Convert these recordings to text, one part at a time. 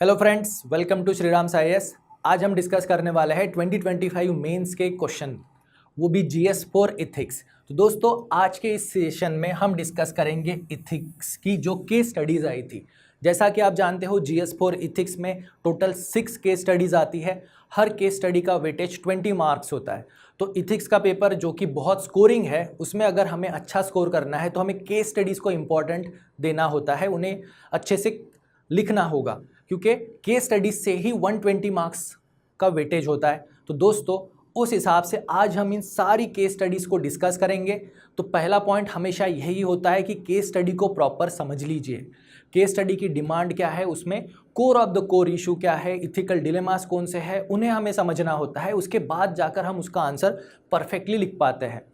Hello friends, welcome to Shriram IAS. आज हम discuss करने वाले हैं 2025 मेंस के क्वेश्चन, वो भी जीएस फॉर इथिक्स। तो दोस्तों, आज के इस सेशन में हम डिस्कस करेंगे इथिक्स की जो केस स्टडीज़ आई थी। जैसा कि आप जानते हो, जीएस फॉर इथिक्स में टोटल 6 केस स्टडीज़ आती है। हर केस स्टडी का वेटेज 20 मार्क्स होता है। तो इथिक्स का पेपर जो कि बहुत स्कोरिंग है, उसमें अगर हमें अच्छा स्कोर करना है तो हमें केस स्टडीज़ को इम्पॉर्टेंट देना होता है, उन्हें अच्छे से लिखना होगा, क्योंकि केस स्टडीज से ही 120 मार्क्स का वेटेज होता है। तो दोस्तों, उस हिसाब से आज हम इन सारी केस स्टडीज़ को डिस्कस करेंगे। तो पहला पॉइंट हमेशा यही होता है कि केस स्टडी को प्रॉपर समझ लीजिए। केस स्टडी की डिमांड क्या है, उसमें core of the core issue क्या है, इथिकल डिलेमास कौन से हैं, उन्हें हमें समझना होता है। उसके बाद जाकर हम उसका आंसर परफेक्टली लिख पाते हैं।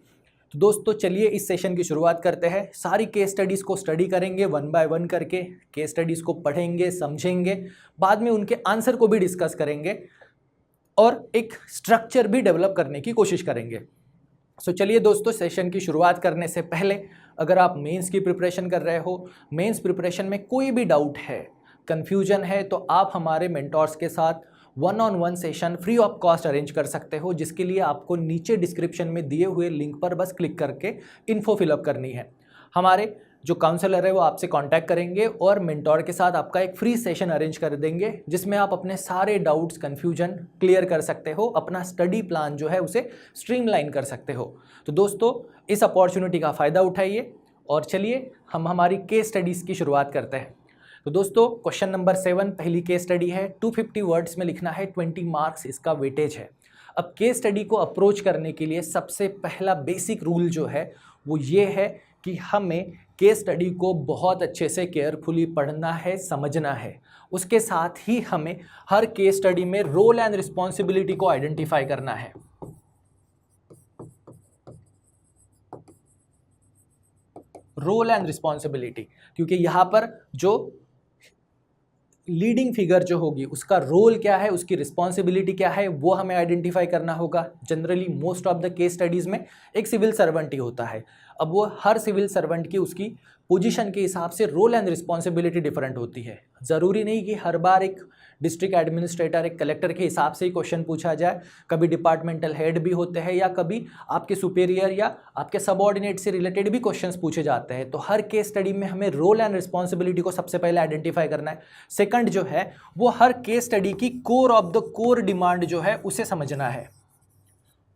तो दोस्तों, चलिए इस सेशन की शुरुआत करते हैं। सारी केस स्टडीज़ को स्टडी करेंगे वन बाय वन करके। केस स्टडीज़ को पढ़ेंगे, समझेंगे, बाद में उनके आंसर को भी डिस्कस करेंगे और एक स्ट्रक्चर भी डेवलप करने की कोशिश करेंगे। सो चलिए दोस्तों, सेशन की शुरुआत करने से पहले, अगर आप मेंस की प्रिपरेशन कर रहे हो, मेंस प्रिपरेशन में कोई भी डाउट है, कन्फ्यूजन है, तो आप हमारे मेंटोर्स के साथ 1-on-1 session free of cost arrange कर सकते हो, जिसके लिए आपको नीचे डिस्क्रिप्शन में दिए हुए लिंक पर बस क्लिक करके इन्फो फिलअप करनी है। हमारे जो काउंसलर है वो आपसे कांटेक्ट करेंगे और मेंटोर के साथ आपका एक फ्री सेशन अरेंज कर देंगे, जिसमें आप अपने सारे डाउट्स, कन्फ्यूजन क्लियर कर सकते हो, अपना स्टडी प्लान जो है उसे स्ट्रीमलाइन कर सकते हो। तो दोस्तों, इस अपॉर्चुनिटी का फ़ायदा उठाइए और चलिए हम हमारी केस स्टडीज़ की शुरुआत करते हैं। तो दोस्तों, क्वेश्चन नंबर 7 पहली केस स्टडी है। 250 वर्ड्स में लिखना है, 20 मार्क्स इसका वेटेज है। अब केस स्टडी को अप्रोच करने के लिए सबसे पहला बेसिक रूल जो है वो ये है कि हमें केस स्टडी को बहुत अच्छे से केयरफुली पढ़ना है, समझना है। उसके साथ ही हमें हर केस स्टडी में रोल एंड रिस्पॉन्सिबिलिटी को आइडेंटिफाई करना है। रोल एंड रिस्पॉन्सिबिलिटी, क्योंकि यहाँ पर जो लीडिंग फिगर जो होगी उसका रोल क्या है, उसकी रिस्पॉन्सिबिलिटी क्या है, वो हमें आइडेंटिफाई करना होगा। Generally most of the case studies में एक सिविल सर्वेंट ही होता है। अब वो हर सिविल सर्वेंट की उसकी पोजीशन के हिसाब से रोल एंड रिस्पॉन्सिबिलिटी डिफरेंट होती है। ज़रूरी नहीं कि हर बार एक डिस्ट्रिक्ट एडमिनिस्ट्रेटर, एक कलेक्टर के हिसाब से ही क्वेश्चन पूछा जाए। कभी डिपार्टमेंटल हेड भी होते हैं या कभी आपके सुपेरियर या आपके सबऑर्डिनेट से रिलेटेड भी क्वेश्चंस पूछे जाते हैं। तो हर केस स्टडी में हमें रोल एंड रिस्पॉन्सिबिलिटी को सबसे पहले आइडेंटिफाई करना है। सेकंड जो है वो हर केस स्टडी की core of the core demand जो है उसे समझना है।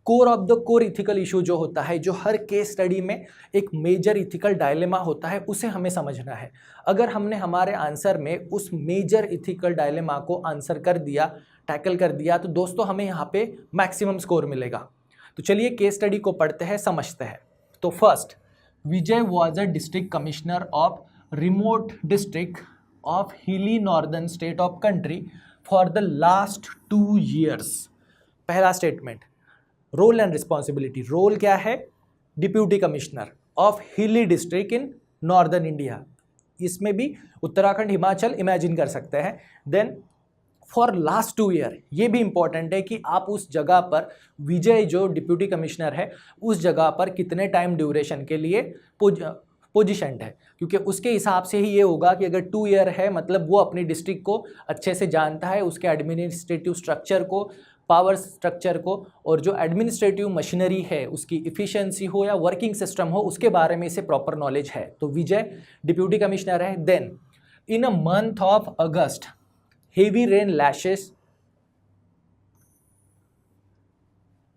Core of the core ethical issue जो होता है, जो हर केस स्टडी में एक मेजर इथिकल डायलेमा होता है, उसे हमें समझना है। अगर हमने हमारे आंसर में उस मेजर इथिकल डायलेमा को आंसर कर दिया, टैकल कर दिया, तो दोस्तों हमें यहाँ पे मैक्सिमम स्कोर मिलेगा। तो चलिए केस स्टडी को पढ़ते हैं, समझते हैं। तो first, Vijay was a district commissioner of remote district of hilly northern state of country for the last 2 years। पहला statement, role and responsibility. Role क्या है? Deputy commissioner of hilly district in northern India. इसमें भी Uttarakhand, Himachal imagine कर सकते हैं। Then for last 2 year, ये भी इंपॉर्टेंट है कि आप उस जगह पर, विजय जो डिप्यूटी कमिश्नर है, उस जगह पर कितने टाइम ड्यूरेशन के लिए पोजिशन्ड है, क्योंकि उसके हिसाब से ही ये होगा कि अगर 2 year है मतलब वो अपनी डिस्ट्रिक्ट को अच्छे से जानता है, उसके एडमिनिस्ट्रेटिव स्ट्रक्चर को, पावर स्ट्रक्चर को, और जो एडमिनिस्ट्रेटिव मशीनरी है उसकी इफ़िशियंसी हो या वर्किंग सिस्टम हो, उसके बारे में इसे प्रॉपर नॉलेज है। तो विजय डिप्यूटी कमिश्नर है। Then in a month of August, heavy rain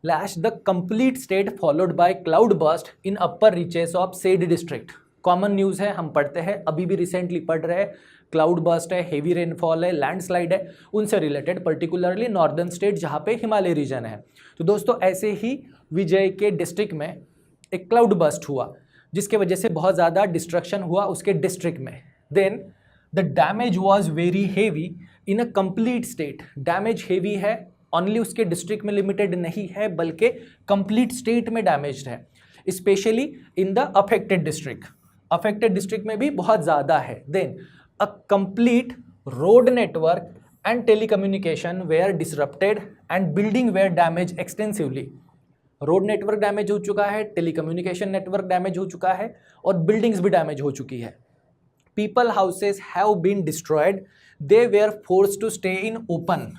lash the complete state followed by cloud burst in upper reaches of said district. Common news है, हम पढ़ते हैं, अभी भी रिसेंटली पढ़ रहे हैं। क्लाउड बर्स्ट है, हेवी रेनफॉल है, लैंडस्लाइड है, उनसे रिलेटेड, पर्टिकुलरली नॉर्दर्न स्टेट जहाँ पे हिमालय रीजन है। तो दोस्तों, ऐसे ही विजय के डिस्ट्रिक्ट में एक क्लाउड बर्स्ट हुआ, जिसके वजह से बहुत ज़्यादा डिस्ट्रक्शन हुआ उसके डिस्ट्रिक्ट में। Then the damage was very heavy in a complete state. Damage heavy है, ओनली उसके डिस्ट्रिक्ट में लिमिटेड नहीं है, बल्कि कंप्लीट स्टेट में डैमेज है, specially in the affected district. Affected district में भी बहुत ज़्यादा है। Then a complete road network and telecommunication were disrupted and building were damaged extensively। Road network damage हो चुका है, टेलीकम्युनिकेशन नेटवर्क डैमेज हो चुका है और बिल्डिंग्स भी डैमेज हो चुकी है। People houses have been destroyed, they were force to stay in open,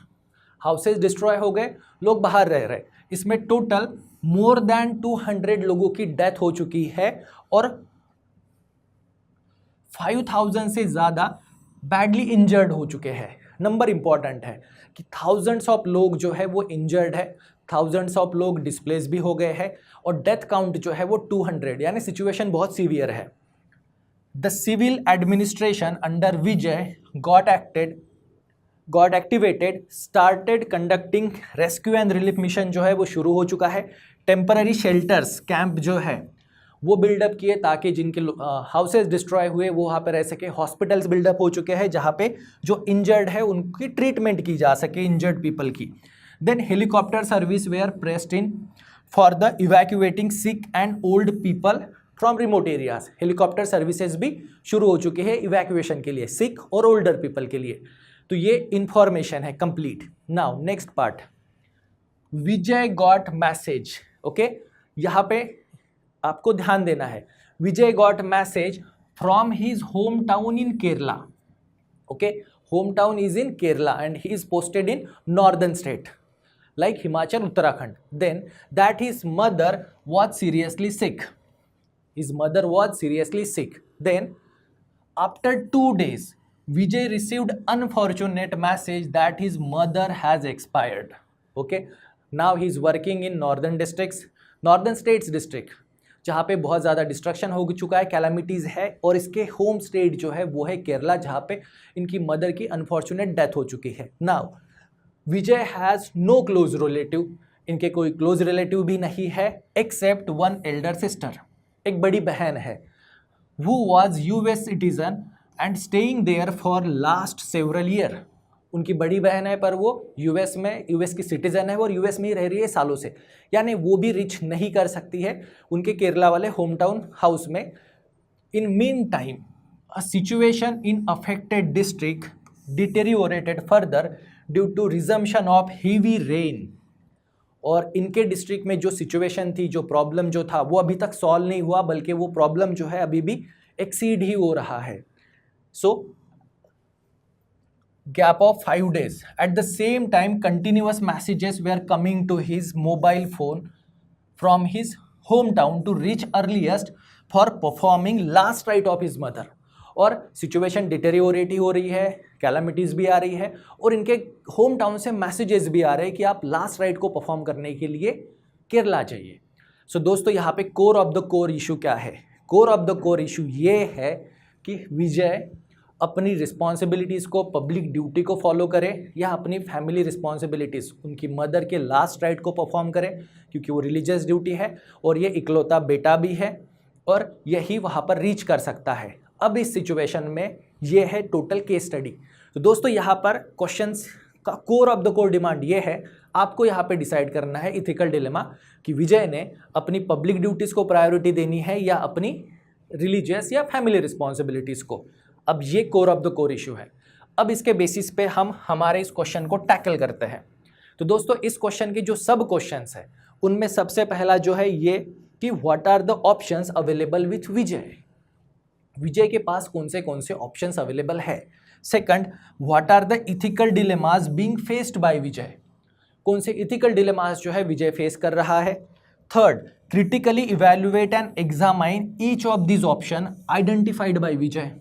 houses destroy हो गए, लोग बाहर रह रहे। इसमें टोटल मोर देन 200 लोगों की डेथ हो चुकी है और 5000 से ज्यादा बैडली इंजर्ड हो चुके हैं। नंबर इंपॉर्टेंट है कि थाउजेंड्स ऑफ लोग जो है वो इंजर्ड है, थाउजेंड्स ऑफ लोग डिस्प्लेस भी हो गए हैं और डेथ काउंट जो है वो 200, यानी सिचुएशन बहुत सीवियर है। The civil administration under Vijay got activated, started conducting rescue and relief mission जो है वो शुरू हो चुका है। टेम्पररी शेल्टर्स कैंप जो है वो बिल्डअप किए ताकि जिनके हाउसेज डिस्ट्रॉय हुए वो वहाँ पे रह सके। हॉस्पिटल्स बिल्डअप हो चुके हैं जहाँ पे जो इंजर्ड है उनकी ट्रीटमेंट की जा सके, इंजर्ड पीपल की। Then helicopter service were pressed in for the evacuating sick and old people from remote areas. Helicopter services भी शुरू हो चुकी है इवैक्यूएशन के लिए, सिक और ओल्डर पीपल के लिए। तो ये इंफॉर्मेशन है complete. Now next part, Vijay got message. Okay, यहाँ पे आपको ध्यान देना है, Vijay got message from his home town in Kerala. Okay, home town is in Kerala and he is posted in northern state like Himachal, Uttarakhand. Then that his mother was seriously sick, his mother was seriously sick. Then after 2 days Vijay received unfortunate message that his mother has expired. Okay, now he is working in northern states district जहाँ पे बहुत ज़्यादा destruction हो चुका है, calamities है, और इसके होम स्टेट जो है वो है केरला जहाँ पे इनकी मदर की अनफॉर्चुनेट डेथ हो चुकी है। Now Vijay has no close relative, इनके कोई क्लोज रिलेटिव भी नहीं है एक्सेप्ट वन एल्डर सिस्टर, एक बड़ी बहन है, who was US citizen and staying there for last several year। उनकी बड़ी बहन है पर वो यूएस की सिटीजन है और यूएस में ही रह रही है सालों से, यानी वो भी रिच नहीं कर सकती है उनके केरला वाले होम टाउन हाउस में। In mean time a situation in affected district deteriorated further due to resumption of heavy rain. और इनके डिस्ट्रिक्ट में जो सिचुएशन थी, जो प्रॉब्लम जो था वो अभी तक सॉल्व नहीं हुआ, बल्कि वो प्रॉब्लम जो है अभी भी एक्सीड ही हो रहा है। So gap of 5 days at the same time continuous messages were coming to his mobile phone from his home town to reach earliest for performing last rite of his mother. और situation deteriorate ही हो रही है, calamities भी आ रही है और इनके होम टाउन से मैसेजेस भी आ रहे हैं कि आप लास्ट राइट को परफॉर्म करने के लिए केरला जाइए। सो दोस्तों, यहाँ पे core of the core issue क्या है? Core of the core issue ये है कि विजय अपनी रिस्पॉन्सिबिलिटीज़ को, पब्लिक ड्यूटी को फॉलो करे या अपनी फैमिली रिस्पॉन्सिबिलिटीज़, उनकी मदर के लास्ट राइट को परफॉर्म करे, क्योंकि वो रिलीजियस ड्यूटी है और ये इकलौता बेटा भी है और यही वहाँ पर रीच कर सकता है। अब इस सिचुएशन में ये है टोटल केस स्टडी। तो दोस्तों, यहाँ पर क्वेश्चंस का core of the core demand ये है, आपको यहाँ पे डिसाइड करना है इथिकल डिलेमा कि विजय ने अपनी पब्लिक ड्यूटीज़ को प्रायोरिटी देनी है या अपनी रिलीजियस या फैमिली रिस्पॉन्सिबिलिटीज़ को। अब ये core of the core issue है। अब इसके बेसिस पे हम हमारे इस क्वेश्चन को टैकल करते हैं। तो दोस्तों, इस क्वेश्चन के जो सब क्वेश्चंस हैं उनमें सबसे पहला जो है ये कि what are the options available with Vijay. Vijay के पास कौन से ऑप्शंस अवेलेबल है। Second, what are the ethical dilemmas being faced by Vijay, कौन से इथिकल डिलेमास जो है विजय फेस कर रहा है। Third, critically evaluate and examine each of this option identified by Vijay.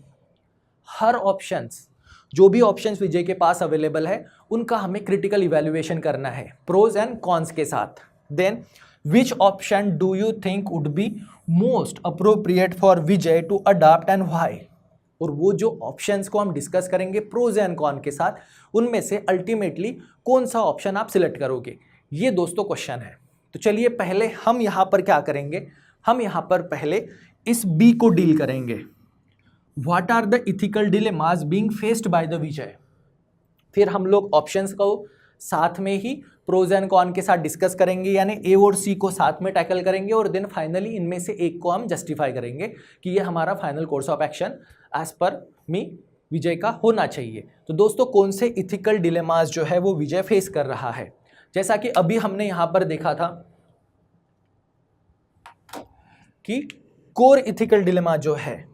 Her options, जो भी ऑप्शंस विजय के पास अवेलेबल है उनका हमें क्रिटिकल इवैल्यूएशन करना है प्रोज एंड कॉन्स के साथ। Then which option do you think would be most appropriate for Vijay to adopt and why। और वो जो ऑप्शंस को हम डिस्कस करेंगे प्रोज एंड कॉन के साथ, उनमें से अल्टीमेटली कौन सा ऑप्शन आप सिलेक्ट करोगे, ये दोस्तों क्वेश्चन है। तो चलिए पहले हम यहाँ पर क्या करेंगे, हम यहाँ पर पहले इस बी को डील करेंगे, what are the ethical dilemmas being faced by the Vijay. फिर हम लोग ऑप्शंस को साथ में ही प्रोज एंड कॉन के साथ डिस्कस करेंगे, यानी ए और सी को साथ में टैकल करेंगे और देन फाइनली इनमें से एक को हम जस्टिफाई करेंगे कि ये हमारा final course of action as per me विजय का होना चाहिए। तो दोस्तों, कौन से इथिकल डिलेमास जो है वो विजय फेस कर रहा है, जैसा कि अभी हमने यहाँ पर देखा था कि कोर इथिकल डिलेमा जो है,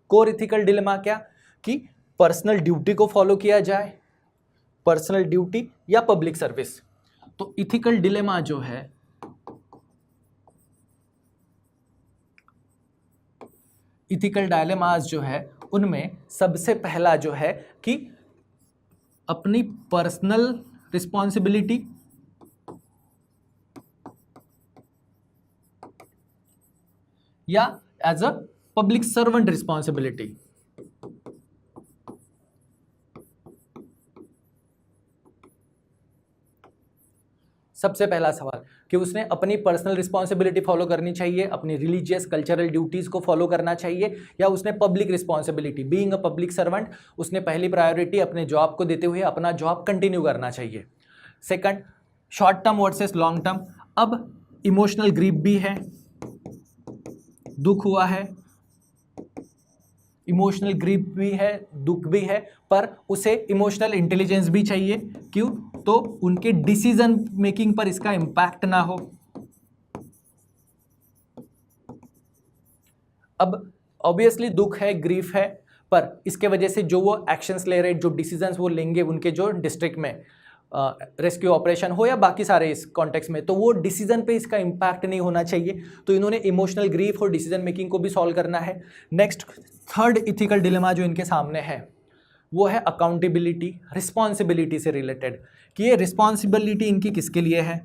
कोर इथिकल डिलेमा क्या कि पर्सनल ड्यूटी को फॉलो किया जाए, पर्सनल ड्यूटी या पब्लिक सर्विस। तो इथिकल डिलेमा जो है, इथिकल डायलेमास जो है उनमें सबसे पहला जो है कि अपनी पर्सनल रिस्पॉन्सिबिलिटी या as a public servant responsibility. सबसे पहला सवाल कि उसने अपनी पर्सनल रिस्पॉन्सिबिलिटी फॉलो करनी चाहिए, अपनी रिलीजियस कल्चरल ड्यूटीज को फॉलो करना चाहिए, या उसने public responsibility being a public servant उसने पहली प्रायोरिटी अपने जॉब को देते हुए अपना जॉब कंटिन्यू करना चाहिए। Second, short term versus long term. अब इमोशनल ग्रीफ भी है, दुख हुआ है, इमोशनल ग्रीफ भी है, दुख भी है, पर उसे इमोशनल इंटेलिजेंस भी चाहिए। क्यों? तो उनके डिसीजन मेकिंग पर इसका इंपैक्ट ना हो। अब ऑब्वियसली दुख है, ग्रीफ है, पर इसके वजह से जो वो एक्शंस ले रहे, जो डिसीजंस वो लेंगे उनके जो डिस्ट्रिक्ट में रेस्क्यू ऑपरेशन हो या बाकी सारे इस कॉन्टेक्स्ट में, तो वो डिसीजन पे इसका इंपैक्ट नहीं होना चाहिए। तो इन्होंने इमोशनल ग्रीफ और डिसीजन मेकिंग को भी सॉल्व करना है। नेक्स्ट, थर्ड इथिकल डिलेमा जो इनके सामने है वो है अकाउंटेबिलिटी, रिस्पॉन्सिबिलिटी से रिलेटेड, कि ये रिस्पॉन्सिबिलिटी इनकी किसके लिए है।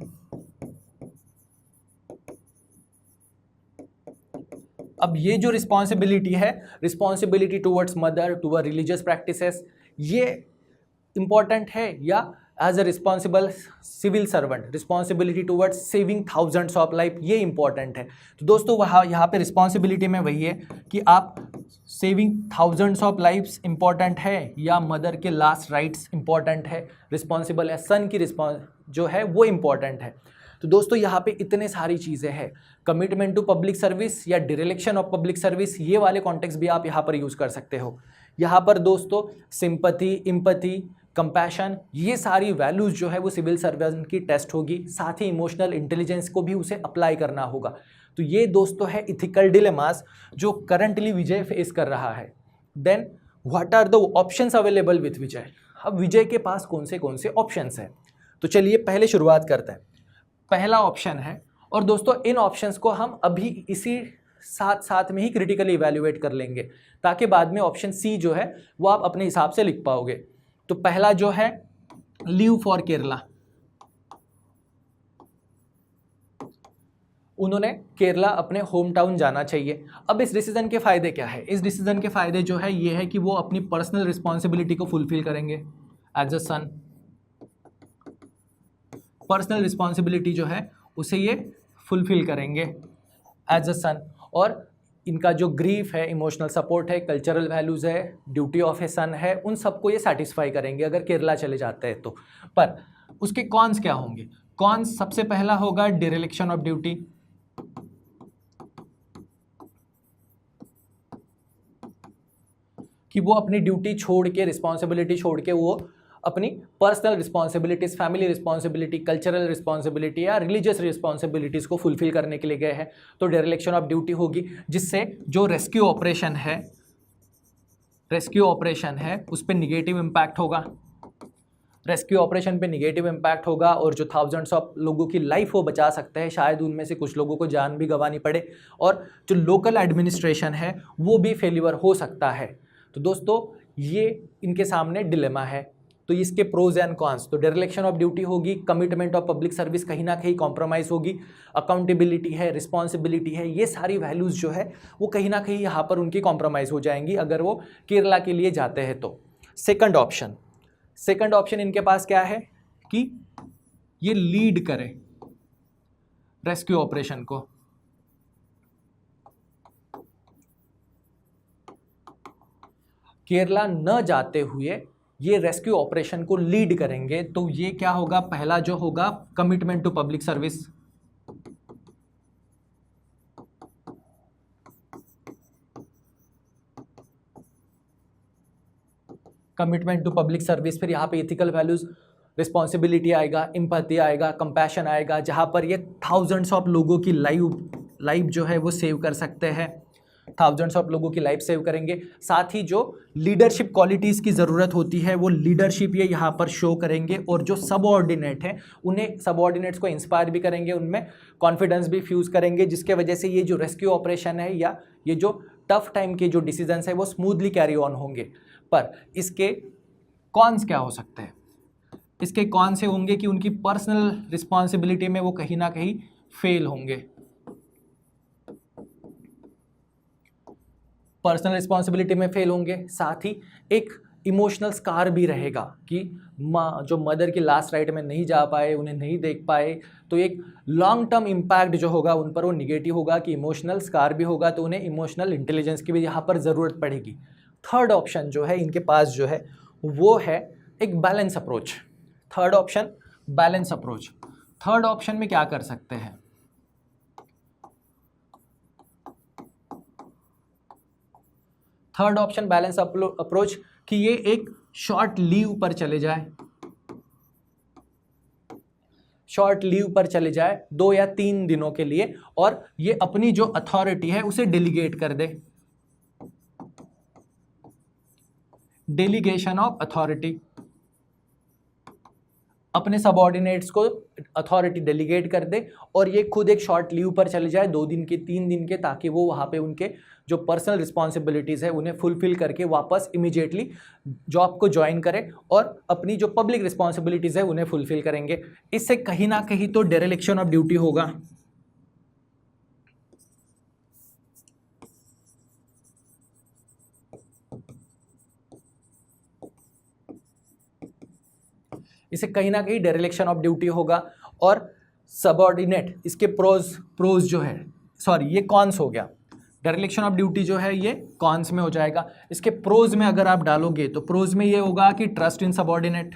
अब ये जो रिस्पॉन्सिबिलिटी है, responsibility towards mother, toward religious practices, ये इंपॉर्टेंट है, या as a responsible civil servant responsibility towards saving thousands of life, ये इंपॉर्टेंट है। तो दोस्तों वहाँ यहाँ पे रिस्पॉन्सिबिलिटी में वही है कि आप saving thousands of lifes important है या मदर के लास्ट राइट्स इंपॉर्टेंट है, रिस्पॉन्सिबल है, सन की रिस्पॉन्स जो है वो इंपॉर्टेंट है। तो दोस्तों यहाँ पे इतने सारी चीज़ें हैं, कमिटमेंट टू पब्लिक सर्विस या डिरेक्शन ऑफ पब्लिक सर्विस, ये वाले कॉन्टेक्स्ट भी आप यहाँ पर यूज़ कर सकते हो। यहाँ पर दोस्तों सिंपैथी, एम्पैथी, कंपैशन, ये सारी वैल्यूज़ जो है वो सिविल सर्वेंट की टेस्ट होगी। साथ ही इमोशनल इंटेलिजेंस को भी उसे अप्लाई करना होगा। तो ये दोस्तों है इथिकल डिलेमास जो करंटली विजय फेस कर रहा है। Then what are the options available with Vijay. अब विजय के पास कौन से ऑप्शंस हैं, तो चलिए पहले शुरुआत करते हैं। पहला ऑप्शन है, और दोस्तों इन ऑप्शंस को हम अभी इसी साथ में ही क्रिटिकली इवैल्यूएट कर लेंगे, ताकि बाद में ऑप्शन सी जो है वो आप अपने हिसाब से लिख पाओगे। तो पहला जो है लीव फॉर केरला, उन्होंने केरला अपने होम टाउन जाना चाहिए। अब इस डिसीजन के फायदे क्या है? इस डिसीजन के फायदे जो है ये है कि वो अपनी पर्सनल रिस्पॉन्सिबिलिटी को फुलफिल करेंगे as a son. Personal responsibility जो है उसे ये फुलफिल करेंगे एज अ सन, और इनका जो ग्रीफ है, इमोशनल सपोर्ट है, कल्चरल वैल्यूज़ है, ड्यूटी ऑफ ए सन है, उन सबको ये सेटिस्फाई करेंगे अगर केरला चले जाते हैं तो। पर उसके कॉन्स क्या होंगे? कॉन्स सबसे पहला होगा डिरेक्शन ऑफ ड्यूटी, कि वो अपनी ड्यूटी छोड़ के, रिस्पॉन्सिबिलिटी छोड़ के वो अपनी personal responsibilities, family responsibility, cultural responsibility या रिलीजियस रिस्पॉन्सिबिलिटीज़ को फुलफिल करने के लिए गए हैं। तो डिरेक्शन ऑफ ड्यूटी होगी, जिससे जो रेस्क्यू ऑपरेशन है उस पर निगेटिव इम्पैक्ट होगा। रेस्क्यू ऑपरेशन पे निगेटिव इम्पैक्ट होगा, और जो थाउजेंड्स ऑफ लोगों की लाइफ वो बचा सकते हैं, शायद उनमें से कुछ लोगों को जान भी गंवानी पड़े, और जो लोकल एडमिनिस्ट्रेशन है वो भी फेल्यूर हो सकता है। तो दोस्तों ये इनके सामने डिलेमा है। तो इसके प्रोज एंड कॉन्स, तो डिरेक्शन ऑफ ड्यूटी होगी, कमिटमेंट ऑफ पब्लिक सर्विस कहीं ना कहीं कॉम्प्रोमाइज़ होगी, अकाउंटेबिलिटी है, रिस्पॉन्सिबिलिटी है, ये सारी वैल्यूज़ जो है वो कहीं ना कहीं यहाँ पर उनकी कॉम्प्रोमाइज़ हो जाएंगी अगर वो केरला के लिए जाते हैं तो। सेकंड ऑप्शन इनके पास क्या है कि ये लीड करें रेस्क्यू ऑपरेशन को। केरला न जाते हुए ये रेस्क्यू ऑपरेशन को लीड करेंगे, तो ये क्या होगा? पहला जो होगा commitment to public service, commitment to public service, फिर यहाँ पे एथिकल वैल्यूज, रिस्पॉन्सिबिलिटी आएगा, एम्पैथी आएगा, कंपैशन आएगा, जहाँ पर ये थाउजेंड्स ऑफ लोगों की लाइफ जो है वो सेव कर सकते हैं। थाउजेंड्स ऑफ लोगों की लाइफ सेव करेंगे। साथ ही जो लीडरशिप क्वालिटीज़ की ज़रूरत होती है वो लीडरशिप ये यहाँ पर शो करेंगे, और जो सबऑर्डिनेट हैं उन्हें सबऑर्डिनेट्स को इंस्पायर भी करेंगे, उनमें कॉन्फिडेंस भी फ्यूज़ करेंगे, जिसके वजह से ये जो रेस्क्यू ऑपरेशन है या ये जो टफ टाइम के जो डिसीजंस है वो स्मूथली कैरी ऑन होंगे। पर इसके कॉन्स क्या हो सकते हैं? इसके कौन से होंगे कि उनकी पर्सनल रिस्पॉन्सिबिलिटी में वो कहीं ना कहीं फेल होंगे। पर्सनल रिस्पॉन्सिबिलिटी में फेल होंगे, साथ ही एक इमोशनल स्कार भी रहेगा कि माँ जो मदर की लास्ट राइट में नहीं जा पाए, उन्हें नहीं देख पाए, तो एक लॉन्ग टर्म इम्पैक्ट जो होगा उन पर वो निगेटिव होगा कि इमोशनल स्कार भी होगा, तो उन्हें इमोशनल इंटेलिजेंस की भी यहाँ पर ज़रूरत पड़ेगी। थर्ड ऑप्शन जो है इनके पास जो है वो है एक balance approach. Third option balance approach. Third option में क्या कर सकते हैं? थर्ड ऑप्शन बैलेंस अप्रोच कि ये एक शॉर्ट लीव पर चले जाए, शॉर्ट लीव पर चले जाए 2 या 3 दिनों के लिए, और ये अपनी जो अथॉरिटी है उसे डेलीगेट कर दे। डेलीगेशन ऑफ अथॉरिटी, अपने सबऑर्डिनेट्स को अथॉरिटी डेलीगेट कर दे और ये खुद एक शॉर्ट लीव पर चले जाए 2 दिन के 3 दिन के, ताकि वो वहाँ पे उनके जो पर्सनल रिस्पॉन्सिबिलिटीज़ है उन्हें फुलफिल करके वापस इमीडिएटली जॉब को ज्वाइन करें और अपनी जो पब्लिक रिस्पॉन्सिबिलिटीज़ है उन्हें फुलफिल करेंगे। इससे कहीं ना कहीं तो डेरेलिक्शन ऑफ ड्यूटी होगा। इसे कहीं ना कहीं डेरेलिक्शन ऑफ ड्यूटी होगा। और सबऑर्डिनेट, इसके प्रोज जो है, सॉरी ये कॉन्स हो गया। डेरेलिक्शन ऑफ ड्यूटी जो है ये कॉन्स में हो जाएगा। इसके प्रोज में अगर आप डालोगे तो प्रोज में ये होगा कि trust in subordinate,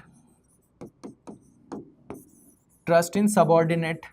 trust in subordinate,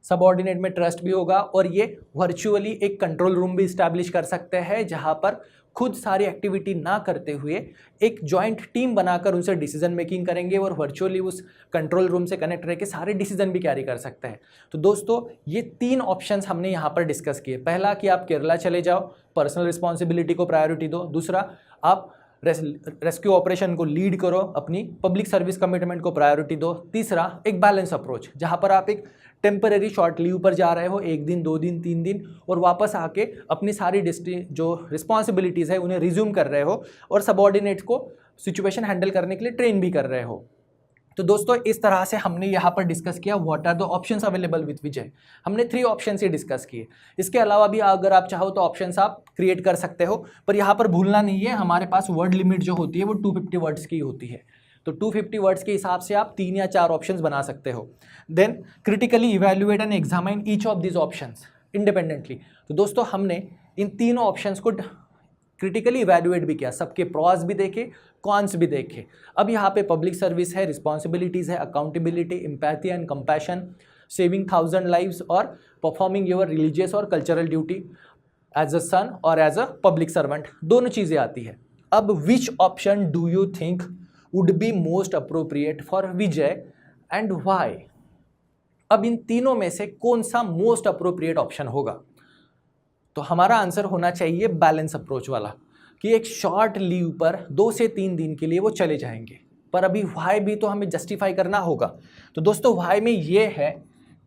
subordinate में ट्रस्ट भी होगा, और ये वर्चुअली एक कंट्रोल रूम भी इस्टेब्लिश कर सकते हैं जहां पर खुद सारी एक्टिविटी ना करते हुए एक जॉइंट टीम बनाकर उनसे डिसीजन मेकिंग करेंगे और वर्चुअली उस कंट्रोल रूम से कनेक्ट रह के सारे डिसीजन भी कैरी कर सकते हैं। तो दोस्तों ये 3 ऑप्शंस हमने यहाँ पर डिस्कस किए। पहला कि आप केरला चले जाओ, पर्सनल रिस्पॉन्सिबिलिटी को प्रायोरिटी दो। दूसरा, आप रेस्क्यू ऑपरेशन को लीड करो, अपनी पब्लिक सर्विस कमिटमेंट को प्रायोरिटी दो। तीसरा, एक बैलेंस अप्रोच, जहाँ पर आप एक टेम्पररी शॉर्ट लीव पर जा रहे हो 1 दिन 2 दिन 3 दिन, और वापस आके अपनी सारी जो रिस्पॉन्सिबिलिटीज़ है उन्हें रिज्यूम कर रहे हो और सबऑर्डिनेट को सिचुएशन हैंडल करने के लिए ट्रेन भी कर रहे हो। तो दोस्तों इस तरह से हमने यहाँ पर डिस्कस किया what are the options available with Vijay. हमने 3 ऑप्शंस ही डिस्कस किए। इसके अलावा भी अगर आप चाहो तो ऑप्शंस आप क्रिएट कर सकते हो, पर यहाँ पर भूलना नहीं है हमारे पास वर्ड लिमिट जो होती है वो 250 वर्ड्स की होती है। तो 250 वर्ड्स के हिसाब से आप 3 या 4 ऑप्शंस बना सकते हो। Then critically evaluate and examine each of this options independently. तो दोस्तों हमने इन तीनों ऑप्शंस को क्रिटिकली इवैल्यूएट भी किया, सबके प्रॉस भी देखे, कॉन्स भी देखे। अब यहाँ पे पब्लिक सर्विस है, रिस्पॉन्सिबिलिटीज़ है, accountability, empathy and compassion, saving 1000 lives और परफॉर्मिंग योर रिलीजियस और कल्चरल ड्यूटी एज अ सन और एज अ पब्लिक सर्वेंट, दोनों चीज़ें आती है। अब विच option do you think would be most appropriate for Vijay and why? अब इन तीनों में से कौन सा मोस्ट अप्रोप्रिएट ऑप्शन होगा? तो हमारा आंसर होना चाहिए बैलेंस अप्रोच वाला, कि एक शॉर्ट लीव पर 2 से 3 दिन के लिए वो चले जाएंगे। पर अभी व्हाई भी तो हमें जस्टिफाई करना होगा। तो दोस्तों व्हाई में ये है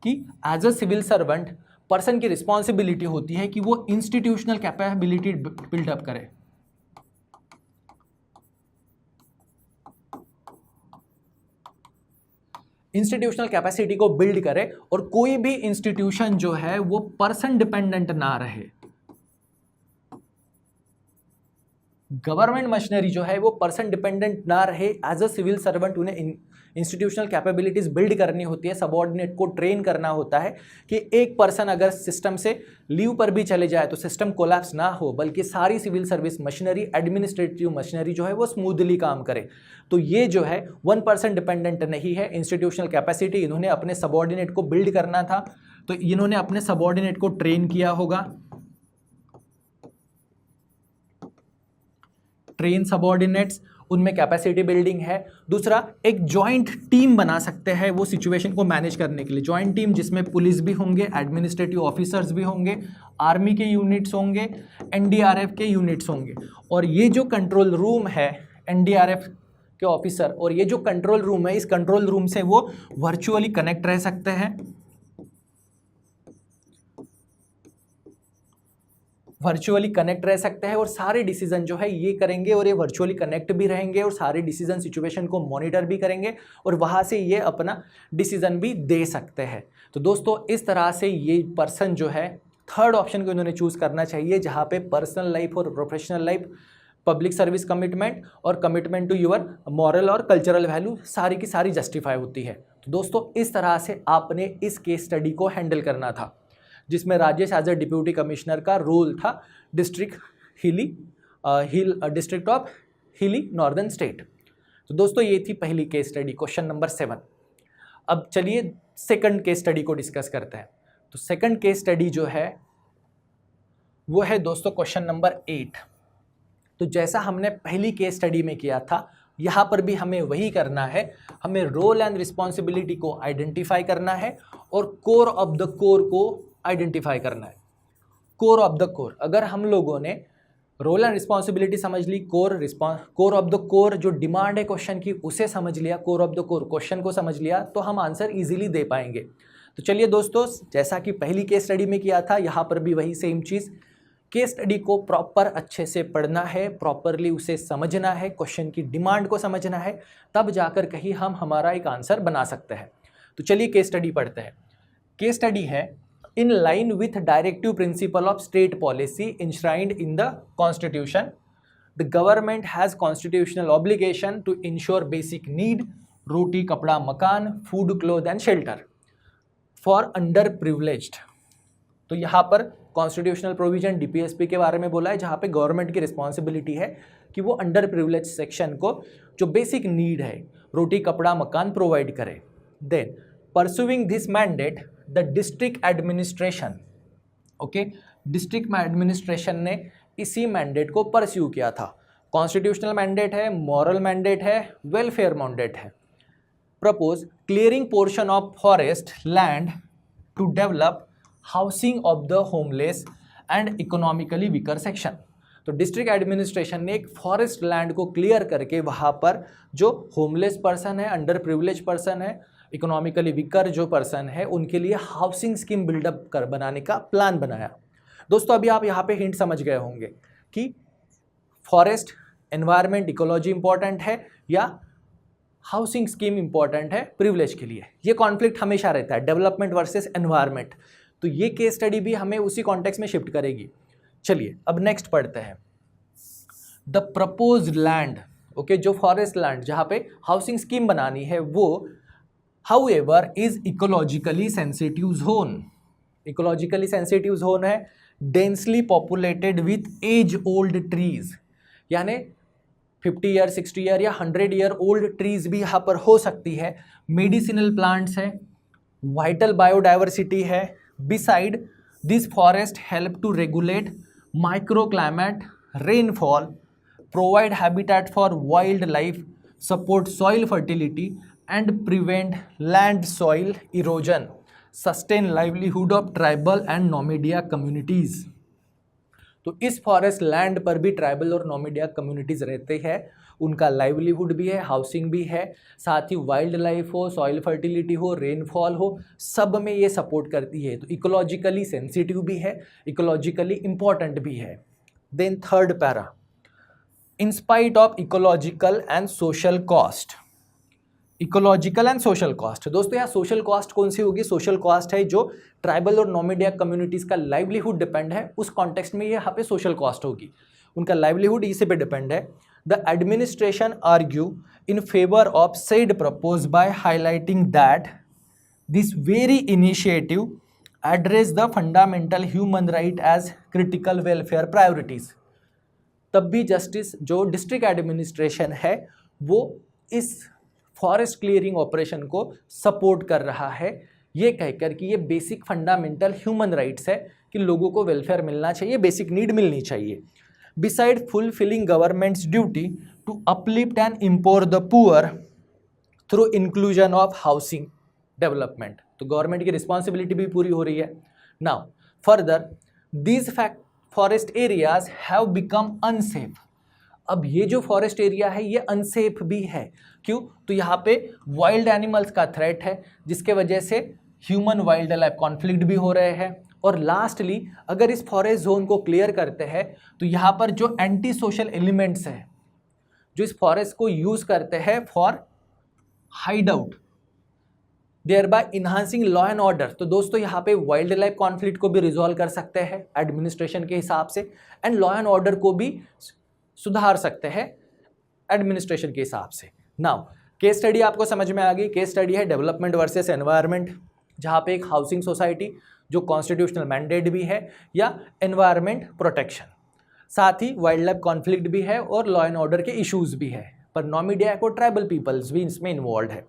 कि as a civil servant person की रिस्पॉन्सिबिलिटी होती है कि वो इंस्टीट्यूशनल कैपेबिलिटी बिल्डअप करे। इंस्टीट्यूशनल कैपेसिटी को बिल्ड करे, और कोई भी इंस्टीट्यूशन जो है वो पर्सन डिपेंडेंट ना रहे। गवर्नमेंट मशीनरी जो है वो पर्सन डिपेंडेंट ना रहे। एज अ सिविल सर्वेंट उन्हें इंस्टीट्यूशनल कैपेबिलिटीज बिल्ड करनी होती है, सबऑर्डिनेट को ट्रेन करना होता है कि एक पर्सन अगर सिस्टम से लीव पर भी चले जाए तो सिस्टम कोलैप्स ना हो, बल्कि सारी civil service machinery, administrative machinery जो है वो स्मूथली काम करे। तो ये जो है 1% डिपेंडेंट नहीं है। इंस्टीट्यूशनल कैपेसिटी इन्होंने अपने सबऑर्डिनेट को बिल्ड करना था, तो इन्होंने अपने सबऑर्डिनेट को ट्रेन किया होगा, ट्रेन सबऑर्डिनेट्स, उनमें कैपेसिटी बिल्डिंग है। दूसरा, एक जॉइंट टीम बना सकते हैं वो सिचुएशन को मैनेज करने के लिए, जॉइंट टीम जिसमें पुलिस भी होंगे, एडमिनिस्ट्रेटिव ऑफिसर्स भी होंगे, आर्मी के यूनिट्स होंगे, एनडीआरएफ के यूनिट्स होंगे। और ये जो कंट्रोल रूम है एनडीआरएफ के ऑफिसर, और ये जो कंट्रोल रूम है, इस कंट्रोल रूम से वो वर्चुअली कनेक्ट रह सकते हैं, वर्चुअली कनेक्ट रह सकते हैं और सारे डिसीजन जो है ये करेंगे, और ये वर्चुअली कनेक्ट भी रहेंगे और सारे डिसीजन सिचुएशन को मॉनिटर भी करेंगे और वहाँ से ये अपना डिसीजन भी दे सकते हैं। तो दोस्तों इस तरह से ये पर्सन जो है थर्ड ऑप्शन को इन्होंने चूज़ करना चाहिए, जहाँ पे पर्सनल लाइफ और professional life, public service commitment और कमिटमेंट टू योर मॉरल और कल्चरल वैल्यू सारी की सारी जस्टिफाई होती है। तो दोस्तों इस तरह से आपने इस केस स्टडी को हैंडल करना था, जिसमें Rajesh as a deputy commissioner का रोल था district of hilly northern state. तो दोस्तों ये थी पहली केस स्टडी, क्वेश्चन नंबर 7। अब चलिए सेकंड केस स्टडी को डिस्कस करते हैं। तो सेकंड केस स्टडी जो है वो है दोस्तों क्वेश्चन नंबर 8। तो जैसा हमने पहली केस स्टडी में किया था, यहाँ पर भी हमें वही करना है, हमें रोल एंड रिस्पॉन्सिबिलिटी को आइडेंटिफाई करना है और कोर ऑफ द कोर को आइडेंटिफाई करना है। कोर ऑफ द कोर, अगर हम लोगों ने रोल एंड रिस्पॉन्सिबिलिटी समझ ली, कोर ऑफ द कोर जो डिमांड है क्वेश्चन की उसे समझ लिया, core of the core question को समझ लिया, तो हम आंसर इजीली दे पाएंगे। तो चलिए दोस्तों, जैसा कि पहली केस स्टडी में किया था, यहाँ पर भी वही सेम चीज़, केस स्टडी को प्रॉपर अच्छे से पढ़ना है, प्रॉपरली उसे समझना है, क्वेश्चन की डिमांड को समझना है, तब जाकर कहीं हम हमारा एक आंसर बना सकते हैं। तो चलिए केस स्टडी पढ़ते हैं। केस स्टडी है, in line with directive principle of state policy enshrined in the constitution, the government has constitutional obligation to ensure basic need, roti kapda makan, food clothes and shelter for underprivileged। तो यहाँ पर constitutional provision DPSP के बारे में बोला है, जहाँ पे गवर्नमेंट की रिस्पॉन्सिबिलिटी है कि वो अंडर प्रिविलेज सेक्शन को जो बेसिक नीड है, रोटी कपड़ा मकान प्रोवाइड करे। Then pursuing this mandate the district administration, okay, district administration ने इसी मैंडेट को परस्यू किया था। कॉन्स्टिट्यूशनल मैंडेट है, मॉरल मैंडेट है, वेलफेयर मैंडेट है। Propose clearing portion of forest land to develop housing of the homeless and economically weaker section. तो district administration ने एक फॉरेस्ट लैंड को क्लियर करके वहाँ पर जो होमलेस पर्सन है, अंडर प्रिविलेज पर्सन है, इकोनॉमिकली वीकर जो पर्सन है, उनके लिए हाउसिंग स्कीम बिल्डअप कर बनाने का प्लान बनाया। दोस्तों अभी आप यहाँ पे हिंट समझ गए होंगे कि फॉरेस्ट, एनवायरनमेंट, इकोलॉजी इंपॉर्टेंट है या हाउसिंग स्कीम इंपॉर्टेंट है प्रिविलेज के लिए। ये कॉन्फ्लिक्ट हमेशा रहता है, डेवलपमेंट वर्सेस एनवायरनमेंट। तो ये केस स्टडी भी हमें उसी कॉन्टेक्स्ट में शिफ्ट करेगी। चलिए अब नेक्स्ट पढ़ते हैं। द प्रपोज्ड लैंड, ओके, जो फॉरेस्ट लैंड जहाँ पे हाउसिंग स्कीम बनानी है वो however is ecologically sensitive zone। Ecologically sensitive zone है, densely populated with age old trees, यानी 50 ईयर, 60 ईयर या 100 ईयर ओल्ड ट्रीज भी यहाँ पर हो सकती है। मेडिसिनल प्लांट्स है, वाइटल बायोडाइवर्सिटी है। Beside this forest help to regulate micro climate, rainfall, provide habitat for wild life, support soil fertility and prevent land soil erosion, sustain livelihood of tribal and nomadia communities। तो इस forest land पर भी tribal और नोमेडिया communities रहते हैं, उनका livelihood भी है, हाउसिंग भी है, साथ ही वाइल्ड लाइफ हो, सॉइल फर्टिलिटी हो, रेनफॉल हो, सब में ये सपोर्ट करती है। तो इकोलॉजिकली सेंसिटिव भी है, इकोलॉजिकली इंपॉर्टेंट भी है। Then third para, in spite of ecological and social cost. Ecological and social cost, दोस्तों यहाँ सोशल कॉस्ट कौन सी होगी? सोशल कॉस्ट है जो ट्राइबल और नोमेडिया कम्युनिटीज़ का लाइवलीहुड डिपेंड है, उस कॉन्टेक्स्ट में ये यहाँ पे सोशल कॉस्ट होगी, उनका लाइवलीहुड इसी पे डिपेंड है। The administration argue in favour of said propose by highlighting that this very initiative address the fundamental human right as critical welfare priorities. तब भी जस्टिस जो डिस्ट्रिक्ट एडमिनिस्ट्रेशन है वो इस फॉरेस्ट क्लियरिंग ऑपरेशन को सपोर्ट कर रहा है, ये कहकर कि ये बेसिक फंडामेंटल ह्यूमन राइट्स है कि लोगों को वेलफेयर मिलना चाहिए, बेसिक नीड मिलनी चाहिए। Beside fulfilling government's duty to uplift and empower the poor through inclusion of housing development, तो गवर्नमेंट की रिस्पॉन्सिबिलिटी भी पूरी हो रही है. Now further these forest areas have become unsafe. अब ये जो फॉरेस्ट एरिया है ये अनसेफ भी है. क्यों? तो यहाँ पे वाइल्ड एनिमल्स का थ्रेट है, जिसके वजह से ह्यूमन वाइल्ड लाइफ कॉन्फ्लिक्ट भी हो रहे हैं. और लास्टली अगर इस फॉरेस्ट जोन को क्लियर करते हैं तो यहाँ पर जो एंटी सोशल एलिमेंट्स हैं जो इस फॉरेस्ट को यूज करते हैं for hideout, thereby enhancing law and order. तो दोस्तों यहाँ पे वाइल्ड लाइफ कॉन्फ्लिक्ट को भी रिजॉल्व कर सकते हैं एडमिनिस्ट्रेशन के हिसाब से, एंड लॉ एंड ऑर्डर को भी सुधार सकते हैं एडमिनिस्ट्रेशन के हिसाब से. नाउ केस स्टडी आपको समझ में आ गई. केस स्टडी है डेवलपमेंट वर्सेस एनवायरनमेंट, जहाँ पे एक हाउसिंग सोसाइटी जो कॉन्स्टिट्यूशनल मैंडेट भी है या एनवायरनमेंट प्रोटेक्शन, साथ ही वाइल्ड लाइफ कॉन्फ्लिक्ट भी है और लॉ एंड ऑर्डर के इश्यूज भी है, पर नॉमिडियाक और ट्राइबल पीपल्स भी इसमें इन्वॉल्व है.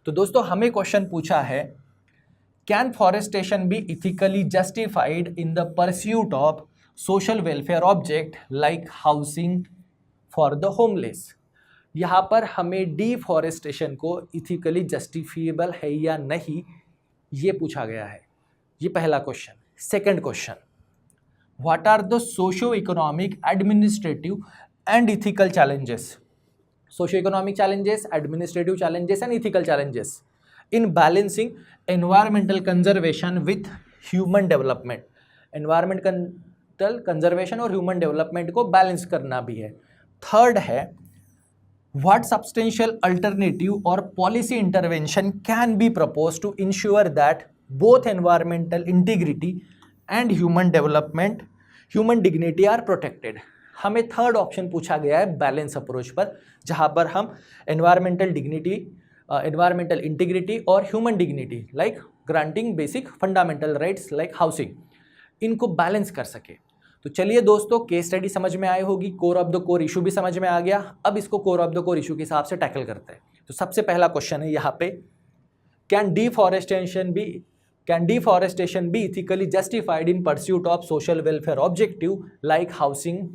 तो दोस्तों हमें क्वेश्चन पूछा है, can forestation be ethically justified in the pursuit of social welfare object like housing for the homeless. यहाँ पर हमें डिफॉरेस्टेशन को इथिकली जस्टिफिएबल है या नहीं ये पूछा गया है. ये पहला question. Second question, what are the socio economic administrative and ethical challenges. Socio economic challenges, administrative challenges and ethical challenges in balancing environmental conservation with human development. Environmental conservation और ह्यूमन डेवलपमेंट को balance करना भी है. Third है, what substantial alternative or policy intervention can be proposed to ensure that both environmental integrity and human development, human dignity are protected. हमें third option पूछा गया है बैलेंस अप्रोच पर, जहां पर हम एनवायरमेंटल डिग्निटी, एनवायरमेंटल इंटीग्रिटी और human dignity like granting basic fundamental rights like housing, इनको बैलेंस कर सके. तो चलिए दोस्तों, केस स्टडी समझ में आई होगी, core of the core issue भी समझ में आ गया. अब इसको core of the core issue के हिसाब से टैकल करते हैं. तो सबसे पहला क्वेश्चन है यहाँ पे, can deforestation be ethically justified in pursuit of social welfare objective like housing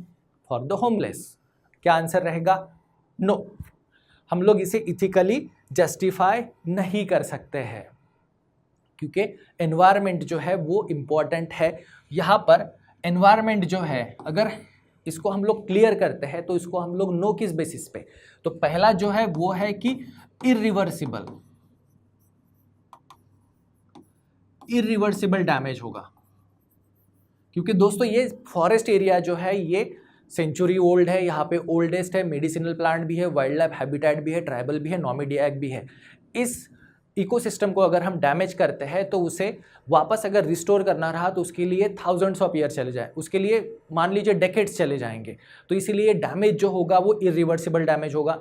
for the homeless. क्या आंसर रहेगा? नो. हम लोग इसे इथिकली जस्टिफाई नहीं कर सकते हैं, क्योंकि एनवायरमेंट जो है वो इम्पॉर्टेंट है. यहाँ पर एनवायरमेंट जो है, अगर इसको हम लोग क्लियर करते हैं तो इसको हम लोग नो किस बेसिस पे, तो पहला जो है वो है कि इरिवर्सिबल डैमेज होगा. क्योंकि दोस्तों ये फॉरेस्ट एरिया जो है ये सेंचुरी ओल्ड है, यहाँ पे ओल्डेस्ट है, मेडिसिनल प्लांट भी है, वाइल्ड लाइफ हैबिटेट भी है, ट्राइबल भी है, नॉमिडियाक भी है. इस इकोसिस्टम को अगर हम डैमेज करते हैं तो उसे वापस अगर रिस्टोर करना रहा तो उसके लिए थाउजेंड्स ऑफ ईयर चले जाए, उसके लिए मान लीजिए डेकेड्स चले जाएंगे. तो इसीलिए डैमेज जो होगा वो इरिवर्सिबल डैमेज होगा,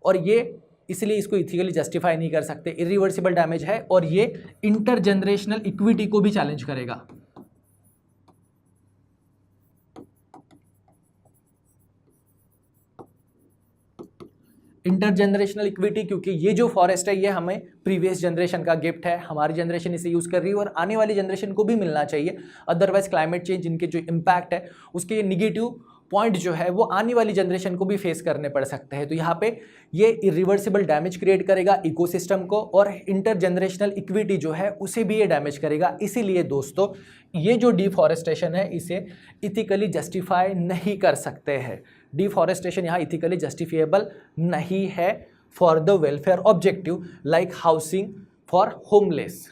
और ये इसलिए इसको इथिकली जस्टिफाई नहीं कर सकते. इरिवर्सिबल डैमेज है और ये इंटरजेनरेशनल इक्विटी को भी चैलेंज करेगा. इंटरजेनरेशनल इक्विटी, क्योंकि ये जो फॉरेस्ट है ये हमें प्रीवियस जनरेशन का गिफ्ट है, हमारी जनरेशन इसे यूज़ कर रही है और आने वाली जनरेशन को भी मिलना चाहिए. अदरवाइज क्लाइमेट चेंज, इनके जो इम्पैक्ट है उसके निगेटिव पॉइंट जो है वो आने वाली जनरेशन को भी फेस करने पड़ सकते हैं. तो यहाँ पे ये इरिवर्सिबल डैमेज क्रिएट करेगा इकोसिस्टम को, और इंटरजेनरेशनल इक्विटी जो है उसे भी ये डैमेज करेगा. इसीलिए दोस्तों ये जो डिफॉरेस्टेशन है इसे इथिकली जस्टिफाई नहीं कर सकते हैं. डिफॉरेस्टेशन यहाँ इथिकली जस्टिफिएबल नहीं है for the welfare objective like housing for homeless.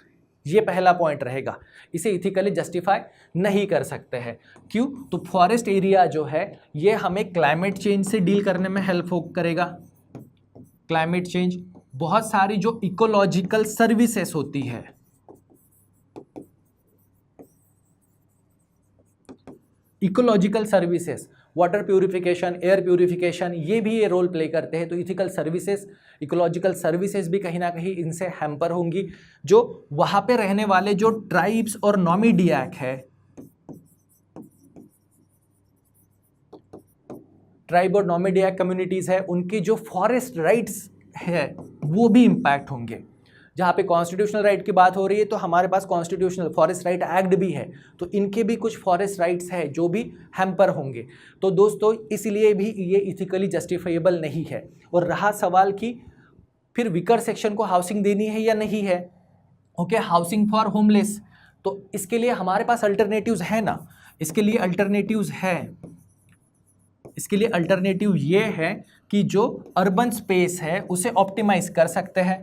ये पहला पॉइंट रहेगा, इसे इथिकली जस्टिफाई नहीं कर सकते हैं. क्यों? तो फॉरेस्ट एरिया जो है ये हमें क्लाइमेट चेंज से डील करने में हेल्प करेगा. क्लाइमेट चेंज, बहुत सारी जो इकोलॉजिकल सर्विसेज होती है, ecological services, water purification, air purification, ये भी ये रोल प्ले करते हैं. तो इथिकल सर्विसेज, इकोलॉजिकल सर्विसेज भी कहीं ना कहीं इनसे हैम्पर होंगी. जो वहाँ पे रहने वाले जो ट्राइब्स और नॉमिडियाक है, ट्राइब और नॉमिडियाक कम्युनिटीज़ है, उनकी जो फॉरेस्ट राइट्स है वो भी इम्पैक्ट होंगे. जहाँ पे कॉन्स्टिट्यूशनल राइट की बात हो रही है तो हमारे पास कॉन्स्टिट्यूशनल फॉरेस्ट राइट एक्ट भी है, तो इनके भी कुछ फॉरेस्ट राइट्स है जो भी हैम्पर होंगे। तो दोस्तों इसलिए भी ये इथिकली जस्टिफाइबल नहीं है। और रहा सवाल कि फिर वीकर सेक्शन को हाउसिंग देनी है या नहीं है, ओके, हाउसिंग फॉर होमलेस, तो इसके लिए हमारे पास अल्टरनेटिव्स है ना। इसके लिए अल्टरनेटिव्स है, इसके लिए अल्टरनेटिव ये है कि जो अर्बन स्पेस है उसे ऑप्टिमाइज कर सकते हैं।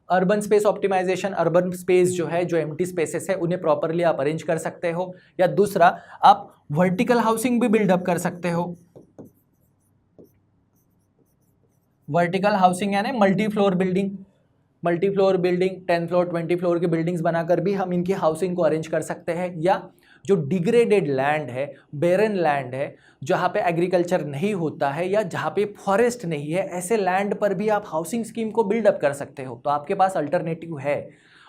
Urban space optimisation, urban space जो है, जो एम्प्टी स्पेसेस है उन्हें प्रॉपरली आप अरेंज कर सकते हो। या दूसरा, आप वर्टिकल हाउसिंग भी बिल्डअप कर सकते हो। वर्टिकल हाउसिंग यानी multi floor building, 10 floor 20 floor की बिल्डिंग्स बनाकर भी हम इनकी हाउसिंग को अरेंज कर सकते हैं। या जो डिग्रेडेड लैंड है, बेरन लैंड है, जहाँ पे एग्रीकल्चर नहीं होता है या जहाँ पे फॉरेस्ट नहीं है, ऐसे लैंड पर भी आप हाउसिंग स्कीम को बिल्डअप कर सकते हो। तो आपके पास अल्टरनेटिव है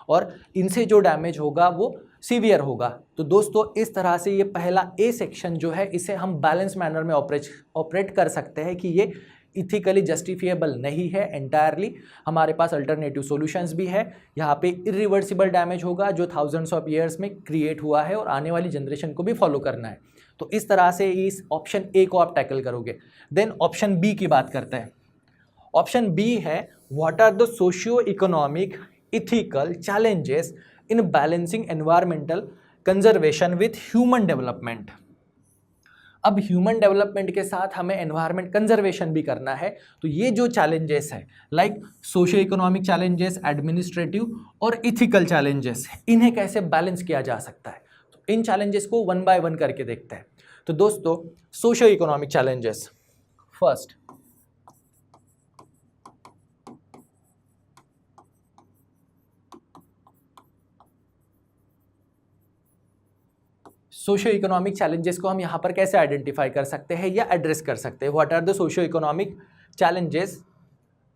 और इनसे जो डैमेज होगा वो सीवियर होगा। तो दोस्तों इस तरह से ये पहला ए सेक्शन जो है इसे हम बैलेंस मैनर में ऑपरेट कर सकते हैं कि ये इथिकली जस्टिफिएबल नहीं है एंटायरली। हमारे पास अल्टरनेटिव सॉल्यूशंस भी है। यहाँ पे इरिवर्सिबल डैमेज होगा जो थाउजेंड्स ऑफ ईयर्स में क्रिएट हुआ है और आने वाली जनरेशन को भी फॉलो करना है। तो इस तरह से इस ऑप्शन ए को आप टैकल करोगे। देन ऑप्शन बी की बात करते हैं। ऑप्शन बी है, what are the socio economic ethical challenges in balancing environmental conservation with human development. अब ह्यूमन डेवलपमेंट के साथ हमें एनवायरमेंट कंजर्वेशन भी करना है। तो ये जो चैलेंजेस है, like socio economic challenges, administrative और इथिकल चैलेंजेस, इन्हें कैसे बैलेंस किया जा सकता है। तो इन चैलेंजेस को वन बाय वन करके देखते हैं। तो दोस्तों socio economic challenges, first, socio economic challenges को हम यहाँ पर कैसे आइडेंटिफाई कर सकते हैं या एड्रेस कर सकते हैं। What are the socio economic challenges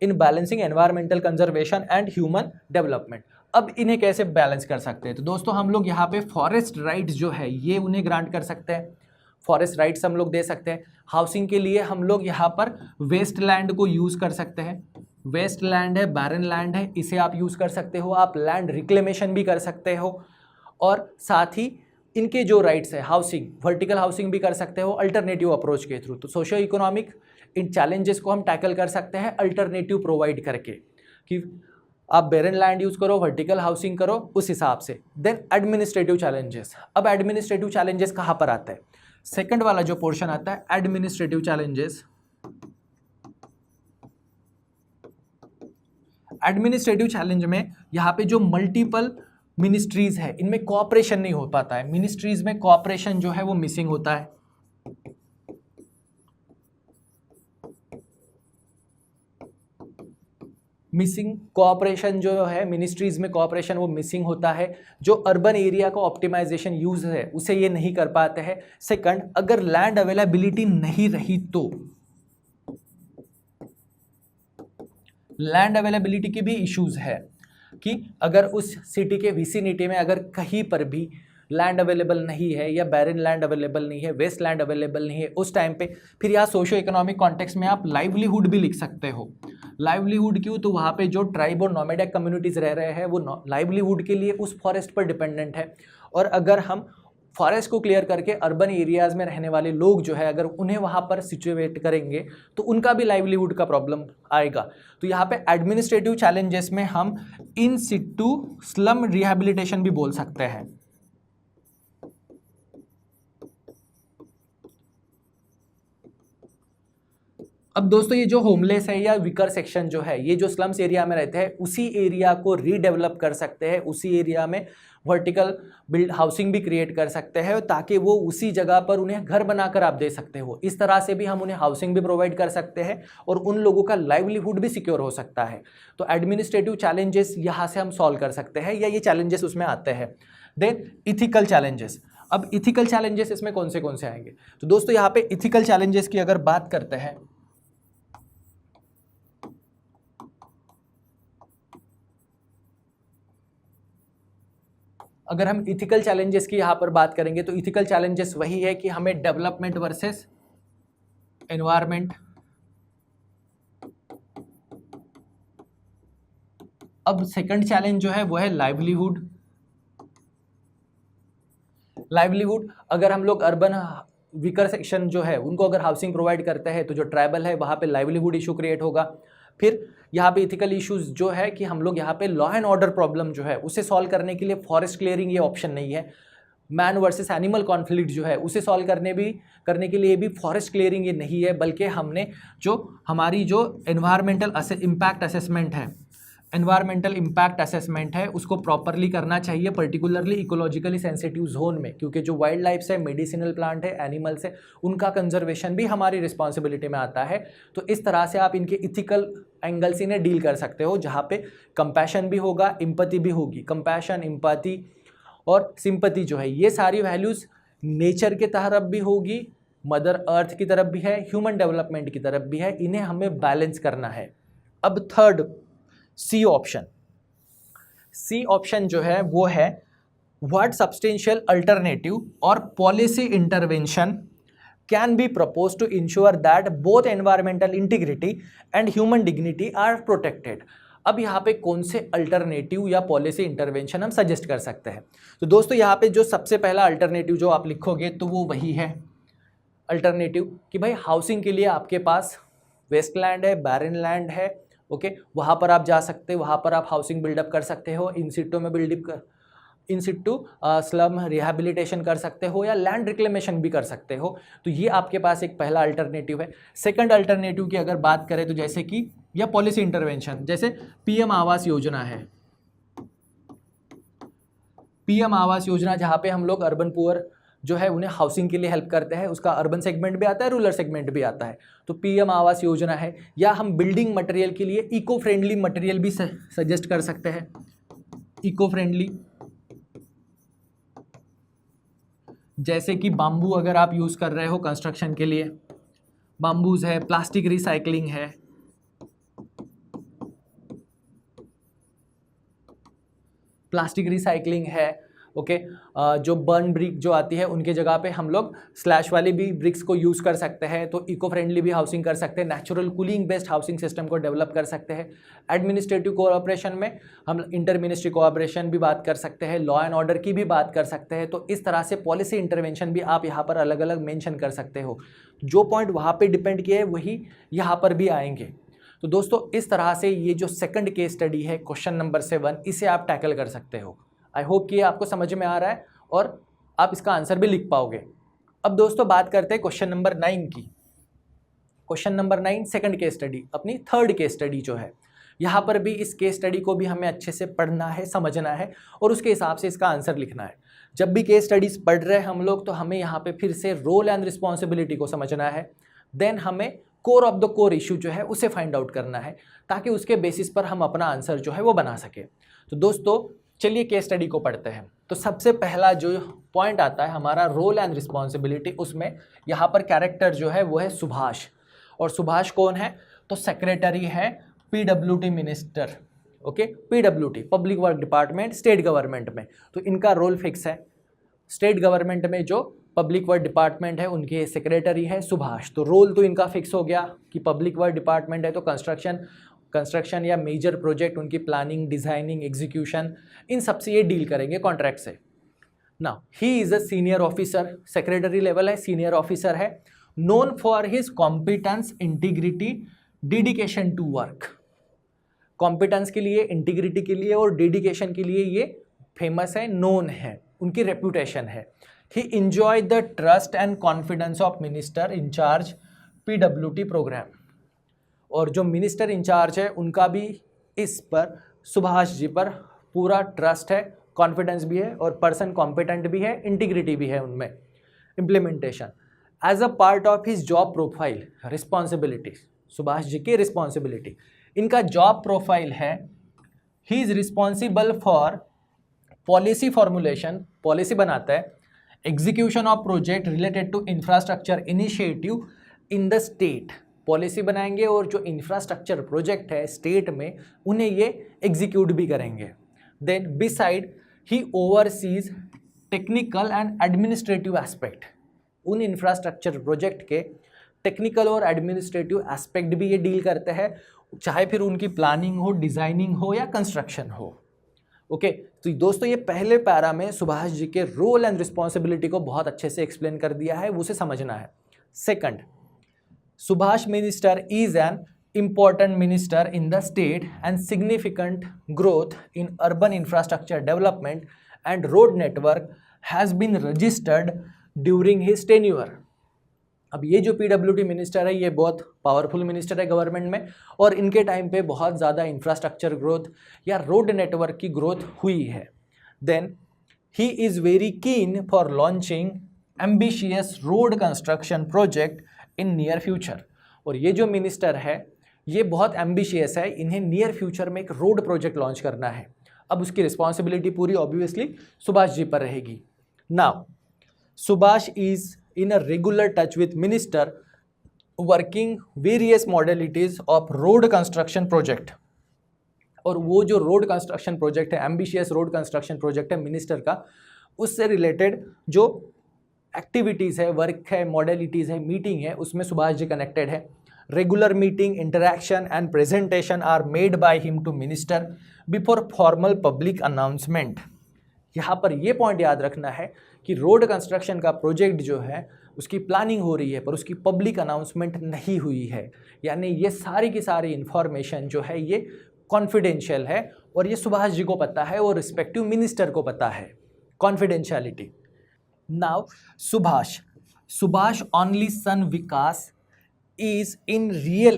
in balancing environmental conservation and human development. अब इन्हें कैसे बैलेंस कर सकते हैं। तो दोस्तों हम लोग यहाँ पे फॉरेस्ट राइट्स जो है ये उन्हें ग्रांट कर सकते हैं, फॉरेस्ट राइट्स हम लोग दे सकते हैं। हाउसिंग के लिए हम लोग यहाँ पर वेस्ट लैंड को यूज़ कर सकते हैं। वेस्ट लैंड है, बैरन लैंड है, इसे आप यूज़ कर सकते हो। आप लैंड रिक्लेमेशन भी कर सकते हो और साथ ही इनके जो राइट्स है, हाउसिंग, वर्टिकल हाउसिंग भी कर सकते हो अल्टरनेटिव अप्रोच के थ्रू। तो सोशियो इकोनॉमिक इन चैलेंजेस को हम टैकल कर सकते हैं अल्टरनेटिव प्रोवाइड करके, कि आप बेरन लैंड यूज़ करो, वर्टिकल हाउसिंग करो, उस हिसाब से। Then administrative challenges. अब एडमिनिस्ट्रेटिव चैलेंजेस कहाँ पर आता है, सेकंड वाला जो पोर्शन आता है एडमिनिस्ट्रेटिव चैलेंजेस। एडमिनिस्ट्रेटिव चैलेंज में यहाँ पे जो मल्टीपल मिनिस्ट्रीज है इनमें कोऑपरेशन नहीं हो पाता है। मिनिस्ट्रीज में कोऑपरेशन जो है वो मिसिंग होता है। मिसिंग कोऑपरेशन जो है, मिनिस्ट्रीज में कोऑपरेशन वो मिसिंग होता है। जो अर्बन एरिया का ऑप्टिमाइजेशन यूज है उसे ये नहीं कर पाते हैं। सेकंड, अगर लैंड अवेलेबिलिटी नहीं रही तो लैंड अवेलेबिलिटी की भी इश्यूज है कि अगर उस सिटी के विसिनिटी में अगर कहीं पर भी लैंड अवेलेबल नहीं है या बैरन लैंड अवेलेबल नहीं है, वेस्ट लैंड अवेलेबल नहीं है, उस टाइम पे फिर यहाँ सोशियो इकोनॉमिक कॉन्टेक्स्ट में आप लाइवलीहुड भी लिख सकते हो। लाइवलीहुड क्यों, तो वहाँ पे जो ट्राइब और नोमैडिक कम्युनिटीज़ रह रहे हैं वो लाइवलीहुड के लिए उस फॉरेस्ट पर डिपेंडेंट है। और अगर हम फॉरेस्ट को क्लियर करके अर्बन एरियाज़ में रहने वाले लोग जो है अगर उन्हें वहाँ पर सिचुएट करेंगे तो उनका भी लाइवलीहुड का प्रॉब्लम आएगा। तो यहाँ पे एडमिनिस्ट्रेटिव चैलेंजेस में हम इन सिटू स्लम रिहैबिलिटेशन भी बोल सकते हैं। अब दोस्तों ये जो होमलेस है या वीकर सेक्शन जो है, ये जो स्लम्स एरिया में रहते हैं उसी एरिया को रीडेवलप कर सकते हैं, उसी एरिया में वर्टिकल बिल्ड हाउसिंग भी क्रिएट कर सकते हैं ताकि वो उसी जगह पर उन्हें घर बनाकर आप दे सकते हो। इस तरह से भी हम उन्हें हाउसिंग भी प्रोवाइड कर सकते हैं और उन लोगों का लाइवलीहुड भी सिक्योर हो सकता है। तो एडमिनिस्ट्रेटिव चैलेंजेस यहाँ से हम सॉल्व कर सकते हैं या ये चैलेंजेस उसमें आते हैं। Then ethical challenges. अब इथिकल चैलेंजेस इसमें कौन से आएंगे, तो दोस्तों यहाँ पे इथिकल चैलेंजेस की अगर बात करते हैं, अगर हम इथिकल चैलेंजेस की यहाँ पर बात करेंगे तो इथिकल चैलेंजेस वही है कि हमें डेवलपमेंट वर्सेस एनवायरमेंट। अब सेकंड चैलेंज जो है वो है लाइवलीहुड। लाइवलीहुड, अगर हम लोग अर्बन वीकर सेक्शन जो है उनको अगर हाउसिंग प्रोवाइड करते हैं तो जो ट्राइबल है वहाँ पे लाइवलीहुड इशू क्रिएट होगा। फिर यहाँ पे इथिकल इश्यूज जो है कि हम लोग यहाँ पे लॉ एंड ऑर्डर प्रॉब्लम जो है उसे सॉल्व करने के लिए फॉरेस्ट क्लियरिंग ये ऑप्शन नहीं है। मैन वर्सेस एनिमल कॉन्फ्लिक्ट जो है उसे सॉल्व करने के लिए भी फॉरेस्ट क्लियरिंग ये नहीं है, बल्कि हमने जो हमारी जो एनवायरमेंटल इम्पैक्ट असेसमेंट है, एनवायरमेंटल इम्पैक्ट असेसमेंट है उसको प्रॉपरली करना चाहिए, पर्टिकुलरली इकोलॉजिकली सेंसिटिव जोन में, क्योंकि जो वाइल्ड लाइफ है, मेडिसिनल प्लांट है, एनिमल्स है, उनका कंजर्वेशन भी हमारी रिस्पॉन्सिबिलिटी में आता है। तो इस तरह से आप इनके इथिकल एंगल से इन्हें डील कर सकते हो, जहाँ पे कंपैशन भी होगा, इम्पैथी भी होगी। कंपैशन, इम्पैथी और सिंपैथी जो है ये सारी वैल्यूज़ नेचर के तरफ भी होगी, मदर अर्थ की तरफ भी है, ह्यूमन डेवलपमेंट की तरफ भी है, इन्हें हमें बैलेंस करना है। अब third C option, C option जो है वो है व्हाट सब्सटेंशियल अल्टरनेटिव और policy intervention can be propose to ensure that both environmental integrity and human dignity are protected. अब यहाँ पे कौन से अल्टरनेटिव या पॉलिसी इंटरवेंशन हम सजेस्ट कर सकते हैं? तो दोस्तों यहाँ पे जो सबसे पहला अल्टरनेटिव जो आप लिखोगे तो वो वही है अल्टरनेटिव कि भाई हाउसिंग के लिए आपके पास वेस्टलैंड है, बैरन लैंड है, ओके, वहाँ पर आप जा सकते हो, वहाँ पर आप हाउसिंग बिल्डअप कर सकते हो, इन सिटू में बिल्डअप कर, इन सिटू स्लम रिहैबिलिटेशन कर सकते हो या लैंड रिक्लेमेशन भी कर सकते हो। तो ये आपके पास एक पहला अल्टरनेटिव है। सेकंड अल्टरनेटिव की अगर बात करें तो जैसे कि या पॉलिसी इंटरवेंशन, जैसे पीएम आवास योजना है, पीएम आवास योजना जहाँ पे हम लोग अर्बन पुअर जो है उन्हें हाउसिंग के लिए हेल्प करते हैं, उसका अर्बन सेगमेंट भी आता है, रूरल सेगमेंट भी आता है। तो पीएम आवास योजना है, या हम बिल्डिंग मटेरियल के लिए इको फ्रेंडली मटेरियल भी सजेस्ट कर सकते हैं, इको फ्रेंडली, जैसे कि बाम्बू अगर आप यूज़ कर रहे हो कंस्ट्रक्शन के लिए, बाम्बूज है, प्लास्टिक रिसाइकलिंग है, प्लास्टिक रिसाइकलिंग है, ओके। जो बर्न ब्रिक जो आती है उनके जगह पे हम लोग स्लैश वाली भी ब्रिक्स को यूज़ कर सकते हैं, तो इको फ्रेंडली भी हाउसिंग कर सकते हैं, natural cooling based housing system को डेवलप कर सकते हैं। एडमिनिस्ट्रेटिव कोऑपरेशन में हम इंटर मिनिस्ट्री कोऑपरेशन भी बात कर सकते हैं, लॉ एंड ऑर्डर की भी बात कर सकते हैं। तो इस तरह से पॉलिसी इंटरवेंशन भी आप यहाँ पर अलग अलग मेंशन कर सकते हो। जो पॉइंट वहाँ पर डिपेंड किए वही यहाँ पर भी आएंगे। तो दोस्तों इस तरह से ये जो सेकंड केस स्टडी है क्वेश्चन नंबर 7, इसे आप टैकल कर सकते हो। आई होप कि ये आपको समझ में आ रहा है और आप इसका आंसर भी लिख पाओगे। अब दोस्तों बात करते हैं क्वेश्चन नंबर 9 की। Question number 9 second case study, अपनी थर्ड केस स्टडी जो है, यहाँ पर भी इस केस स्टडी को भी हमें अच्छे से पढ़ना है, समझना है और उसके हिसाब से इसका आंसर लिखना है। जब भी केस स्टडीज पढ़ रहे हैं हम लोग तो हमें यहाँ पे फिर से रोल एंड रिस्पॉन्सिबिलिटी को समझना है, देन हमें core of the core issue जो है उसे फाइंड आउट करना है, ताकि उसके बेसिस पर हम अपना आंसर जो है वो बना सके। तो दोस्तों चलिए केस स्टडी को पढ़ते हैं। तो सबसे पहला जो पॉइंट आता है हमारा रोल एंड रिस्पॉन्सिबिलिटी, उसमें यहाँ पर कैरेक्टर जो है वो है सुभाष। और सुभाष कौन है? तो सेक्रेटरी है PWD minister, okay, PWD public work department state government में। तो इनका रोल फिक्स है, स्टेट गवर्नमेंट में जो पब्लिक वर्क डिपार्टमेंट है उनके सेक्रेटरी है सुभाष। तो रोल तो इनका फिक्स हो गया कि पब्लिक वर्क डिपार्टमेंट है तो कंस्ट्रक्शन या मेजर प्रोजेक्ट, उनकी प्लानिंग, डिज़ाइनिंग, एग्जीक्यूशन, इन सब से ये डील करेंगे कॉन्ट्रैक्ट से। Now he is a senior officer, secretary level है, सीनियर ऑफिसर है, known for his competence, integrity, dedication to work. Competence के लिए, इंटीग्रिटी के लिए और डेडिकेशन के लिए ये फेमस है, नोन है, उनकी रेपुटेशन है। ही enjoyed the trust and confidence of minister in charge PWD programme. और जो मिनिस्टर इंचार्ज है उनका भी इस पर, सुभाष जी पर पूरा ट्रस्ट है, कॉन्फिडेंस भी है और पर्सन कॉम्पिटेंट भी है, इंटीग्रिटी भी है उनमें। Implementation as a part of his job profile responsibility, Subhash ji की रिस्पॉन्सिबिलिटी, इनका जॉब प्रोफाइल है he is responsible for policy formulation, policy बनाता है, execution of project related to infrastructure initiative in the state, policy बनाएंगे और जो इंफ्रास्ट्रक्चर प्रोजेक्ट है state में उन्हें ये एग्जीक्यूट भी करेंगे। Then beside he overseas technical and administrative aspect, उन इंफ्रास्ट्रक्चर प्रोजेक्ट के टेक्निकल और एडमिनिस्ट्रेटिव एस्पेक्ट भी ये डील करते हैं, चाहे फिर उनकी प्लानिंग हो, डिजाइनिंग हो या कंस्ट्रक्शन हो। ओके तो दोस्तों ये पहले पैरा में सुभाष जी के रोल एंड रिस्पॉन्सिबिलिटी को बहुत अच्छे से एक्सप्लेन कर दिया है, उसे समझना है। Second, Subhash minister is an important minister in the state and significant growth in urban infrastructure development and road network has been registered during his tenure। अब ये जो PWD मिनिस्टर है ये बहुत पावरफुल मिनिस्टर है गवर्नमेंट में, और इनके टाइम पे बहुत ज़्यादा इंफ्रास्ट्रक्चर ग्रोथ या रोड नेटवर्क की ग्रोथ हुई है। Then he is very keen for launching ambitious road construction project in near future. और ये जो मिनिस्टर है ये बहुत एम्बिशियस है, इन्हें नियर फ्यूचर में एक रोड प्रोजेक्ट लॉन्च करना है। अब उसकी रिस्पॉन्सिबिलिटी पूरी ऑब्वियसली सुभाष जी पर रहेगी। Now Subhash is in a regular touch with minister working various modalities of road construction project. और वो जो रोड कंस्ट्रक्शन प्रोजेक्ट है, एम्बिशियस रोड कंस्ट्रक्शन प्रोजेक्ट है मिनिस्टर का, उससे रिलेटेड जो एक्टिविटीज़ है, वर्क है, मॉडलिटीज़ है, मीटिंग है, उसमें सुभाष जी कनेक्टेड है। Regular meeting, interaction and presentation are made by him to minister before formal public announcement. यहाँ पर यह पॉइंट याद रखना है कि रोड कंस्ट्रक्शन का प्रोजेक्ट जो है उसकी प्लानिंग हो रही है पर उसकी पब्लिक अनाउंसमेंट नहीं हुई है, यानी ये सारी की सारी इंफॉर्मेशन जो है ये कॉन्फिडेंशियल है और ये सुभाष जी को पता है और रिस्पेक्टिव मिनिस्टर को पता है, confidentiality. Now Subhash only son Vikas is in real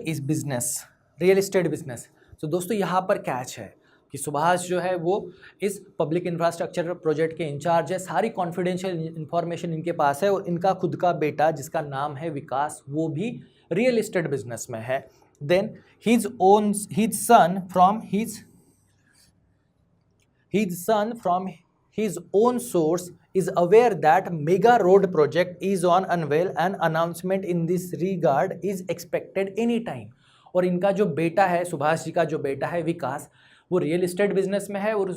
estate business. तो दोस्तों यहाँ पर कैच है कि सुभाष जो है वो इस पब्लिक इंफ्रास्ट्रक्चर प्रोजेक्ट के इंचार्ज है, सारी कॉन्फिडेंशियल इंफॉर्मेशन इनके पास है, और इनका खुद का बेटा जिसका नाम है विकास वो भी रियल एस्टेट बिजनेस में है। Then his son from his own source is aware that mega road project is on unveil and announcement in this regard is expected any time। और इनका जो बेटा है, सुभाष जी का जो बेटा है विकास, वो रियल एस्टेट बिजनेस में है और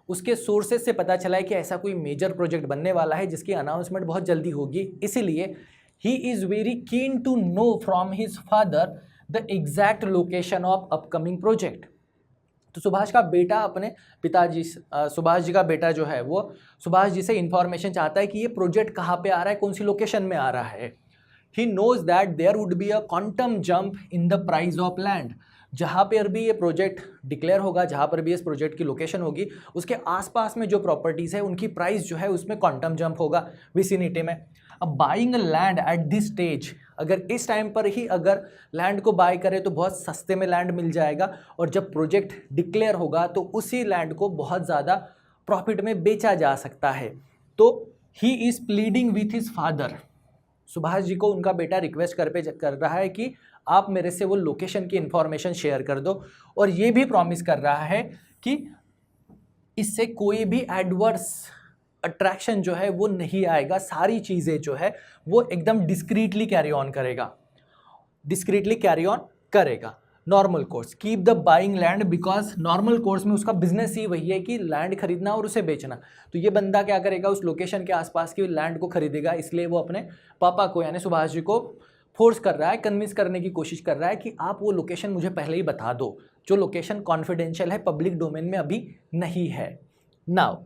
उसके सोर्सेज से पता चला है कि ऐसा कोई मेजर प्रोजेक्ट बनने वाला है जिसकी अनाउंसमेंट बहुत जल्दी होगी। इसीलिए he is very keen to know from his father the exact location of upcoming project. तो सुभाष का बेटा अपने पिताजी, सुभाष जी का बेटा जो है वो सुभाष जी से इंफॉर्मेशन चाहता है कि ये प्रोजेक्ट कहाँ पे आ रहा है, कौन सी लोकेशन में आ रहा है। He knows that there would be a quantum jump in the price of land. जहाँ पर भी ये प्रोजेक्ट डिक्लेयर होगा, जहाँ पर भी इस प्रोजेक्ट की लोकेशन होगी, उसके आसपास में जो प्रॉपर्टीज़ है उनकी प्राइस जो है उसमें क्वांटम जंप होगा विसिनिटी में। अब buying land at this stage, अगर इस टाइम पर ही अगर लैंड को बाय करें तो बहुत सस्ते में लैंड मिल जाएगा, और जब प्रोजेक्ट डिक्लेयर होगा तो उसी लैंड को बहुत ज़्यादा प्रॉफिट में बेचा जा सकता है। तो he is pleading with his father. Subhash ji को उनका बेटा रिक्वेस्ट कर रहा है कि आप मेरे से वो लोकेशन की इंफॉर्मेशन शेयर कर दो, और ये भी प्रॉमिस कर रहा है कि इससे कोई भी एडवर्स अट्रैक्शन जो है वो नहीं आएगा, सारी चीज़ें जो है वो एकदम डिस्क्रीटली कैरी ऑन करेगा। Normal course, keep the buying land, because normal course में उसका बिजनेस ही वही है कि लैंड खरीदना और उसे बेचना। तो ये बंदा क्या करेगा, उस लोकेशन के आसपास की लैंड को खरीदेगा। इसलिए वो अपने पापा को यानी सुभाष जी को फोर्स कर रहा है, कन्विंस करने की कोशिश कर रहा है कि आप वो लोकेशन मुझे पहले ही बता दो, जो लोकेशन कॉन्फिडेंशियल है, पब्लिक डोमेन में अभी नहीं है। Now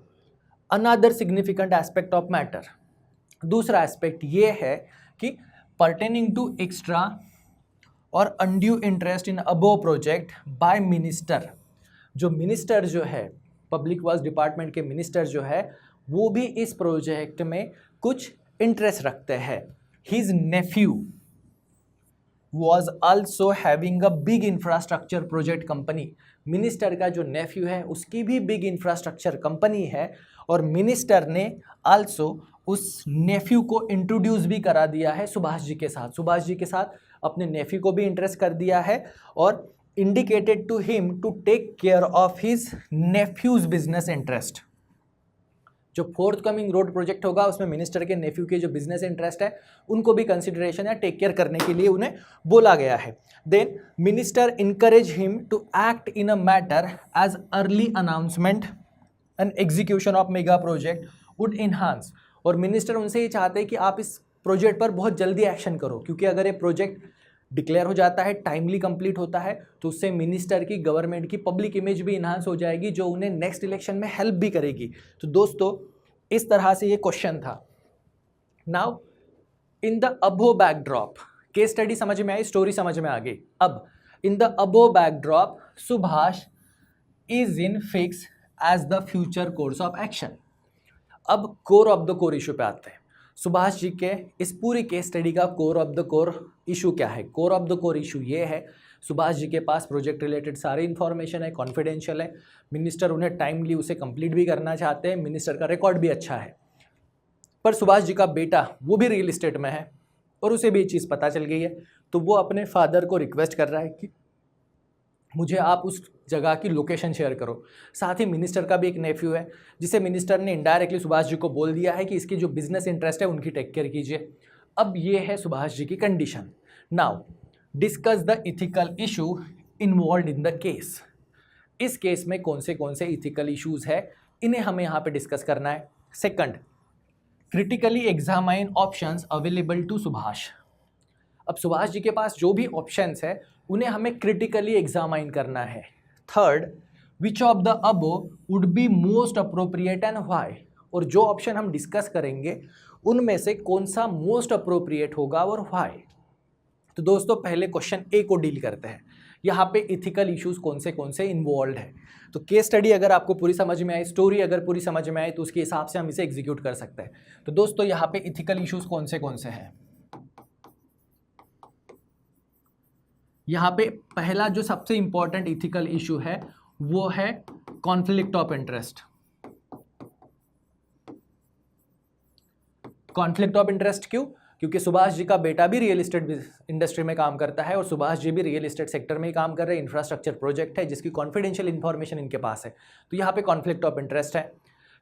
another significant aspect of matter, दूसरा एस्पेक्ट ये है कि पर्टेनिंग टू एक्स्ट्रा और undue interest in above project by minister. जो मिनिस्टर जो है, पब्लिक वर्क्स डिपार्टमेंट के मिनिस्टर जो है, वो भी इस प्रोजेक्ट में कुछ इंटरेस्ट रखते हैं। His Neiphiu was also having a big infrastructure project company। Minister का जो नेफ्यू है उसकी भी बिग इंफ्रास्ट्रक्चर कंपनी है, और मिनिस्टर ने आल्सो उस नेफ्यू को इंट्रोड्यूस भी करा दिया है सुभाष जी के साथ अपने नेफ्यू को भी इंटरेस्ट कर दिया है, और indicated to him to take care of his nephew's business interest. जो फोर्थ कमिंग रोड प्रोजेक्ट होगा उसमें मिनिस्टर के नेफ्यू के जो बिजनेस इंटरेस्ट है उनको भी कंसिडरेशन या टेक केयर करने के लिए उन्हें बोला गया है। Then minister encourage him to act in a matter as early announcement and execution of mega project would enhance. और मिनिस्टर उनसे ये चाहते हैं कि आप इस प्रोजेक्ट पर बहुत जल्दी एक्शन करो, क्योंकि अगर ये प्रोजेक्ट डिक्लेयर हो जाता है, टाइमली कंप्लीट होता है, तो उससे मिनिस्टर की, गवर्नमेंट की पब्लिक इमेज भी इन्हांस हो जाएगी, जो उन्हें नेक्स्ट इलेक्शन में हेल्प भी करेगी। तो दोस्तों इस तरह से ये क्वेश्चन था। Now in the above backdrop, case study समझ में आई, स्टोरी समझ में आ गई। अब in the above backdrop Subhash is in fix as the future course of action. अब core of the core issue पे आते हैं। सुभाष जी के इस पूरी केस स्टडी का core of the core issue क्या है? Core of the core issue ये है, सुभाष जी के पास प्रोजेक्ट रिलेटेड सारी इन्फॉर्मेशन है, कॉन्फिडेंशियल है, मिनिस्टर उन्हें टाइमली उसे कंप्लीट भी करना चाहते हैं, मिनिस्टर का रिकॉर्ड भी अच्छा है, पर सुभाष जी का बेटा वो भी रियल इस्टेट में है और उसे भी ये चीज़ पता चल गई है। तो वो अपने फादर को रिक्वेस्ट कर रहा है कि मुझे आप उस जगह की लोकेशन शेयर करो। साथ ही मिनिस्टर का भी एक नेफ्यू है, जिसे मिनिस्टर ने इनडायरेक्टली सुभाष जी को बोल दिया है कि इसकी जो बिजनेस इंटरेस्ट है उनकी टेक केयर कीजिए। अब ये है सुभाष जी की condition. Now discuss the ethical issue involve in the case. इस केस में कौन से इथिकल इश्यूज है, इन्हें हमें यहाँ पे डिस्कस करना है। Second, critically examine options available to Subhash. अब सुभाष जी के पास जो भी ऑप्शंस है उन्हें हमें क्रिटिकली एग्जामाइन करना है। Third, which of the above would be most appropriate and why. और जो ऑप्शन हम डिस्कस करेंगे उनमें से कौन सा मोस्ट अप्रोप्रिएट होगा और व्हाई। तो दोस्तों पहले क्वेश्चन ए को डील करते हैं। यहाँ पे इथिकल इश्यूज कौन से इन्वॉल्व है। तो केस स्टडी अगर आपको पूरी समझ में आई, स्टोरी अगर पूरी समझ में आई, तो उसके हिसाब से हम इसे एग्जीक्यूट कर सकते हैं। तो दोस्तों यहाँ पे इथिकल इश्यूज कौन से हैं। यहाँ पे पहला जो सबसे इंपॉर्टेंट इथिकल इशू है वो है conflict of interest. Conflict of interest क्यों? क्योंकि सुभाष जी का बेटा भी रियल एस्टेट इंडस्ट्री में काम करता है और सुभाष जी भी रियल एस्टेट सेक्टर में ही काम कर रहे हैं। इंफ्रास्ट्रक्चर प्रोजेक्ट है जिसकी कॉन्फिडेंशियल इंफॉर्मेशन इनके पास है, तो यहाँ पे कॉन्फ्लिक्ट ऑफ इंटरेस्ट है।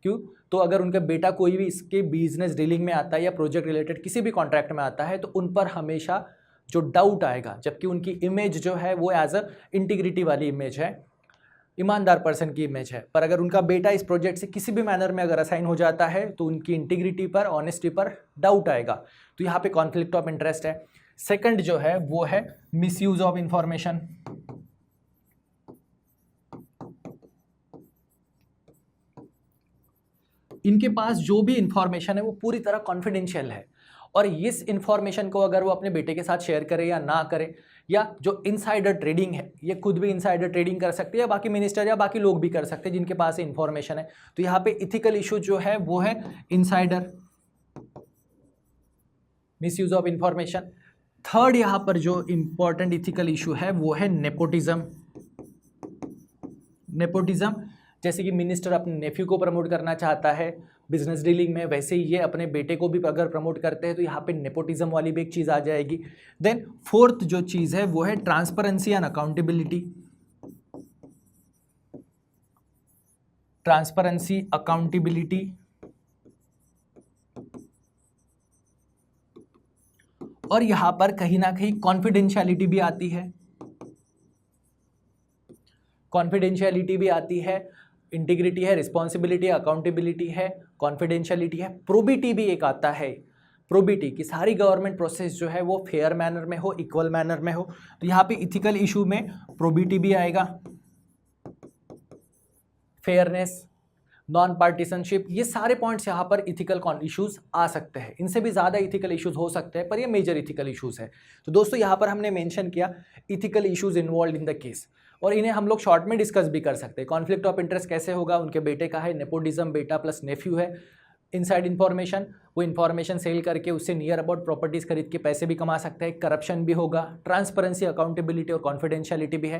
क्यों? तो अगर उनका बेटा कोई भी इसके बिजनेस डीलिंग में आता है या प्रोजेक्ट रिलेटेड किसी भी कॉन्ट्रैक्ट में आता है तो उन पर हमेशा जो डाउट आएगा, जबकि उनकी इमेज जो है वो एज अ इंटीग्रिटी वाली इमेज है, ईमानदार पर्सन की इमेज है। पर अगर उनका बेटा इस प्रोजेक्ट से किसी भी मैनर में अगर असाइन हो जाता है तो उनकी इंटीग्रिटी पर, ऑनेस्टी पर डाउट आएगा। तो यहाँ पे कॉन्फ्लिक्ट ऑफ इंटरेस्ट है। सेकंड जो है वो है मिसयूज ऑफ इंफॉर्मेशन। इनके पास जो भी इंफॉर्मेशन है वो पूरी तरह कॉन्फिडेंशियल है और इस इंफॉर्मेशन को अगर वो अपने बेटे के साथ शेयर करे या ना करे, या जो इनसाइडर ट्रेडिंग है, ये खुद भी इनसाइडर ट्रेडिंग कर सकते हैं या बाकी मिनिस्टर या बाकी लोग भी कर सकते हैं जिनके पास इंफॉर्मेशन है। तो यहाँ पे इथिकल इशू जो है वो है insider, misuse of information. Third यहाँ पर जो इंपॉर्टेंट इथिकल इशू है वो है नेपोटिज्म। नेपोटिज्म जैसे कि मिनिस्टर अपने नेफ्यू को प्रमोट करना चाहता है बिजनेस डीलिंग में, वैसे ही ये अपने बेटे को भी अगर प्रमोट करते हैं तो यहाँ पे नेपोटिज्म वाली भी एक चीज़ आ जाएगी। देन फोर्थ जो चीज़ है वो है transparency and accountability. Transparency, accountability और यहाँ पर कहीं ना कहीं कॉन्फिडेंशियलिटी भी आती है। कॉन्फिडेंशियलिटी भी आती है, इंटीग्रिटी है, रिस्पॉन्सिबिलिटी है, अकाउंटेबिलिटी है, कॉन्फिडेंशियलिटी है, प्रोबिटी भी एक आता है। प्रोबिटी की सारी गवर्नमेंट प्रोसेस जो है वो फेयर मैनर में हो, इक्वल मैनर में हो। तो यहाँ पे इथिकल इशू में प्रोबिटी भी आएगा, फेयरनेस, नॉन पार्टीसनशिप, ये सारे पॉइंट्स यहाँ पर इथिकल इश्यूज आ सकते हैं। इनसे भी ज़्यादा इथिकल इश्यूज हो सकते हैं पर ये मेजर इथिकल इश्यूज है। तो दोस्तों यहाँ पर हमने मेंशन किया ethical issues involve in the case, और इन्हें हम लोग शॉर्ट में डिस्कस भी कर सकते हैं। कॉन्फ्लिक्ट ऑफ इंटरेस्ट कैसे होगा, उनके बेटे का है, नेपोटिज्म बेटा प्लस नेफ्यू है, इनसाइड इन्फॉर्मेशन, वो इन्फॉर्मेशन सेल करके उससे नियर अबाउट प्रॉपर्टीज खरीद के पैसे भी कमा सकते हैं, करप्शन भी होगा, ट्रांसपेरेंसी, अकाउंटेबिलिटी और कॉन्फिडेंशियलिटी भी है,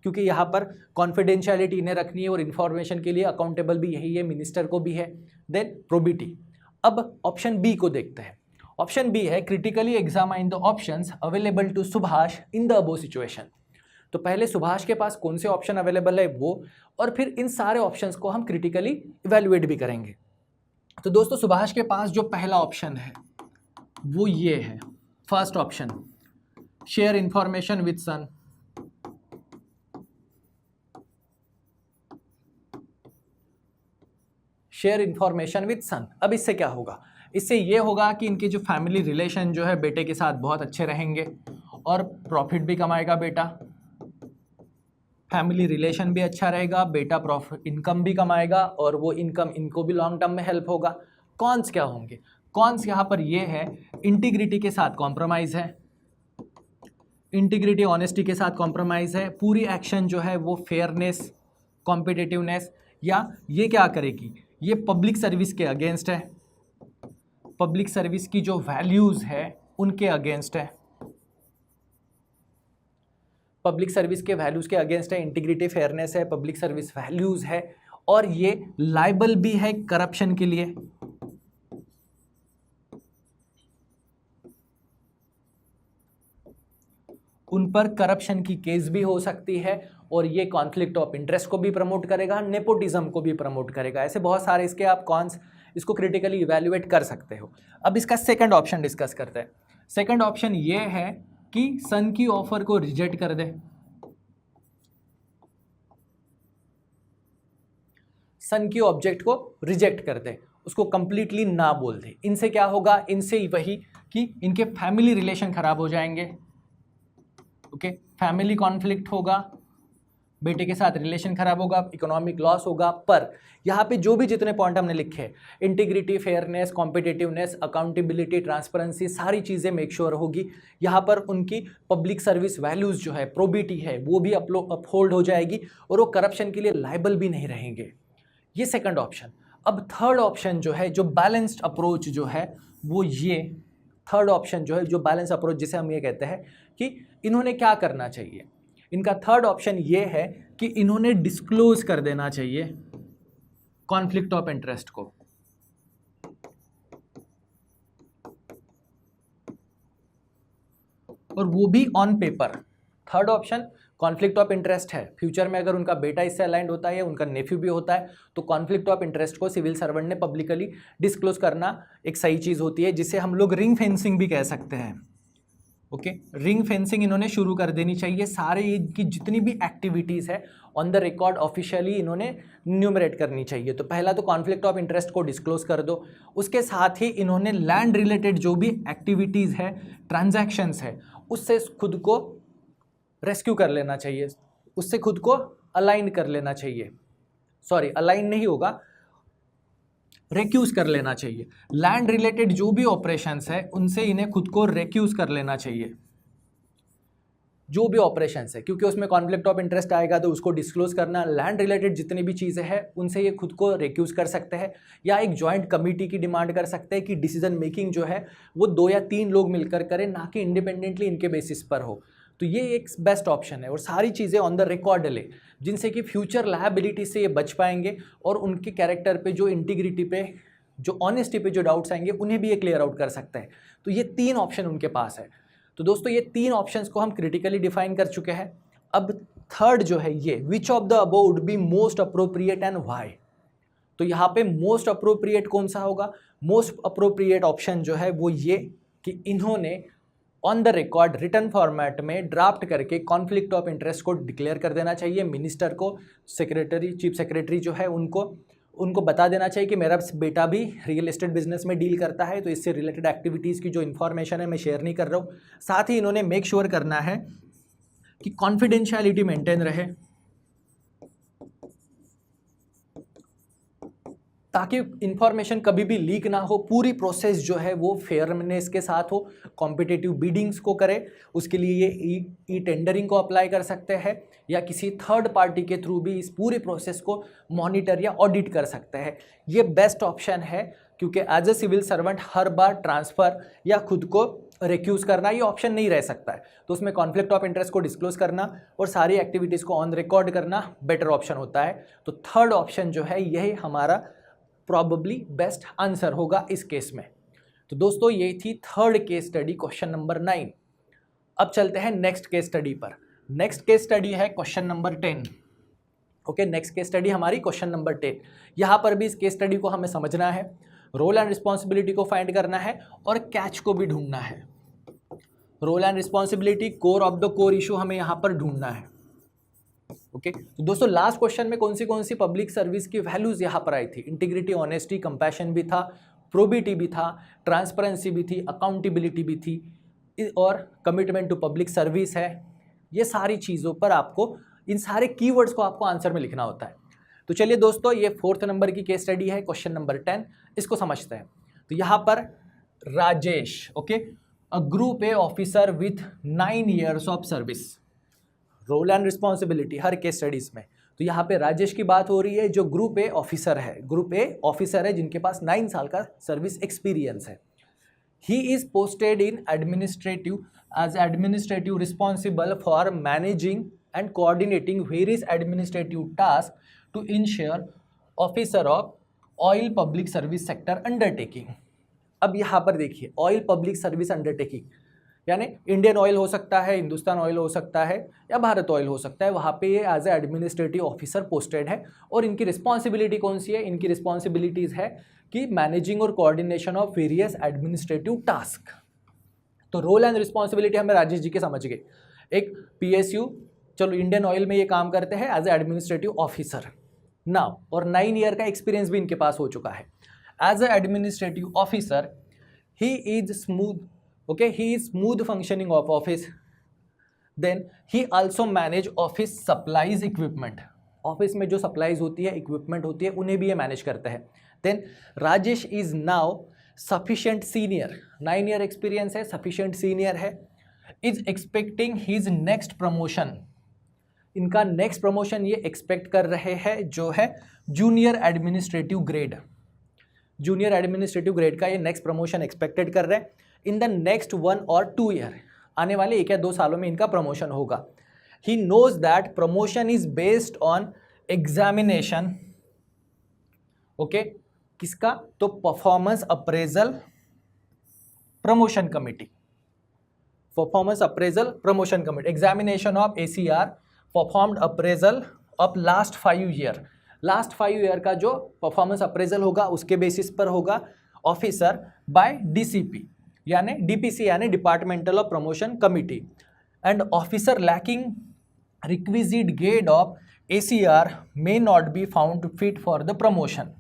क्योंकि यहाँ पर कॉन्फिडेंशियलिटी इन्हें रखनी है और इन्फॉर्मेशन के लिए अकाउंटेबल भी यही है, मिनिस्टर को भी है। Then probity. अब ऑप्शन बी को देखते हैं। ऑप्शन बी है critically examine the options available to Subhash in the above situation. तो पहले सुभाष के पास कौन से ऑप्शन अवेलेबल है वो, और फिर इन सारे ऑप्शंस को हम क्रिटिकली इवैल्यूएट भी करेंगे। तो दोस्तों सुभाष के पास जो पहला ऑप्शन है वो ये है, first option, share information with son. Share information with son. अब इससे क्या होगा, इससे ये होगा कि इनके जो फैमिली रिलेशन जो है बेटे के साथ बहुत अच्छे रहेंगे और प्रॉफिट भी कमाएगा बेटा, फैमिली रिलेशन भी अच्छा रहेगा, बेटा प्रॉफिट इनकम भी कमाएगा और वो इनकम इनको भी लॉन्ग टर्म में हेल्प होगा। कॉन्स क्या होंगे? कॉन्स यहाँ पर ये है, इंटीग्रिटी के साथ कॉम्प्रोमाइज़ है, इंटीग्रिटी ऑनेस्टी के साथ कॉम्प्रोमाइज़ है, पूरी एक्शन जो है वो फेयरनेस, कॉम्पिटिटिवनेस, या ये क्या करेगी, ये पब्लिक सर्विस के अगेंस्ट है, पब्लिक सर्विस की जो वैल्यूज़ है उनके अगेंस्ट है, पब्लिक सर्विस के वैल्यूज़ के अगेंस्ट है, इंटीग्रिटी फेयरनेस है, पब्लिक सर्विस वैल्यूज़ है, और ये लाइबल भी है करप्शन के लिए। उन पर करप्शन की केस भी हो सकती है, और ये कॉन्फ्लिक्ट ऑफ इंटरेस्ट को भी प्रमोट करेगा, नेपोटिज्म को भी प्रमोट करेगा। ऐसे बहुत सारे इसके आप कॉन्स इसको क्रिटिकली इवैल्यूएट कर सकते हो। अब इसका सेकंड ऑप्शन डिस्कस करते हैं। सेकंड ऑप्शन ये है कि सन की ऑफर को रिजेक्ट कर दे, सन की ऑब्जेक्ट को रिजेक्ट कर दे, उसको कंप्लीटली ना बोल दे। इनसे क्या होगा, इनसे वही कि इनके फैमिली रिलेशन खराब हो जाएंगे, ओके, फैमिली कॉन्फ्लिक्ट होगा, बेटे के साथ रिलेशन खराब होगा, इकोनॉमिक लॉस होगा। पर यहाँ पे जो भी जितने पॉइंट हमने लिखे हैं, integrity, fairness, competitiveness, accountability, transparency, सारी चीज़ें मेक श्योर होगी। यहाँ पर उनकी पब्लिक सर्विस वैल्यूज़ जो है, प्रोबिटी है, वो भी अपहोल्ड हो जाएगी और वो करप्शन के लिए लाइबल भी नहीं रहेंगे। ये सेकंड ऑप्शन। अब थर्ड ऑप्शन जो है, जो बैलेंस्ड अप्रोच जो है, वो ये थर्ड ऑप्शन जो है, जो बैलेंस अप्रोच जिसे हम ये कहते हैं कि इन्होंने क्या करना चाहिए। इनका थर्ड ऑप्शन ये है कि इन्होंने डिस्क्लोज कर देना चाहिए कॉन्फ्लिक्ट ऑफ इंटरेस्ट को। और वो भी on paper. Third option conflict of interest है, फ्यूचर में अगर उनका बेटा इससे अलाइंड होता है या उनका नेफ्यू भी होता है तो कॉन्फ्लिक्ट ऑफ इंटरेस्ट को सिविल सर्वेंट ने पब्लिकली डिस्क्लोज करना एक सही चीज़ होती है, जिसे हम लोग रिंग फेंसिंग भी कह सकते हैं। ओके, रिंग फेंसिंग इन्होंने शुरू कर देनी चाहिए। सारे इनकी जितनी भी एक्टिविटीज़ है ऑन द रिकॉर्ड ऑफिशियली इन्होंने न्यूमरेट करनी चाहिए। तो पहला तो कॉन्फ्लिक्ट ऑफ इंटरेस्ट को डिस्क्लोज कर दो, उसके साथ ही इन्होंने लैंड रिलेटेड जो भी एक्टिविटीज़ है, ट्रांजैक्शंस है, उससे खुद को रेस्क्यू कर लेना चाहिए, उससे खुद को अलाइन कर लेना चाहिए। सॉरी, अलाइन नहीं होगा, रेक्यूज कर लेना चाहिए। लैंड रिलेटेड जो भी ऑपरेशंस है उनसे इन्हें खुद को रेक्यूज कर लेना चाहिए, जो भी ऑपरेशंस है, क्योंकि उसमें कॉन्फ्लिक्ट ऑफ इंटरेस्ट आएगा तो उसको डिस्क्लोज करना। लैंड रिलेटेड जितनी भी चीज़ें हैं उनसे ये खुद को रेक्यूज कर सकते हैं, या एक जॉइंट कमिटी की डिमांड कर सकते हैं कि डिसीजन मेकिंग जो है वो 2 या 3 लोग मिलकर करें, ना कि इंडिपेंडेंटली इनके बेसिस पर हो। तो ये एक बेस्ट ऑप्शन है, और सारी चीज़ें ऑन द रिकॉर्ड ले, जिनसे कि फ्यूचर लायबिलिटी से ये बच पाएंगे और उनके कैरेक्टर पे, जो इंटीग्रिटी पे, जो ऑनेस्टी पे जो डाउट्स आएंगे उन्हें भी ये क्लियर आउट कर सकते हैं। तो ये 3 ऑप्शन उनके पास है। तो दोस्तों ये 3 ऑप्शंस को हम क्रिटिकली डिफाइन कर चुके हैं। अब थर्ड जो है ये, विच of the above would be most appropriate and why. तो यहाँ पे मोस्ट अप्रोप्रिएट कौन सा होगा? मोस्ट अप्रोप्रिएट ऑप्शन जो है वो ये कि इन्होंने on the record return format में ड्राफ्ट करके कॉन्फ्लिक्ट ऑफ इंटरेस्ट को डिक्लेयर कर देना चाहिए। मिनिस्टर को, सेक्रेटरी, चीफ सेक्रेटरी जो है उनको बता देना चाहिए कि मेरा बेटा भी रियल एस्टेट बिजनेस में डील करता है, तो इससे रिलेटेड एक्टिविटीज़ की जो इन्फॉर्मेशन है मैं शेयर नहीं कर रहा हूँ। साथ ही इन्होंने मेक श्योर करना है कि कॉन्फिडेंशियलिटी मेंटेन रहे, ताकि इंफॉर्मेशन कभी भी लीक ना हो। पूरी प्रोसेस जो है वो फेयरनेस के साथ हो, कॉम्पिटिटिव बीडिंग्स को करे, उसके लिए ये ई टेंडरिंग को अप्लाई कर सकते हैं, या किसी थर्ड पार्टी के थ्रू भी इस पूरी प्रोसेस को मॉनिटर या ऑडिट कर सकते हैं। ये बेस्ट ऑप्शन है, क्योंकि एज ए सिविल सर्वेंट हर बार ट्रांसफ़र या खुद को रिक्यूज़ करना ये ऑप्शन नहीं रह सकता है। तो उसमें कॉन्फ्लिक्ट ऑफ इंटरेस्ट को डिस्क्लोज करना और सारी एक्टिविटीज़ को ऑन रिकॉर्ड करना बेटर ऑप्शन होता है। तो थर्ड ऑप्शन जो है यही हमारा प्रॉबेबली बेस्ट आंसर होगा इस केस में। तो दोस्तों ये थी third case study, question number 9। अब चलते हैं नेक्स्ट केस स्टडी पर। नेक्स्ट केस स्टडी है question number 10। Okay, next case study हमारी क्वेश्चन नंबर 10। यहाँ पर भी इस केस स्टडी को हमें समझना है, रोल एंड रिस्पॉन्सिबिलिटी को फाइंड करना है और कैच को भी ढूंढना है। Role and responsibility, core of the core issue हमें यहाँ पर ढूंढना है। ओके, तो दोस्तों लास्ट क्वेश्चन में कौन सी पब्लिक सर्विस की वैल्यूज यहाँ पर आई थी? इंटीग्रिटी, ऑनेस्टी, कंपैशन भी था, प्रोबिटी भी था, ट्रांसपेरेंसी भी थी, अकाउंटेबिलिटी भी थी और कमिटमेंट टू पब्लिक सर्विस है। ये सारी चीज़ों पर आपको, इन सारे कीवर्ड्स को आपको आंसर में लिखना होता है। तो चलिए दोस्तों, ये 4th नंबर की केस स्टडी है, क्वेश्चन नंबर 10, इसको समझते हैं। तो यहाँ पर Rajesh, okay, a group A officer with 9 years of service, role and responsibility हर केस स्टडीज में। तो यहाँ पे राजेश की बात हो रही है जो ग्रुप ए ऑफिसर है, ग्रुप ए ऑफिसर है जिनके पास 9 साल का सर्विस एक्सपीरियंस है। He is posted in administrative as administrative responsible for managing and coordinating various administrative tasks to ensure officer of oil public service sector undertaking। अब यहाँ पर देखिए, ऑयल पब्लिक सर्विस अंडरटेकिंग यानी इंडियन ऑयल हो सकता है, Hindustan oil हो सकता है या भारत ऑयल हो सकता है, वहाँ पे ये as a administrative officer posted है। और इनकी रिस्पॉन्सिबिलिटी कौन सी है? इनकी रिस्पॉन्सिबिलिटीज़ है कि मैनेजिंग और coordination of various administrative task. तो रोल एंड रिस्पॉन्सिबिलिटी हमें राजेश जी के समझ गए। एक PSU, चलो इंडियन ऑयल में ये काम करते हैं as a administrative officer now, और 9 ईयर का एक्सपीरियंस भी इनके पास हो चुका है। As a administrative officer he is smooth, okay, he is smooth functioning of office. Then he also manage office supplies equipment, office में जो सप्लाईज होती है, इक्विपमेंट होती है, उन्हें भी ये मैनेज करते हैं। Then Rajesh is now sufficient senior, 9 year experience है, सफिशिएंट सीनियर है, is expecting his next promotion, इनका नेक्स्ट प्रमोशन ये एक्सपेक्ट कर रहे हैं जो है junior administrative grade, junior administrative grade का ये नेक्स्ट प्रमोशन एक्सपेक्टेड कर रहे हैं in the next 1 or 2 year, आने वाले 1 या 2 सालों में इनका प्रमोशन होगा। He knows that promotion is based on examination, okay, किसका? तो performance appraisal promotion committee, performance appraisal promotion committee, examination of ACR performed appraisal of last 5 year, last 5 year का जो परफॉर्मेंस अप्रेजल होगा उसके बेसिस पर होगा officer by DCP यानी DPC यानी departmental of promotion committee. And officer lacking requisite grade of ACR may not be found fit for the promotion.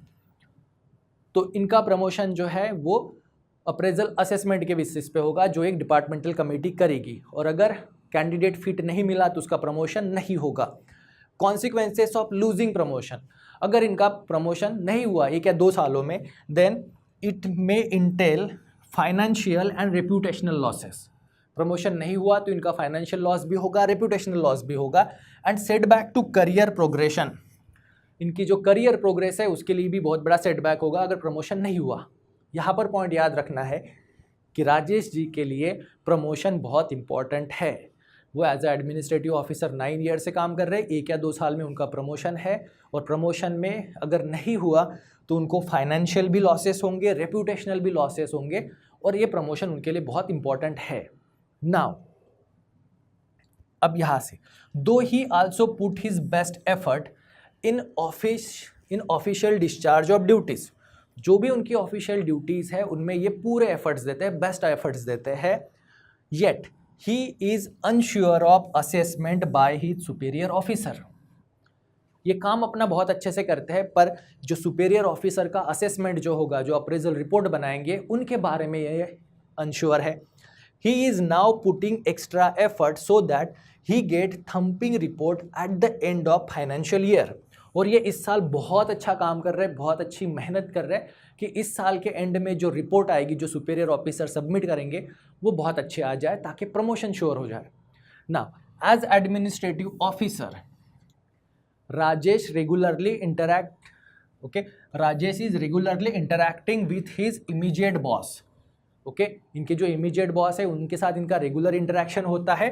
तो इनका प्रमोशन जो है वो अप्रेजल असेसमेंट के बेसिस पे होगा जो एक डिपार्टमेंटल कमेटी करेगी, और अगर कैंडिडेट फिट नहीं मिला तो उसका प्रमोशन नहीं होगा। कॉन्सिक्वेंसेस ऑफ लूजिंग प्रमोशन, अगर इनका प्रमोशन नहीं हुआ 1 या 2 सालों में, then it may entail financial and reputational losses, promotion नहीं हुआ तो इनका फाइनेंशियल लॉस भी होगा, रेप्यूटेशनल लॉस भी होगा। And setback to career progression, इनकी जो करियर प्रोग्रेस है उसके लिए भी बहुत बड़ा सेटबैक होगा अगर प्रमोशन नहीं हुआ। यहाँ पर पॉइंट याद रखना है कि राजेश जी के लिए प्रमोशन बहुत इंपॉर्टेंट है। वो as a administrative officer 9 year से काम कर रहे हैं, 1 या 2 साल में उनका प्रमोशन है, और प्रमोशन में अगर नहीं हुआ तो उनको फाइनेंशियल भी लॉसेस होंगे, रेप्यूटेशनल भी लॉसेस होंगे, और ये प्रमोशन उनके लिए बहुत इंपॉर्टेंट है। नाउ अब यहाँ से, दो ही also put his best effort in official discharge of duties, जो भी उनकी ऑफिशियल ड्यूटीज़ है उनमें ये पूरे एफर्ट्स देते हैं, बेस्ट एफर्ट्स देते हैं। Yet he is unsure of assessment by his superior officer, ये काम अपना बहुत अच्छे से करते हैं, पर जो सुपीरियर ऑफिसर का असेसमेंट जो होगा, जो अप्रेजल रिपोर्ट बनाएंगे, उनके बारे में ये अनश्योर है। He is now putting extra effort so that he get thumping report at the end of financial year, और ये इस साल बहुत अच्छा काम कर रहे हैं, बहुत अच्छी मेहनत कर रहे हैं कि इस साल के एंड में जो रिपोर्ट आएगी, जो सुपीरियर ऑफिसर सबमिट करेंगे, वो बहुत अच्छे आ जाए ताकि प्रमोशन श्योर हो जाए। ना as administrative officer Rajesh regularly interact, okay, Rajesh is regularly interacting with his immediate boss, okay, इनके जो इमीडिएट बॉस है उनके साथ इनका रेगुलर इंटरैक्शन होता है।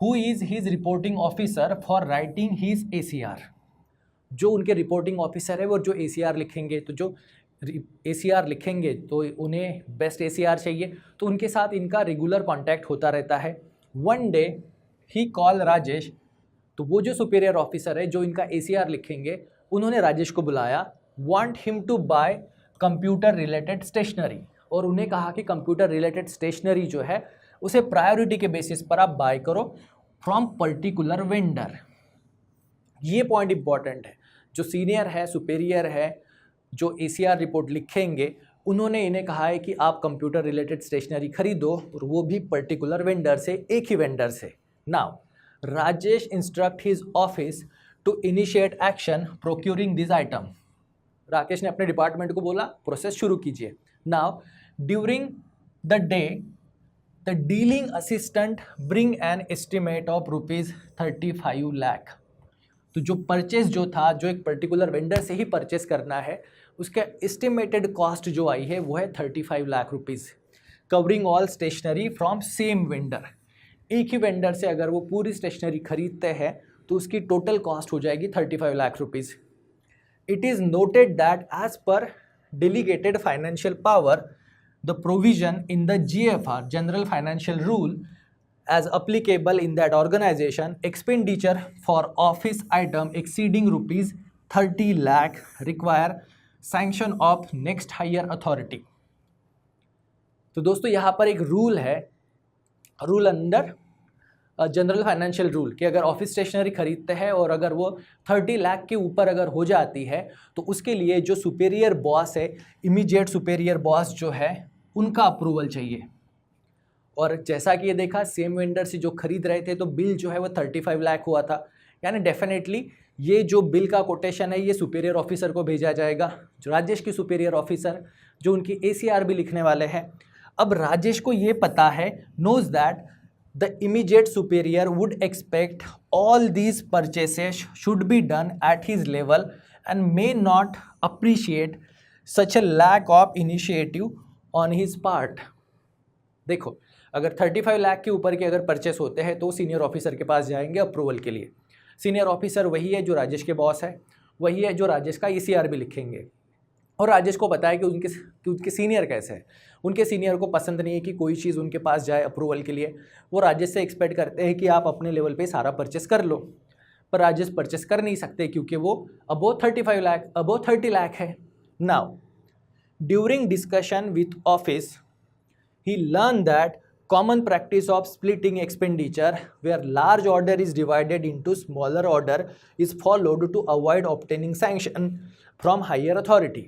Who is his reporting officer for writing his ACR, जो उनके रिपोर्टिंग ऑफिसर है वो जो ACR लिखेंगे, तो जो ACR लिखेंगे तो उन्हें बेस्ट ACR चाहिए, तो उनके साथ इनका रेगुलर कांटेक्ट होता रहता है। वन डे ही कॉल राजेश, तो वो जो सुपीरियर ऑफिसर है जो इनका ACR लिखेंगे, उन्होंने राजेश को बुलाया, want him to buy computer related stationery, और उन्हें कहा कि कंप्यूटर रिलेटेड स्टेशनरी जो है उसे प्रायोरिटी के बेसिस पर आप बाय करो फ्रॉम पर्टिकुलर वेंडर। ये पॉइंट इंपॉर्टेंट है, जो सीनियर है, सुपीरियर है, जो ACR रिपोर्ट लिखेंगे उन्होंने इन्हें कहा है कि आप कंप्यूटर रिलेटेड स्टेशनरी खरीदो और वो भी पर्टिकुलर वेंडर से, एक ही वेंडर से। Now Rajesh instruct his office to initiate action procuring this item. Rakesh ने अपने डिपार्टमेंट को बोला प्रोसेस शुरू कीजिए। Now during the day the dealing assistant bring an estimate of ₹35 lakh. तो जो परचेस जो था, जो एक पर्टिकुलर वेंडर से ही परचेस करना है, उसका एस्टिमेटेड कॉस्ट जो आई है वो है 35 lakh rupees, covering all stationery from same vendor. एक ही वेंडर से अगर वो पूरी स्टेशनरी खरीदते हैं तो उसकी टोटल कॉस्ट हो जाएगी 35 lakh rupees. It is noted that as per delegated financial power, the provision in the GFR, General Financial Rule, as applicable in that organization, expenditure for office item exceeding ₹30 lakh require sanction of next higher authority। तो दोस्तों यहाँ पर एक rule है, rule under general financial rule, कि अगर office stationery खरीदते हैं और अगर वो 30 लाख के ऊपर अगर हो जाती है तो उसके लिए जो सुपेरियर बॉस है, इमीडिएट सुपेरियर बॉस जो है, उनका अप्रूवल चाहिए। और जैसा कि ये देखा, सेम वेंडर से जो खरीद रहे थे तो बिल जो है वो 35 लाख हुआ था, यानी डेफिनेटली ये जो बिल का कोटेशन है ये सुपेरियर ऑफिसर को भेजा जाएगा, जो राजेश की सुपेरियर ऑफिसर, जो उनकी ACR भी लिखने वाले हैं। अब राजेश को ये पता है, knows that the immediate superior would expect all these purchases should be done at his level and may not appreciate such a lack of initiative on his part। देखो, अगर 35 लाख के ऊपर के अगर परचेस होते हैं तो सीनियर ऑफिसर के पास जाएंगे अप्रूवल के लिए। सीनियर ऑफिसर वही है जो राजेश के बॉस है, वही है जो राजेश का ECR भी लिखेंगे। और राजेश को पता है कि उनके सीनियर कैसे हैं। उनके सीनियर को पसंद नहीं है कि कोई चीज़ उनके पास जाए अप्रूवल के लिए। वो राजेश से एक्सपेक्ट करते हैं कि आप अपने लेवल पे सारा परचेस कर लो, पर राजेश परचेस कर नहीं सकते क्योंकि वो अबोव 30 लाख है। Now during discussion with office he learn that common practice of splitting expenditure where large order is divided into smaller order is followed to avoid obtaining sanction from higher authority.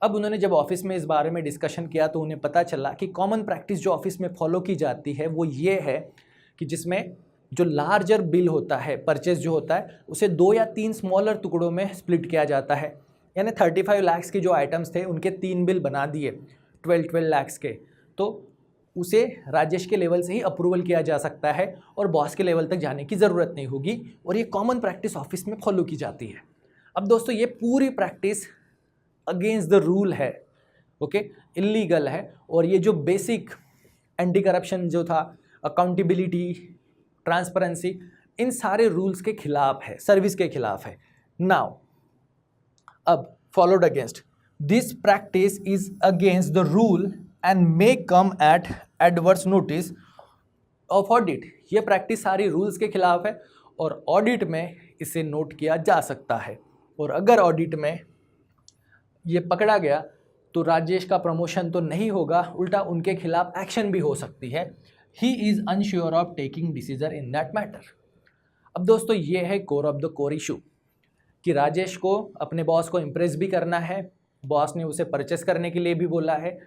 अब उन्होंने जब office में इस बारे में discussion किया तो उन्हें पता चला कि कॉमन प्रैक्टिस जो ऑफिस में फॉलो की जाती है वो ये है कि जिसमें जो लार्जर बिल होता है, परचेज जो होता है, उसे 2 या 3 स्मॉलर टुकड़ों में स्प्लिट किया जाता है। यानी 35 लाख के जो आइटम्स थे उनके 3 बिल बना दिए 12 लाख के, तो उसे राजेश के लेवल से ही अप्रूवल किया जा सकता है और बॉस के लेवल तक जाने की ज़रूरत नहीं होगी, और ये कॉमन प्रैक्टिस ऑफिस में फॉलो की जाती है। अब दोस्तों ये पूरी प्रैक्टिस अगेंस्ट द रूल है, ओके, इलीगल है, और ये जो बेसिक एंटी करप्शन जो था, अकाउंटेबिलिटी, ट्रांसपेरेंसी, इन सारे रूल्स के खिलाफ है, सर्विस के खिलाफ है। नाउ अब followed against this practice is against the rule and may come at adverse notice of audit. ये प्रैक्टिस सारी रूल्स के खिलाफ है और ऑडिट में इसे नोट किया जा सकता है, और अगर ऑडिट में ये पकड़ा गया तो राजेश का प्रमोशन तो नहीं होगा, उल्टा उनके खिलाफ एक्शन भी हो सकती है। He is unsure of taking decision in that matter. अब दोस्तों ये है core of the core issue कि राजेश को अपने बॉस को इम्प्रेस भी करना है। बॉस ने उसे परचेस करने के लिए भी बोला है।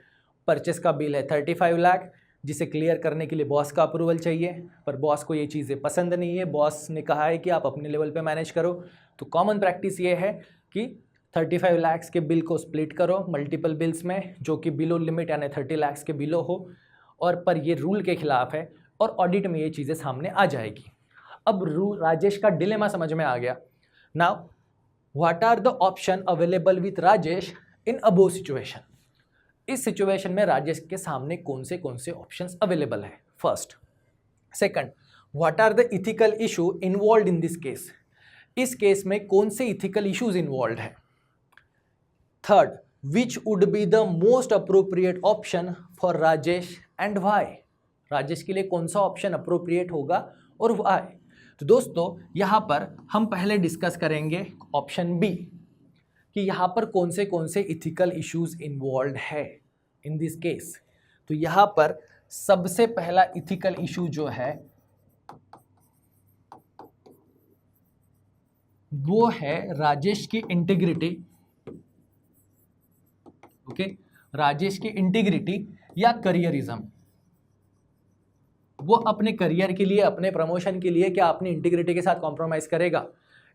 परचेस का बिल है 35 लाख, जिसे क्लियर करने के लिए बॉस का अप्रूवल चाहिए, पर बॉस को ये चीज़ें पसंद नहीं है। बॉस ने कहा है कि आप अपने लेवल पे मैनेज करो। तो कॉमन प्रैक्टिस ये है कि 35 लाख के बिल को स्प्लिट करो मल्टीपल बिल्स में, जो कि बिलो लिमिट यानी 30 लाख के बिलो हो, और पर ये रूल के खिलाफ है और ऑडिट में ये चीज़ें सामने आ जाएगी। अब राजेश का डिलेमा समझ में आ गया। Now what are the option available with Rajesh in above situation. इस सिचुएशन में राजेश के सामने कौन से ऑप्शंस अवेलेबल है। First, second, what are the ethical issue involve in this case. इस केस में कौन से इथिकल इश्यूज इन्वॉल्व है। Third, which would be the most appropriate option for Rajesh and why. Rajesh के लिए कौन सा ऑप्शन अप्रोप्रिएट होगा और वाई। तो दोस्तों यहाँ पर हम पहले डिस्कस करेंगे ऑप्शन बी कि यहाँ पर कौन से इथिकल इश्यूज इन्वॉल्व है इन दिस केस। तो यहाँ पर सबसे पहला इथिकल इशू जो है वो है राजेश की इंटीग्रिटी, ओके, राजेश की इंटीग्रिटी या करियरिज्म। वो अपने करियर के लिए, अपने प्रमोशन के लिए क्या अपनी इंटीग्रिटी के साथ कॉम्प्रोमाइज़ करेगा?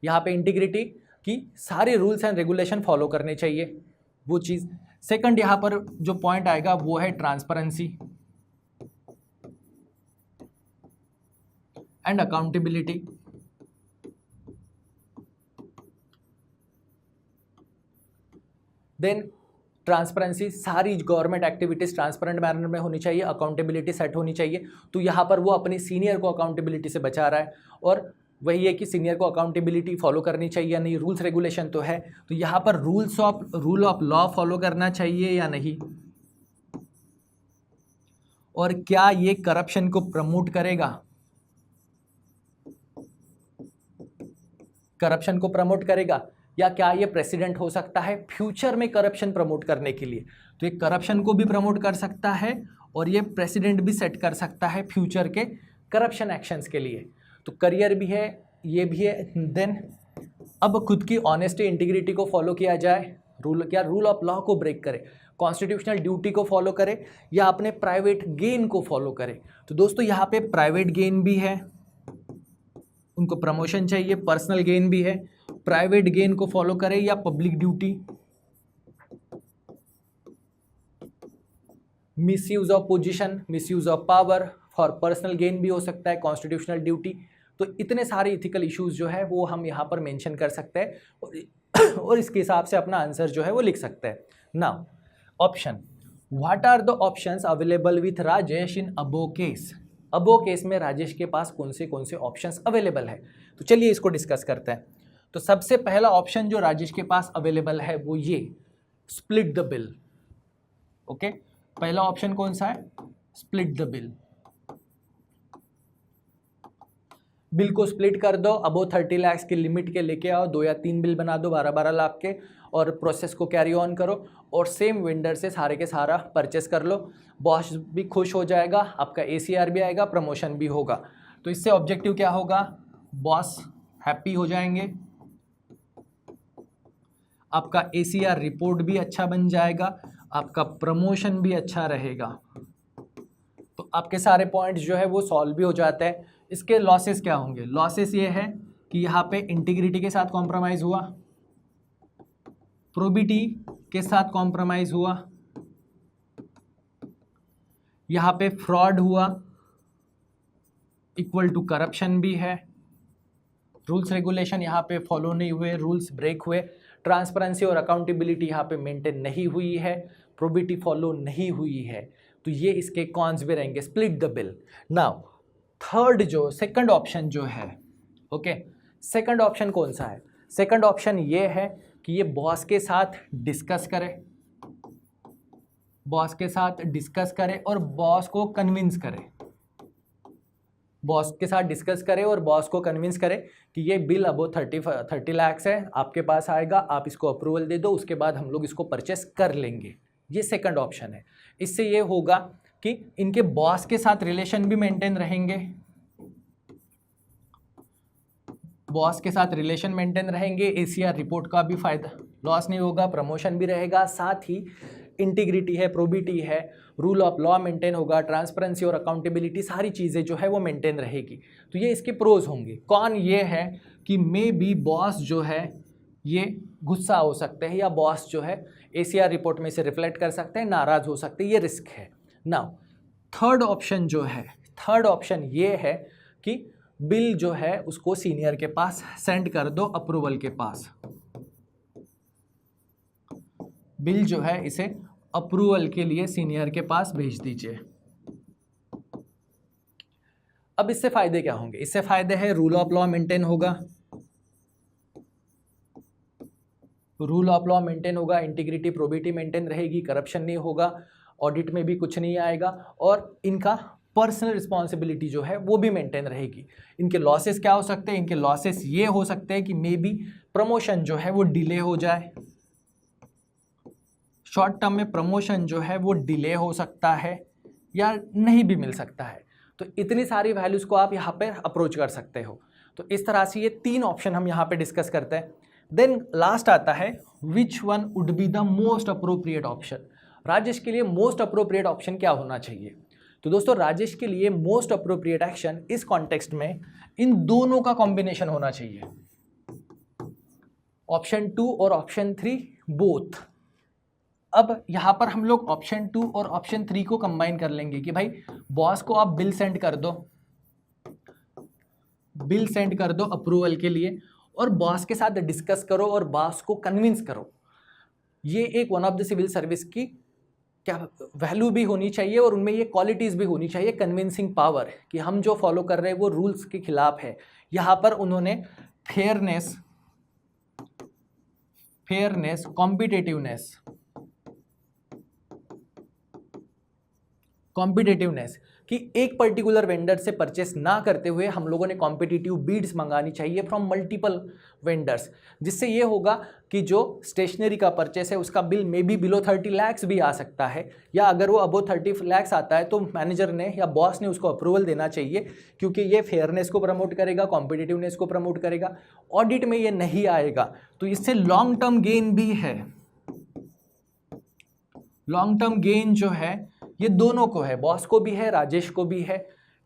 यहाँ पे इंटीग्रिटी की सारे रूल्स एंड रेगुलेशन फॉलो करने चाहिए, वो चीज़। सेकंड यहाँ पर जो पॉइंट आएगा वो है transparency and accountability. Then transparency, सारी गवर्नमेंट एक्टिविटीज़ ट्रांसपेरेंट मैनर में होनी चाहिए, अकाउंटेबिलिटी सेट होनी चाहिए। तो यहाँ पर वो अपने सीनियर को अकाउंटेबिलिटी से बचा रहा है, और वही है कि सीनियर को अकाउंटेबिलिटी फॉलो करनी चाहिए या नहीं, रूल्स रेगुलेशन तो है। तो यहाँ पर रूल ऑफ लॉ फॉलो करना चाहिए या नहीं, और क्या ये करप्शन को प्रमोट करेगा? करप्शन को प्रमोट करेगा, या क्या ये प्रेसिडेंट हो सकता है फ्यूचर में करप्शन प्रमोट करने के लिए? तो ये करप्शन को भी प्रमोट कर सकता है और ये प्रेसिडेंट भी सेट कर सकता है फ्यूचर के करप्शन एक्शंस के लिए। तो करियर भी है, ये भी है। देन अब खुद की ऑनेस्टी इंटीग्रिटी को फॉलो किया जाए, रूल ऑफ लॉ को ब्रेक करे, कॉन्स्टिट्यूशनल ड्यूटी को फॉलो करे, या अपने प्राइवेट गेन को फॉलो करे। तो दोस्तों यहाँ पे प्राइवेट गेन भी है, उनको प्रमोशन चाहिए, पर्सनल गेन भी है, प्राइवेट गेन को फॉलो करे या public duty, misuse of position, misuse of power for personal gain भी हो सकता है, कॉन्स्टिट्यूशनल ड्यूटी। तो इतने सारे इथिकल इश्यूज जो है वो हम यहाँ पर मेंशन कर सकते हैं और इसके हिसाब से अपना आंसर जो है वो लिख सकते हैं। Now option, what are the options available with Rajesh in above case? Above case में राजेश के पास कौन से ऑप्शंस अवेलेबल है? तो चलिए इसको डिस्कस करते हैं। तो सबसे पहला ऑप्शन जो राजेश के पास अवेलेबल है वो ये स्प्लिट द बिल। ओके, पहला ऑप्शन कौन सा है? Split the bill. बिल को स्प्लिट कर दो, अबो 30 लाख की लिमिट के लेके आओ, 2 या 3 बिल बना दो 12-12 लाख के, और प्रोसेस को कैरी ऑन करो, और सेम वेंडर से सारे के सारा परचेस कर लो। बॉस भी खुश हो जाएगा, आपका ACR भी आएगा, प्रमोशन भी होगा। तो इससे ऑब्जेक्टिव क्या होगा? बॉस हैप्पी हो जाएंगे, आपका ACR रिपोर्ट भी अच्छा बन जाएगा, आपका प्रमोशन भी अच्छा रहेगा। तो आपके सारे पॉइंट्स जो है वो सॉल्व भी हो जाते हैं। इसके लॉसेस क्या होंगे? लॉसेस ये है कि यहाँ पे इंटीग्रिटी के साथ कॉम्प्रोमाइज़ हुआ, प्रोबिटी के साथ कॉम्प्रोमाइज़ हुआ, यहाँ पे फ्रॉड हुआ, इक्वल टू करप्शन भी है, रूल्स रेगुलेशन यहाँ पे फॉलो नहीं हुए, रूल्स ब्रेक हुए, ट्रांसपेरेंसी और अकाउंटेबिलिटी यहाँ पे मेंटेन नहीं हुई है, प्रोबिटी फॉलो नहीं हुई है। तो ये इसके कॉन्स भी रहेंगे, split the bill. Now third जो सेकंड ऑप्शन जो है, ओके, सेकंड ऑप्शन कौन सा है? सेकंड ऑप्शन ये है कि ये बॉस के साथ डिस्कस करे, बॉस के साथ डिस्कस करे और बॉस को कन्विंस करे, बॉस के साथ डिस्कस करे और बॉस को कन्विंस करे कि ये बिल अबो 30 लाख है, आपके पास आएगा, आप इसको अप्रूवल दे दो, उसके बाद हम लोग इसको परचेस कर लेंगे। ये सेकंड ऑप्शन है। इससे ये होगा कि इनके बॉस के साथ रिलेशन भी मेंटेन रहेंगे, बॉस के साथ रिलेशन मेंटेन रहेंगे, ACR रिपोर्ट का भी फायदा, लॉस नहीं होगा, प्रमोशन भी रहेगा, साथ ही इंटीग्रिटी है, प्रोबिटी है, रूल ऑफ लॉ मेंटेन होगा, ट्रांसपेरेंसी और अकाउंटेबिलिटी सारी चीज़ें जो है वो मेंटेन रहेगी। तो ये इसके प्रोज होंगे। कौन ये है कि मे बी बॉस जो है ये गुस्सा हो सकते हैं, या बॉस जो है ACR रिपोर्ट में से रिफ्लेक्ट कर सकते हैं, नाराज़ हो सकते हैं, ये रिस्क है। नाउ थर्ड ऑप्शन जो है, थर्ड ऑप्शन ये है कि बिल जो है उसको सीनियर के पास सेंड कर दो, अप्रूवल के पास, बिल जो है इसे अप्रूवल के लिए सीनियर के पास भेज dीजिए। अब इससे फायदे क्या होंगे? इससे फायदे है रूल ऑफ लॉ मेंटेन होगा, रूल ऑफ लॉ मेंटेन होगा, इंटीग्रिटी प्रोबिटी मेंटेन रहेगी, करप्शन नहीं होगा, ऑडिट में भी कुछ नहीं आएगा, और इनका पर्सनल रिस्पॉन्सिबिलिटी जो है वो भी मेंटेन रहेगी। इनके लॉसेस क्या हो सकते हैं? इनके लॉसेस ये हो सकते हैं कि मे बी प्रमोशन जो है वो डिले हो जाए, शॉर्ट टर्म में प्रमोशन जो है वो डिले हो सकता है या नहीं भी मिल सकता है। तो इतनी सारी वैल्यूज़ को आप यहाँ पे अप्रोच कर सकते हो। तो इस तरह से ये 3 ऑप्शन हम यहाँ पे डिस्कस करते हैं। देन लास्ट आता है which one would be the most appropriate option. Rajesh के लिए मोस्ट अप्रोप्रिएट ऑप्शन क्या होना चाहिए? तो दोस्तों राजेश के लिए मोस्ट अप्रोप्रिएट एक्शन इस कॉन्टेक्स्ट में इन दोनों का कॉम्बिनेशन होना चाहिए, ऑप्शन 2 और ऑप्शन 3 बोथ। अब यहां पर हम लोग ऑप्शन 2 और ऑप्शन 3 को कंबाइन कर लेंगे कि भाई बॉस को आप बिल सेंड कर दो, बिल सेंड कर दो अप्रूवल के लिए, और बॉस के साथ डिस्कस करो और बॉस को कन्विंस करो। ये एक one of the civil service की क्या वैल्यू भी होनी चाहिए और उनमें ये क्वालिटीज़ भी होनी चाहिए, कन्विंसिंग पावर, कि हम जो फॉलो कर रहे हैं वो रूल्स के खिलाफ है। यहाँ पर उन्होंने फेयरनेस, कॉम्पिटिटिवनेस कि एक पर्टिकुलर वेंडर से परचेस ना करते हुए हम लोगों ने कॉम्पिटिटिव बीड्स मंगानी चाहिए फ्रॉम मल्टीपल वेंडर्स, जिससे ये होगा कि जो स्टेशनरी का परचेस है उसका bill may be below 30 lakhs भी आ सकता है, या अगर वो अबो 30 लाख्स आता है तो मैनेजर ने या बॉस ने उसको अप्रूवल देना चाहिए, क्योंकि ये फेयरनेस को प्रमोट करेगा, कॉम्पिटिटिवनेस को प्रमोट करेगा। ऑडिट में ये नहीं आएगा तो इससे लॉन्ग टर्म गेन भी है। लॉन्ग टर्म गेन जो है ये दोनों को है, बॉस को भी है, राजेश को भी है।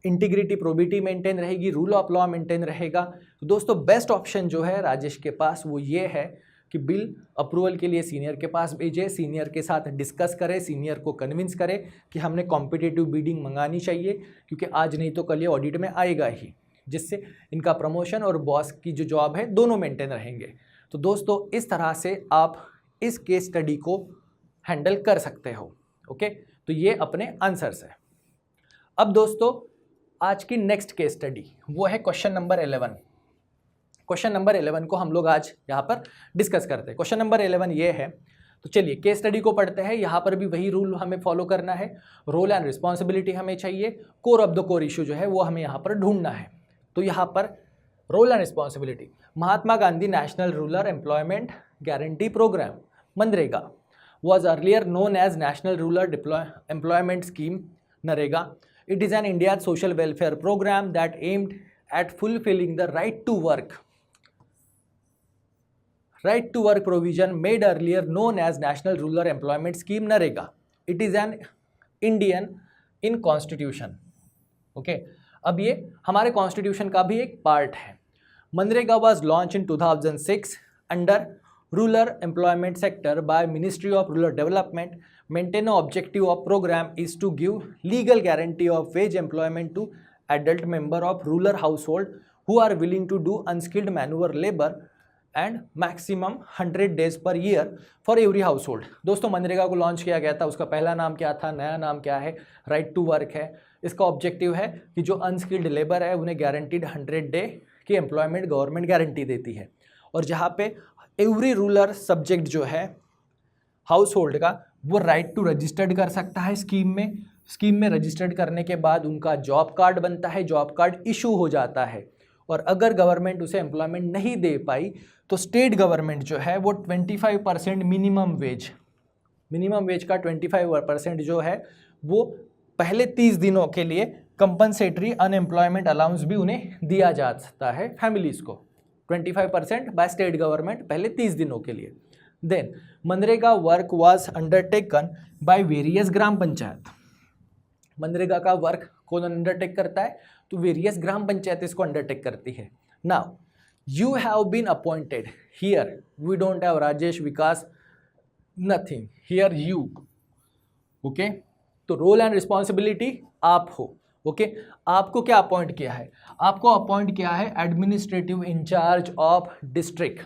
इंटीग्रिटी प्रोबिटी मेंटेन रहेगी, रूल ऑफ लॉ मेंटेन रहेगा। तो दोस्तों बेस्ट ऑप्शन जो है राजेश के पास वो ये है कि बिल अप्रूवल के लिए सीनियर के पास भेजे, सीनियर के साथ डिस्कस करे, सीनियर को कन्विंस करे कि हमने कॉम्पिटिटिव बीडिंग मंगानी चाहिए, क्योंकि आज नहीं तो कल ये ऑडिट में आएगा ही, जिससे इनका प्रमोशन और बॉस की जो जॉब है दोनों मेंटेन रहेंगे। तो दोस्तों इस तरह से आप इस केस स्टडी को हैंडल कर सकते हो। ओके, तो ये अपने आंसर्स है। अब दोस्तों आज की नेक्स्ट केस स्टडी वो है क्वेश्चन नंबर 11। क्वेश्चन नंबर 11 को हम लोग आज यहाँ पर डिस्कस करते हैं। क्वेश्चन नंबर 11 ये है, तो चलिए केस स्टडी को पढ़ते हैं। यहाँ पर भी वही रूल हमें फॉलो करना है, रोल एंड रिस्पॉन्सिबिलिटी हमें चाहिए, core of the core issue जो है वो हमें यहाँ पर ढूंढना है। तो यहाँ पर role and responsibility, Mahatma Gandhi national rural employment guarantee programme मनरेगा was earlier known as National Rural Employment Scheme (NREGA). It is an India's social welfare program that aimed at fulfilling the right to work provision made earlier known as National Rural Employment Scheme (NREGA). It is an Indian in Constitution. Okay, अब ये हमारे constitution का भी एक part है। MNREGA was launched in 2006 under rural employment sector by Ministry of Rural Development. Maintain objective of program is to give legal guarantee of wage employment to adult member of rural household who are willing to do unskilled manual labor and maximum 100 days per year for every household. दोस्तों मनरेगा को launch किया गया था, उसका पहला नाम क्या था, नया नाम क्या है, राइट टू वर्क है। इसका ऑब्जेक्टिव है कि जो अनस्किल्ड लेबर है उन्हें गारंटीड 100 डे की एम्प्लॉयमेंट गवर्नमेंट गारंटी देती है, और जहाँ पे एवरी रूरल सब्जेक्ट जो है हाउस होल्ड का वो राइट टू रजिस्टर्ड कर सकता है स्कीम में रजिस्टर्ड करने के बाद उनका जॉब कार्ड बनता है, जॉब कार्ड इशू हो जाता है, और अगर गवर्नमेंट उसे एम्प्लॉयमेंट नहीं दे पाई तो स्टेट गवर्नमेंट जो है वो 25% मिनिमम वेज का 25% जो है वो पहले 30 दिनों के लिए कंपनसेटरी अनएम्प्लॉयमेंट अलाउंस भी उन्हें दिया जा सकता है फैमिलीज़ को, 25% बाय स्टेट गवर्नमेंट पहले 30 दिनों के लिए। Then MNREGA work was undertaken by various gram panchayat. MNREGA का वर्क कौन अंडरटेक करता है, तो वेरियस ग्राम पंचायत इसको अंडरटेक करती है। Now you have been appointed, here we don't have Rajesh, Vikas, nothing, here you. Okay, तो रोल एंड रिस्पॉन्सिबिलिटी आप हो। ओके, आपको क्या अपॉइंट किया है, आपको अपॉइंट किया है administrative incharge of district,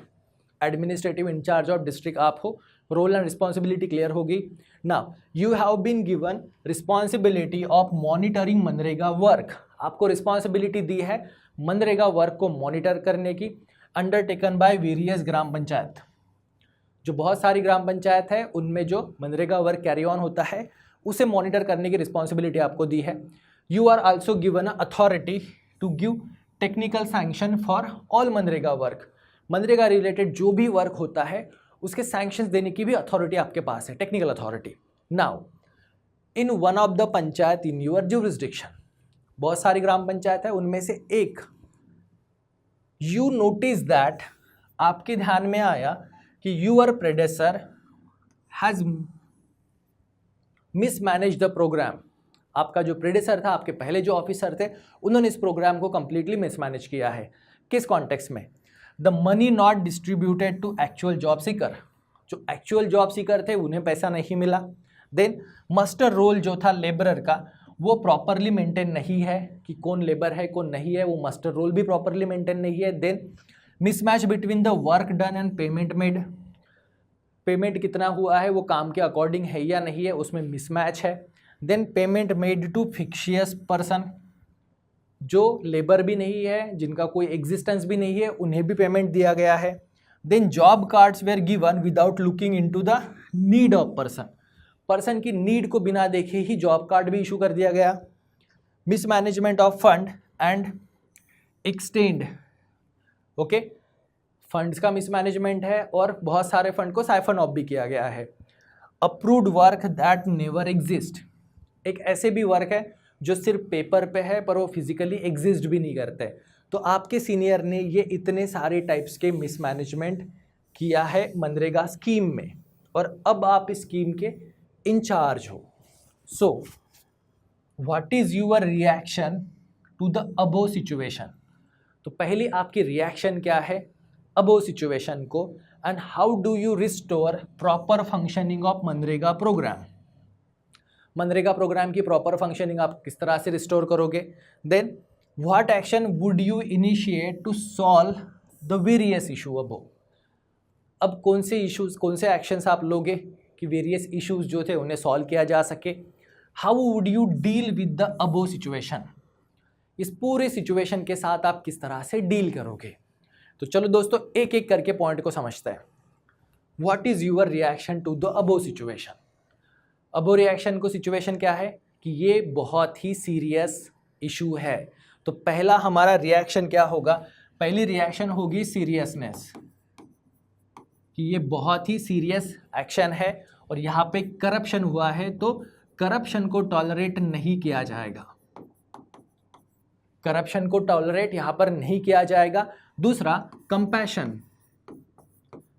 administrative incharge of district आप हो। रोल एंड रिस्पॉन्सिबिलिटी क्लियर होगी। Now you have been given responsibility of monitoring मनरेगा वर्क, आपको रिस्पॉन्सिबिलिटी दी है मनरेगा वर्क को मॉनिटर करने की, undertaken by various gram panchayat. जो बहुत सारी ग्राम पंचायत है उनमें जो मनरेगा वर्क कैरी ऑन होता है उसे मॉनिटर करने की रिस्पॉन्सिबिलिटी आपको दी है। You are also given an authority to give technical sanction for all MNREGA work. MNREGA related जो भी वर्क होता है उसके सैंक्शंस देने की भी अथॉरिटी आपके पास है, technical authority. Now in one of the panchayat in your jurisdiction, बहुत सारी ग्राम पंचायत है उनमें से एक, यू नोटिस दैट, आपके ध्यान में आया कि your predecessor has mismanage the programme. आपका जो प्रेडेसर था, आपके पहले जो ऑफिसर थे, उन्होंने इस प्रोग्राम को कंप्लीटली मिसमैनेज किया है। किस कॉन्टेक्स्ट में? The money not distributed to actual job seeker, जो एक्चुअल जॉब सीकर थे उन्हें पैसा नहीं मिला। देन मस्टर रोल जो था लेबरर का, वो प्रॉपरली मेंटेन नहीं है कि कौन लेबर है कौन नहीं है, वो मस्टर रोल भी प्रॉपरली मेंटेन नहीं है। Then mismatch between the work done and payment made, payment कितना हुआ है वो काम के अकॉर्डिंग है या नहीं है, उसमें मिसमैच है। Then payment made to fictitious person, जो लेबर भी नहीं है, जिनका कोई एग्जिस्टेंस भी नहीं है, उन्हें भी पेमेंट दिया गया है। Then job cards were given without looking into the need of person, person की नीड को बिना देखे ही जॉब कार्ड भी इशू कर दिया गया। Mismanagement of fund and extend, okay, funds का मिसमैनेजमेंट है और बहुत सारे फंड को साइफन ऑफ भी किया गया है। Approved work that never exist, एक ऐसे भी वर्क है जो सिर्फ पेपर पे है पर वो फिजिकली एग्जिस्ट भी नहीं करते। तो आपके सीनियर ने ये इतने सारे टाइप्स के मिसमैनेजमेंट किया है मनरेगा स्कीम में, और अब आप इस स्कीम के इंचार्ज हो। So what is your reaction to the above situation? तो पहली आपकी रिएक्शन क्या है अबो सिचुएशन को, and how do you restore proper functioning of MNREGA programme? MNREGA programme की प्रॉपर फंक्शनिंग आप किस तरह से रिस्टोर करोगे? Then what action would you initiate to solve the various issue above? अब कौन से इश्यूज, कौन से एक्शंस आप लोगे कि वेरियस इश्यूज जो थे उन्हें सॉल्व किया जा सके? How would you deal with the above situation? इस पूरे सिचुएशन के साथ आप किस तरह से डील करोगे? तो चलो दोस्तों एक एक करके पॉइंट को समझते हैं। What is your reaction to the above situation? Above reaction को सिचुएशन क्या है कि ये बहुत ही सीरियस इशू है। तो पहला हमारा रिएक्शन क्या होगा? पहली रिएक्शन होगी सीरियसनेस, कि ये बहुत ही सीरियस एक्शन है और यहाँ पे करप्शन हुआ है, तो करप्शन को टॉलरेट नहीं किया जाएगा, करप्शन को टॉलरेट यहाँ पर नहीं किया जाएगा। दूसरा कंपैशन,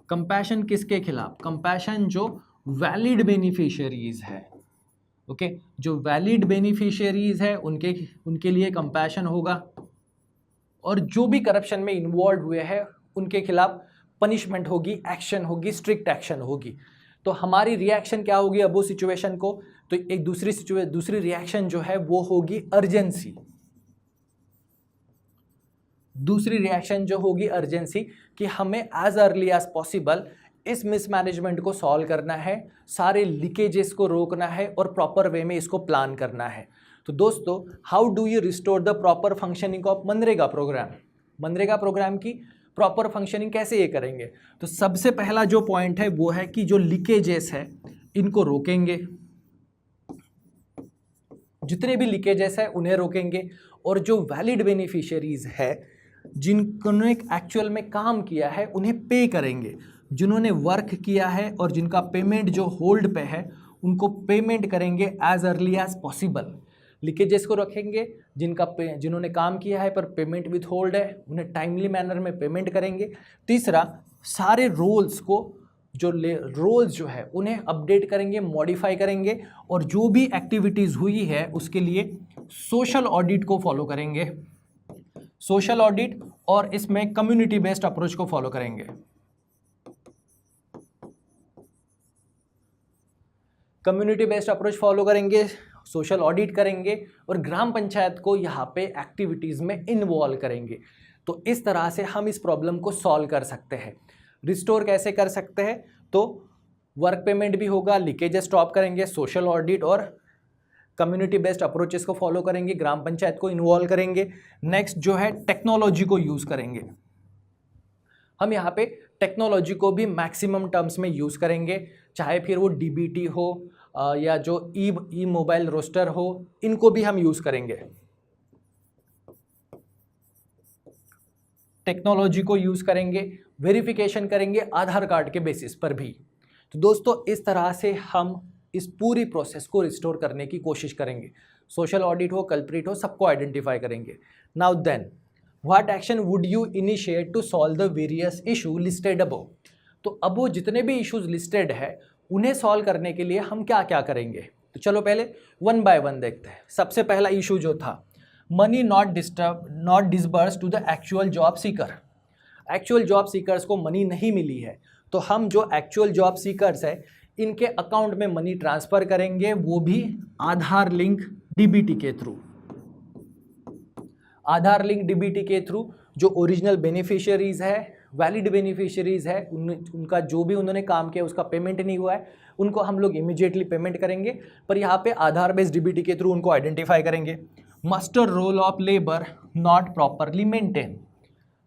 कंपैशन किसके खिलाफ? कंपैशन जो वैलिड बेनिफिशियरीज है, ओके, जो वैलिड बेनिफिशियरीज है उनके लिए कंपैशन होगा, और जो भी करप्शन में इन्वॉल्व हुए हैं उनके खिलाफ पनिशमेंट होगी, एक्शन होगी, स्ट्रिक्ट एक्शन होगी। तो हमारी रिएक्शन क्या होगी अबो सिचुएशन को? तो एक दूसरी रिएक्शन जो है वो होगी अर्जेंसी। दूसरी रिएक्शन जो होगी अर्जेंसी, कि हमें एज अर्ली एज पॉसिबल इस मिसमैनेजमेंट को सॉल्व करना है, सारे लीकेजेस को रोकना है और प्रॉपर वे में इसको प्लान करना है। तो दोस्तों how do you restore the proper functioning of MNREGA programme? MNREGA programme की प्रॉपर फंक्शनिंग कैसे ये करेंगे? तो सबसे पहला जो पॉइंट है वो है कि जो लीकेजेस है इनको रोकेंगे, जितने भी लीकेजेस है उन्हें रोकेंगे, और जो वैलिड बेनिफिशियरीज है जिन्होंने एक्चुअल में काम किया है उन्हें पे करेंगे, जिन्होंने वर्क किया है और जिनका पेमेंट जो होल्ड पे है उनको पेमेंट करेंगे as early as possible. Leakages को रखेंगे, जिन्होंने काम किया है पर पेमेंट विथ होल्ड है उन्हें टाइमली मैनर में पेमेंट करेंगे। तीसरा, सारे रोल्स को रोल्स जो है उन्हें अपडेट करेंगे, मॉडिफाई करेंगे, और जो भी एक्टिविटीज़ हुई है उसके लिए सोशल ऑडिट को फॉलो करेंगे, सोशल ऑडिट, और इसमें कम्युनिटी बेस्ड अप्रोच को फॉलो करेंगे। कम्युनिटी बेस्ड अप्रोच फॉलो करेंगे, सोशल ऑडिट करेंगे, और ग्राम पंचायत को यहाँ पे एक्टिविटीज़ में इन्वॉल्व करेंगे। तो इस तरह से हम इस प्रॉब्लम को सॉल्व कर सकते हैं। रिस्टोर कैसे कर सकते हैं? तो वर्क पेमेंट भी होगा, लीकेजेस स्टॉप करेंगे, सोशल ऑडिट और कम्युनिटी बेस्ड अप्रोचेस को फॉलो करेंगे, ग्राम पंचायत को इन्वॉल्व करेंगे। नेक्स्ट जो है टेक्नोलॉजी को यूज़ करेंगे। हम यहाँ पे टेक्नोलॉजी को भी मैक्सिमम टर्म्स में यूज़ करेंगे, चाहे फिर वो डीबीटी हो या जो ई मोबाइल रोस्टर हो, इनको भी हम यूज़ करेंगे। टेक्नोलॉजी को यूज़ करेंगे, वेरिफिकेशन करेंगे आधार कार्ड के बेसिस पर भी। तो दोस्तों इस तरह से हम इस पूरी प्रोसेस को रिस्टोर करने की कोशिश करेंगे। सोशल ऑडिट हो, कल्प्रिट हो, सबको आइडेंटिफाई करेंगे। Now then what action would you initiate to solve the various issue listed above? तो अब वो जितने भी इश्यूज लिस्टेड है उन्हें सॉल्व करने के लिए हम क्या क्या करेंगे? तो चलो पहले वन बाय वन देखते हैं। सबसे पहला इशू जो था, money not disburse to the actual job seeker. Actual job seekers को मनी नहीं मिली है, तो हम जो एक्चुअल जॉब सीकर्स है इनके अकाउंट में मनी ट्रांसफ़र करेंगे, वो भी आधार लिंक डीबीटी के थ्रू। आधार लिंक डीबीटी के थ्रू जो ओरिजिनल बेनिफिशियरीज है, वैलिड बेनिफिशियरीज है, उनका जो भी उन्होंने काम किया उसका पेमेंट नहीं हुआ है, उनको हम लोग इमीडिएटली पेमेंट करेंगे। पर यहाँ पे आधार बेस्ड डीबीटी के थ्रू उनको आइडेंटिफाई करेंगे। Muster roll of labour not properly maintain.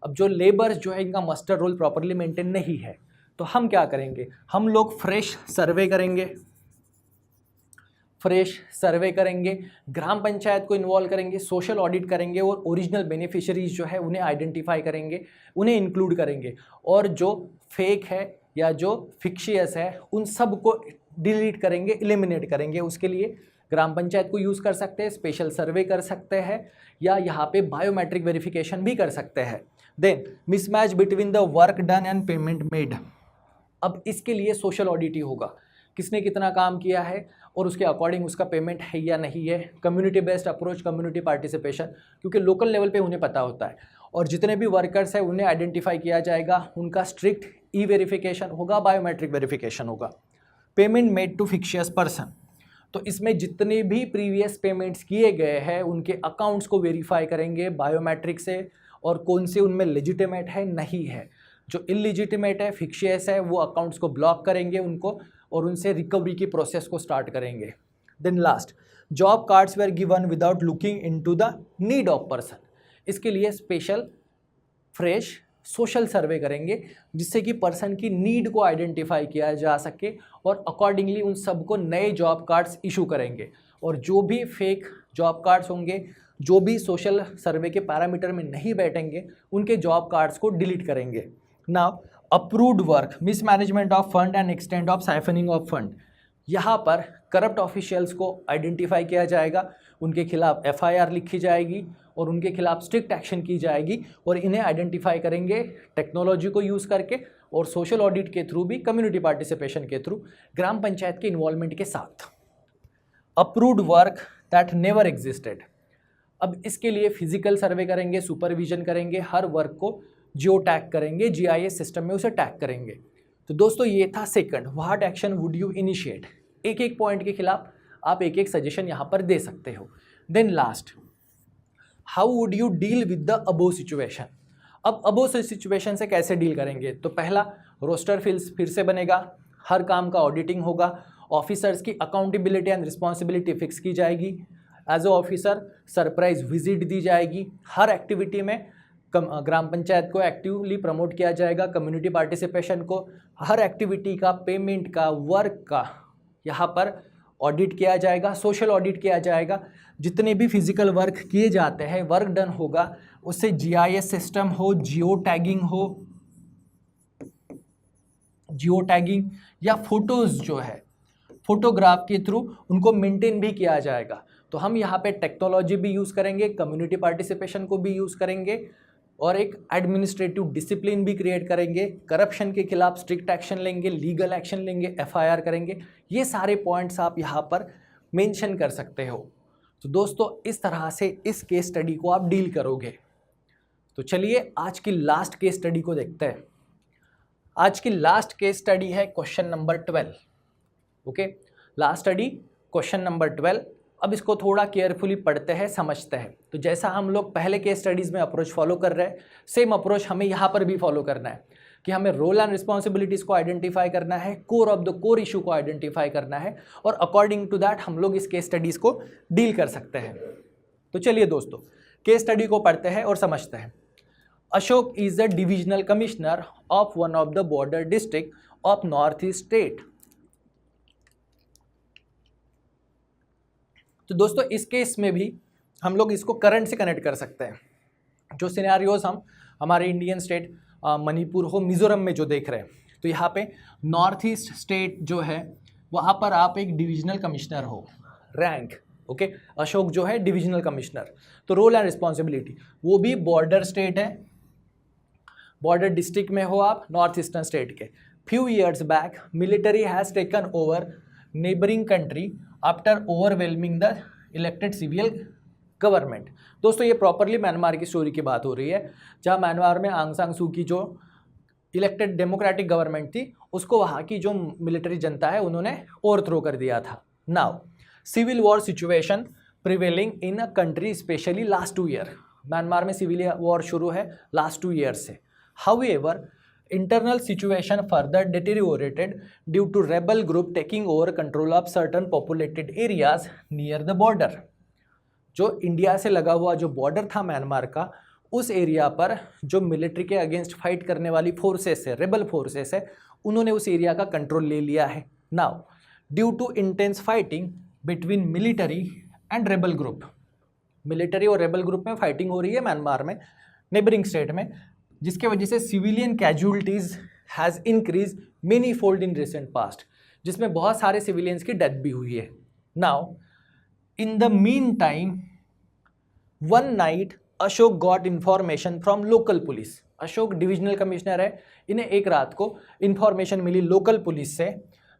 अब जो लेबर्स जो है इनका मस्टर रोल प्रॉपरली मेंटेन नहीं है, तो हम क्या करेंगे, हम लोग फ्रेश सर्वे करेंगे। फ्रेश सर्वे करेंगे, ग्राम पंचायत को इन्वॉल्व करेंगे, सोशल ऑडिट करेंगे और ओरिजिनल बेनिफिशियरीज जो है उन्हें आइडेंटिफाई करेंगे, उन्हें इंक्लूड करेंगे, और जो फेक है या जो फिक्शियस है उन सब को डिलीट करेंगे, एलिमिनेट करेंगे। उसके लिए ग्राम पंचायत को यूज़ कर सकते हैं, स्पेशल सर्वे कर सकते हैं, या यहाँ पे बायोमेट्रिक वेरिफिकेशन भी कर सकते हैं। Then mismatch between the work done and payment made. अब इसके लिए सोशल ऑडिट ही होगा, किसने कितना काम किया है और उसके अकॉर्डिंग उसका पेमेंट है या नहीं है। Community based approach, community participation, क्योंकि लोकल लेवल पे उन्हें पता होता है, और जितने भी वर्कर्स हैं उन्हें आइडेंटिफाई किया जाएगा, उनका स्ट्रिक्ट ई वेरिफिकेशन होगा, बायोमेट्रिक वेरिफिकेशन होगा। Payment made to fictitious person, तो इसमें जितने भी प्रीवियस पेमेंट्स किए गए हैं उनके अकाउंट्स को वेरीफाई करेंगे बायोमेट्रिक से, और कौन से उनमें लेजिटिमेट है नहीं है। जो इलिजिटिमेट है, फिक्शियस है, वो अकाउंट्स को ब्लॉक करेंगे उनको, और उनसे रिकवरी की प्रोसेस को स्टार्ट करेंगे। Then last, job cards were given without looking into the need of person. इसके लिए स्पेशल फ्रेश सोशल सर्वे करेंगे, जिससे कि पर्सन की नीड को आइडेंटिफाई किया जा सके, और अकॉर्डिंगली उन सबको नए जॉब कार्ड्स इशू करेंगे। और जो भी फेक जॉब कार्ड्स होंगे, जो भी सोशल सर्वे के पैरामीटर में नहीं बैठेंगे, उनके जॉब कार्ड्स को डिलीट करेंगे। Now approved work, mismanagement of fund and extent of siphoning of fund. यहाँ पर करप्ट ऑफिशियल्स को आइडेंटिफाई किया जाएगा, उनके खिलाफ एफआईआर लिखी जाएगी और उनके खिलाफ स्ट्रिक्ट एक्शन की जाएगी, और इन्हें आइडेंटिफाई करेंगे टेक्नोलॉजी को यूज़ करके और सोशल ऑडिट के थ्रू भी, कम्युनिटी पार्टिसिपेशन के थ्रू, ग्राम पंचायत के इन्वॉल्वमेंट के साथ। Approved work that never existed. अब इसके लिए फिजिकल सर्वे करेंगे, सुपरविजन करेंगे, हर वर्क को जियो टैग करेंगे, जीआईएस सिस्टम में उसे टैग करेंगे। तो दोस्तों ये था second, what action would you initiate. एक एक पॉइंट के खिलाफ आप एक एक सजेशन यहाँ पर दे सकते हो। Then last, how would you deal with the above situation. अब अबोव सिचुएशन से कैसे डील करेंगे, तो पहला, रोस्टर फिर से बनेगा, हर काम का ऑडिटिंग होगा, ऑफिसर्स की अकाउंटेबिलिटी एंड रिस्पॉन्सिबिलिटी फिक्स की जाएगी। As a officer surprise visit दी जाएगी, हर एक्टिविटी में ग्राम पंचायत को एक्टिवली प्रमोट किया जाएगा, कम्युनिटी पार्टिसिपेशन को, हर एक्टिविटी का, पेमेंट का, वर्क का यहाँ पर ऑडिट किया जाएगा, सोशल ऑडिट किया जाएगा। जितने भी फिजिकल वर्क किए जाते हैं, वर्क डन होगा, उससे जीआईएस सिस्टम हो, जियो टैगिंग या फोटोज़ जो है फोटोग्राफ के थ्रू उनको मेंटेन भी किया जाएगा। तो हम यहाँ पे टेक्नोलॉजी भी यूज़ करेंगे, कम्युनिटी पार्टिसिपेशन को भी यूज़ करेंगे, और एक एडमिनिस्ट्रेटिव डिसिप्लिन भी क्रिएट करेंगे, करप्शन के खिलाफ स्ट्रिक्ट एक्शन लेंगे, लीगल एक्शन लेंगे, एफआईआर करेंगे। ये सारे पॉइंट्स आप यहाँ पर मेंशन कर सकते हो। तो दोस्तों इस तरह से इस केस स्टडी को आप डील करोगे। तो चलिए आज की लास्ट केस स्टडी को देखते हैं। आज की लास्ट केस स्टडी है question number 12। Okay, last study question number 12। अब इसको थोड़ा केयरफुली पढ़ते हैं, समझते हैं। तो जैसा हम लोग पहले केस स्टडीज़ में अप्रोच फॉलो कर रहे हैं, सेम अप्रोच हमें यहाँ पर भी फॉलो करना है, कि हमें रोल एंड रिस्पॉन्सिबिलिटीज़ को आइडेंटिफाई करना है, core of the core issue को आइडेंटिफाई करना है, और अकॉर्डिंग टू दैट हम लोग इस केस स्टडीज़ को डील कर सकते हैं। तो चलिए दोस्तों केस स्टडी को पढ़ते हैं और समझते हैं। Ashok is the divisional commissioner of one of the border district of north east state. तो दोस्तों इस केस में भी हम लोग इसको करंट से कनेक्ट कर सकते हैं। जो सिनेरियोज हम हमारे इंडियन स्टेट मणिपुर हो, मिजोरम में जो देख रहे हैं, तो यहाँ पे नॉर्थ ईस्ट स्टेट जो है वहाँ पर आप एक डिविजनल कमिश्नर हो, रैंक। ओके, अशोक जो है डिविजनल कमिश्नर। तो रोल एंड रिस्पॉन्सिबिलिटी, वो भी बॉर्डर स्टेट है, बॉर्डर डिस्ट्रिक्ट में हो आप, नॉर्थ ईस्टर्न स्टेट के। Few years back military has taken over neighbouring country after overwhelming the elected civil government. दोस्तों ये प्रॉपरली म्यांमार की स्टोरी की बात हो रही है, जहाँ म्यांमार में आंग सान सू की जो इलेक्टेड डेमोक्रेटिक गवर्नमेंट थी उसको वहाँ की जो मिलिट्री जनता है उन्होंने ओवरथ्रो कर दिया था। Now civil war situation prevailing in a country specially last 2 year. Myanmar में सिविल वॉर शुरू है लास्ट 2 ईयर से। However internal situation further deteriorated due to rebel group taking over control of certain populated areas near the border। जो India से लगा हुआ जो border था म्यांमार का, उस एरिया पर जो मिलिट्री के अगेंस्ट फाइट करने वाली फोर्सेस है, रेबल फोर्सेस है, उन्होंने उस एरिया का कंट्रोल ले लिया है। Now due to intense fighting between military and rebel group, military और रेबल ग्रुप में फाइटिंग हो रही है म्यांमार में, नेबरिंग स्टेट में, जिसके वजह से civilian casualties has increase many fold in recent past, जिसमें बहुत सारे सिविलियंस की डेथ भी हुई है। Now in the mean time one night Ashok got information from local police. Ashok divisional commissioner है, इन्हें एक रात को इन्फॉर्मेशन मिली लोकल पुलिस से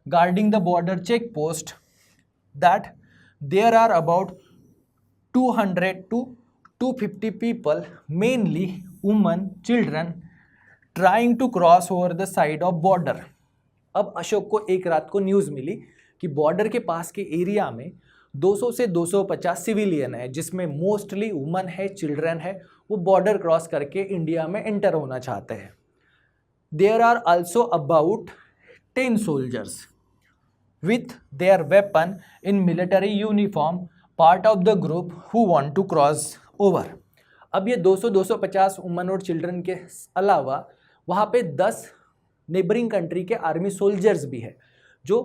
guarding the border check post that there are about 200 to 250 people, mainly women, children, trying to cross over the side of border। अब अशोक को एक रात को न्यूज़ मिली कि बॉर्डर के पास के एरिया में 200 से 250 सिविलियन है, जिसमें मोस्टली वुमन है, चिल्ड्रन है, वो बॉर्डर क्रॉस करके इंडिया में एंटर होना चाहते हैं। There are also about 10 soldiers with their weapon in military uniform, part of the group who want to cross over। अब ये 200-250 वुमन और चिल्ड्रन के अलावा वहाँ पे 10 नेबरिंग कंट्री के आर्मी सोल्जर्स भी है, जो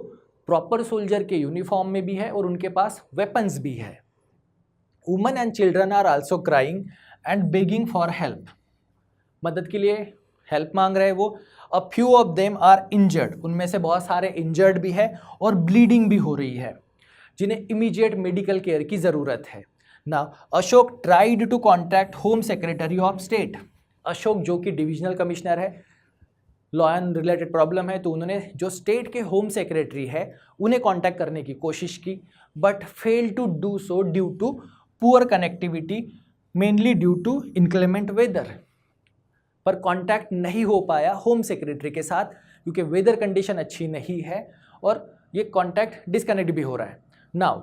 प्रॉपर सोल्जर के यूनिफॉर्म में भी है और उनके पास वेपन्स भी है। Woman and children are also crying and begging for help, मदद के लिए हेल्प मांग रहे हैं वो। A few of them are injured, उनमें से बहुत सारे इंजर्ड भी है और ब्लीडिंग भी हो रही है, जिन्हें इमीडिएट मेडिकल केयर की ज़रूरत है। Now Ashok tried to contact home secretary of state. Ashok जो कि डिविजनल कमिश्नर है, लॉ एंड रिलेटेड प्रॉब्लम है, तो उन्होंने जो स्टेट के होम सेक्रेटरी है उन्हें कांटेक्ट करने की कोशिश की, but fail to do so due to poor connectivity, mainly due to inclement weather. पर कांटेक्ट नहीं हो पाया होम सेक्रेटरी के साथ क्योंकि वेदर कंडीशन अच्छी नहीं है और ये कांटेक्ट डिस्कनेक्ट भी हो रहा है। नाउ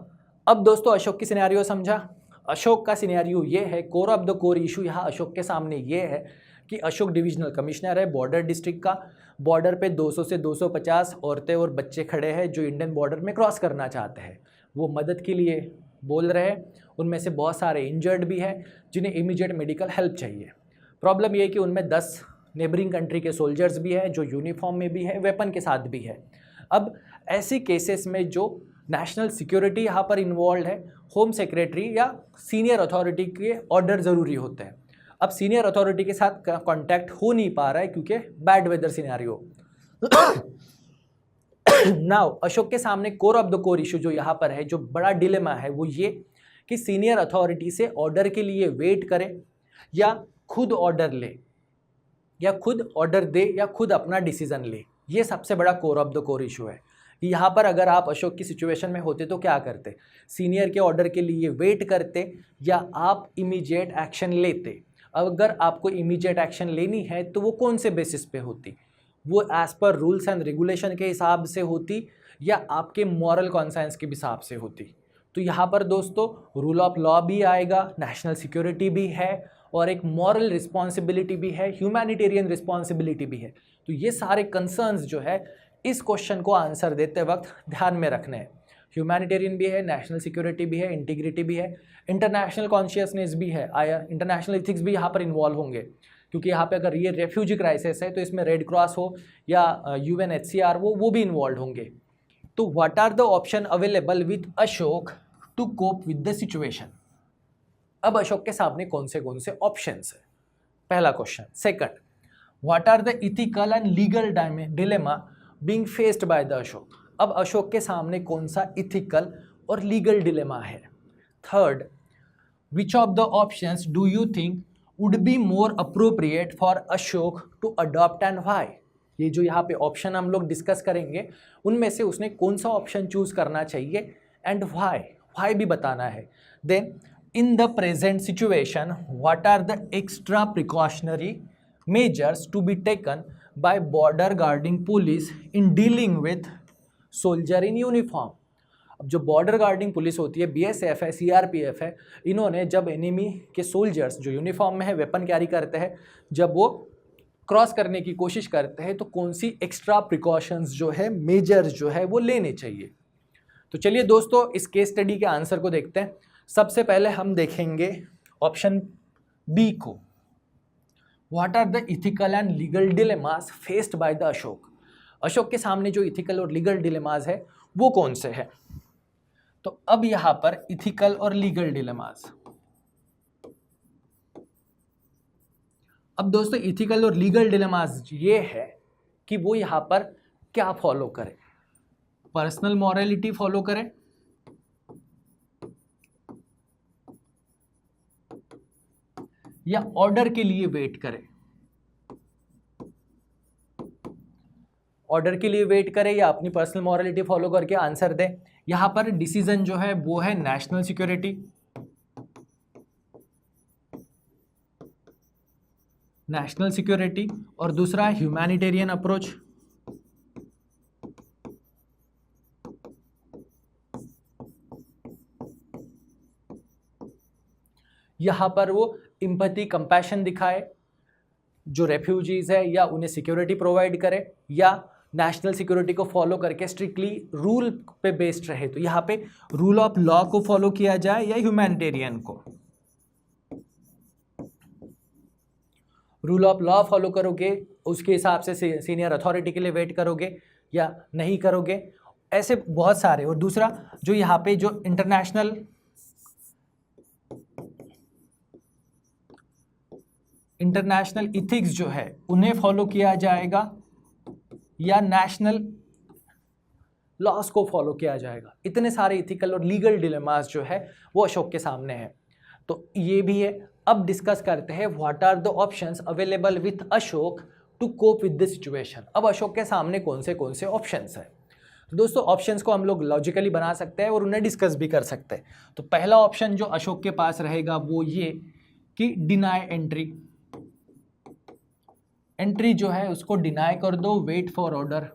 अब दोस्तों अशोक की सिनेरियो समझा। अशोक का सिनेरियो ये है, core of the core issue यहाँ अशोक के सामने ये है कि अशोक डिविजनल कमिश्नर है बॉर्डर डिस्ट्रिक्ट का। बॉर्डर पे 200 से 250 औरतें और बच्चे खड़े हैं जो इंडियन बॉर्डर में क्रॉस करना चाहते हैं। वो मदद के लिए बोल रहे हैं, उनमें से बहुत सारे इंजर्ड भी हैं जिन्हें इमीडिएट मेडिकल हेल्प चाहिए। प्रॉब्लम ये है कि उनमें 10 नेबरिंग कंट्री के सोल्जर्स भी हैं जो यूनिफॉर्म में भी है, वेपन के साथ भी है। अब ऐसी केसेस में जो नेशनल सिक्योरिटी यहाँ पर इन्वॉल्व है, होम सेक्रेटरी या सीनियर अथॉरिटी के ऑर्डर ज़रूरी होते हैं। अब सीनियर अथॉरिटी के साथ कांटेक्ट हो नहीं पा रहा है क्योंकि bad weather scenario. Now Ashok के सामने core of the core issue जो यहाँ पर है, जो बड़ा डिलेमा है, वो ये कि सीनियर अथॉरिटी से ऑर्डर के लिए वेट करे या खुद ऑर्डर ले, या खुद ऑर्डर दे या खुद अपना डिसीजन ले। ये सबसे बड़ा core of the core issue है कि यहाँ पर अगर आप अशोक की सिचुएशन में होते तो क्या करते, सीनियर के ऑर्डर के लिए वेट करते या आप इमीडिएट एक्शन लेते। अगर आपको इमीडिएट एक्शन लेनी है तो वो कौन से बेसिस पे होती, वो as per rules and regulation के हिसाब से होती या आपके मॉरल कॉन्साइंस के हिसाब से होती। तो यहाँ पर दोस्तों रूल ऑफ लॉ भी आएगा, नेशनल सिक्योरिटी भी है और एक मॉरल रिस्पॉन्सिबिलिटी भी है, ह्यूमैनिटेरियन रिस्पॉन्सिबिलिटी भी है। तो ये सारे कंसर्न्स जो है इस क्वेश्चन को आंसर देते वक्त ध्यान में रखने हैं। ह्यूमैनिटेरियन भी है, नेशनल सिक्योरिटी भी है, इंटीग्रिटी भी है, इंटरनेशनल कॉन्शियसनेस भी है, इंटरनेशनल इथिक्स भी यहाँ पर इन्वॉल्व होंगे क्योंकि यहाँ पे अगर ये रेफ्यूजी क्राइसिस है तो इसमें रेड क्रॉस हो या UNHCR वो भी इन्वॉल्व होंगे। तो what are the option available with Ashok to cope with the situation. अब अशोक के सामने कौन से ऑप्शंस है, पहला question. Second, what are the ethical and legal dilemma being faced by the Ashok. अब अशोक के सामने कौन सा इथिकल और लीगल डिलेमा है। Third, which of the options do you think would be more appropriate for Ashok to adopt and why. ये जो यहाँ पे ऑप्शन हम लोग डिस्कस करेंगे उनमें से उसने कौन सा ऑप्शन चूज करना चाहिए एंड वाई भी बताना है। Then in the present situation what are the extra precautionary measures to be taken by border guarding police in dealing with soldier in uniform. अब जो बॉर्डर गार्डिंग पुलिस होती है, BSF है, सीआरपीएफ है, इन्होंने जब एनिमी के सोल्जर्स जो यूनिफॉर्म में है, वेपन कैरी करते हैं, जब वो क्रॉस करने की कोशिश करते हैं तो कौन सी एक्स्ट्रा प्रिकॉशंस जो है, मेजर्स जो है वो लेने चाहिए। तो चलिए दोस्तों इस केस स्टडी के आंसर को देखते हैं। सबसे पहले हम देखेंगे ऑप्शन बी को, what are the ethical and legal dilemmas faced by the Ashok. Ashok के सामने जो इथिकल और लीगल डिलेमास है वो कौन से हैं। तो अब यहां पर इथिकल और लीगल डिलेमास, अब दोस्तों इथिकल और लीगल डिलेमास ये है कि वो यहां पर क्या फॉलो करे, पर्सनल मॉरलिटी फॉलो करे या ऑर्डर के लिए वेट करे, ऑर्डर के लिए वेट करे या अपनी पर्सनल मॉरलिटी फॉलो करके आंसर दे। यहां पर डिसीजन जो है वो है नेशनल सिक्योरिटी, नेशनल सिक्योरिटी और दूसरा है ह्यूमैनिटेरियन अप्रोच। यहां पर वो एम्पैथी कंपैशन दिखाए जो रेफ्यूजीज है या उन्हें सिक्योरिटी प्रोवाइड करे, या नेशनल सिक्योरिटी को फॉलो करके स्ट्रिक्टली रूल पे बेस्ड रहे। तो यहाँ पे रूल ऑफ लॉ को फॉलो किया जाए या ह्यूमैनिटेरियन को। रूल ऑफ लॉ फॉलो करोगे उसके हिसाब से सीनियर अथॉरिटी के लिए वेट करोगे या नहीं करोगे, ऐसे बहुत सारे। और दूसरा जो यहाँ पे जो इंटरनेशनल इथिक्स जो है उन्हें फॉलो किया जाएगा या नेशनल लॉस को फॉलो किया जाएगा। इतने सारे इथिकल और लीगल डिलेमास जो है वो अशोक के सामने है। तो ये भी है। अब डिस्कस करते हैं what are the options available with Ashok to cope with the situation. अब अशोक के सामने कौन से ऑप्शंस है। तो दोस्तों ऑप्शंस को हम लोग लॉजिकली बना सकते हैं और उन्हें डिस्कस भी कर सकते हैं। तो पहला ऑप्शन जो अशोक के पास रहेगा वो ये कि डिनाई एंट्री जो है उसको डिनाई कर दो, वेट फॉर ऑर्डर।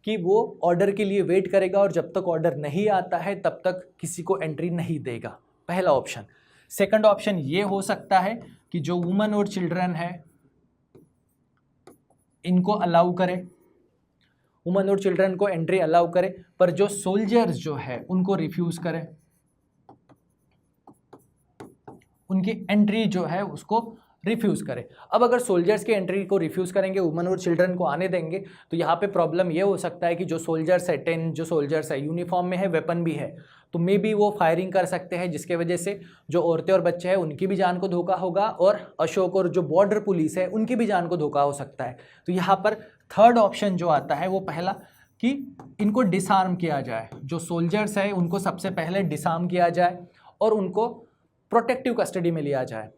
कि वो ऑर्डर के लिए वेट करेगा और जब तक ऑर्डर नहीं आता है तब तक किसी को एंट्री नहीं देगा, पहला ऑप्शन। सेकंड ऑप्शन ये हो सकता है कि जो वुमेन और चिल्ड्रन है इनको अलाउ करे, वुमेन और चिल्ड्रन को एंट्री अलाउ करे, पर जो सोल्जर्स जो है उनको रिफ्यूज करे, उनकी एंट्री जो है उसको रिफ्यूज़ करे। अब अगर सोल्जर्स की एंट्री को रिफ्यूज़ करेंगे, वुमेन और चिल्ड्रन को आने देंगे, तो यहाँ पे प्रॉब्लम ये हो सकता है कि जो सोल्जर्स है, 10 जो सोल्जर्स है यूनिफॉर्म में है, वेपन भी है, तो मे बी वो फायरिंग कर सकते हैं, जिसके वजह से जो औरतें और बच्चे हैं उनकी भी जान को धोखा होगा और अशोक और जो बॉर्डर पुलिस है उनकी भी जान को धोखा हो सकता है। तो यहाँ पर थर्ड ऑप्शन जो आता है वो पहला कि इनको डिसआर्म किया जाए, जो सोल्जर्स है उनको सबसे पहले डिसआर्म किया जाए और उनको प्रोटेक्टिव कस्टडी में लिया जाए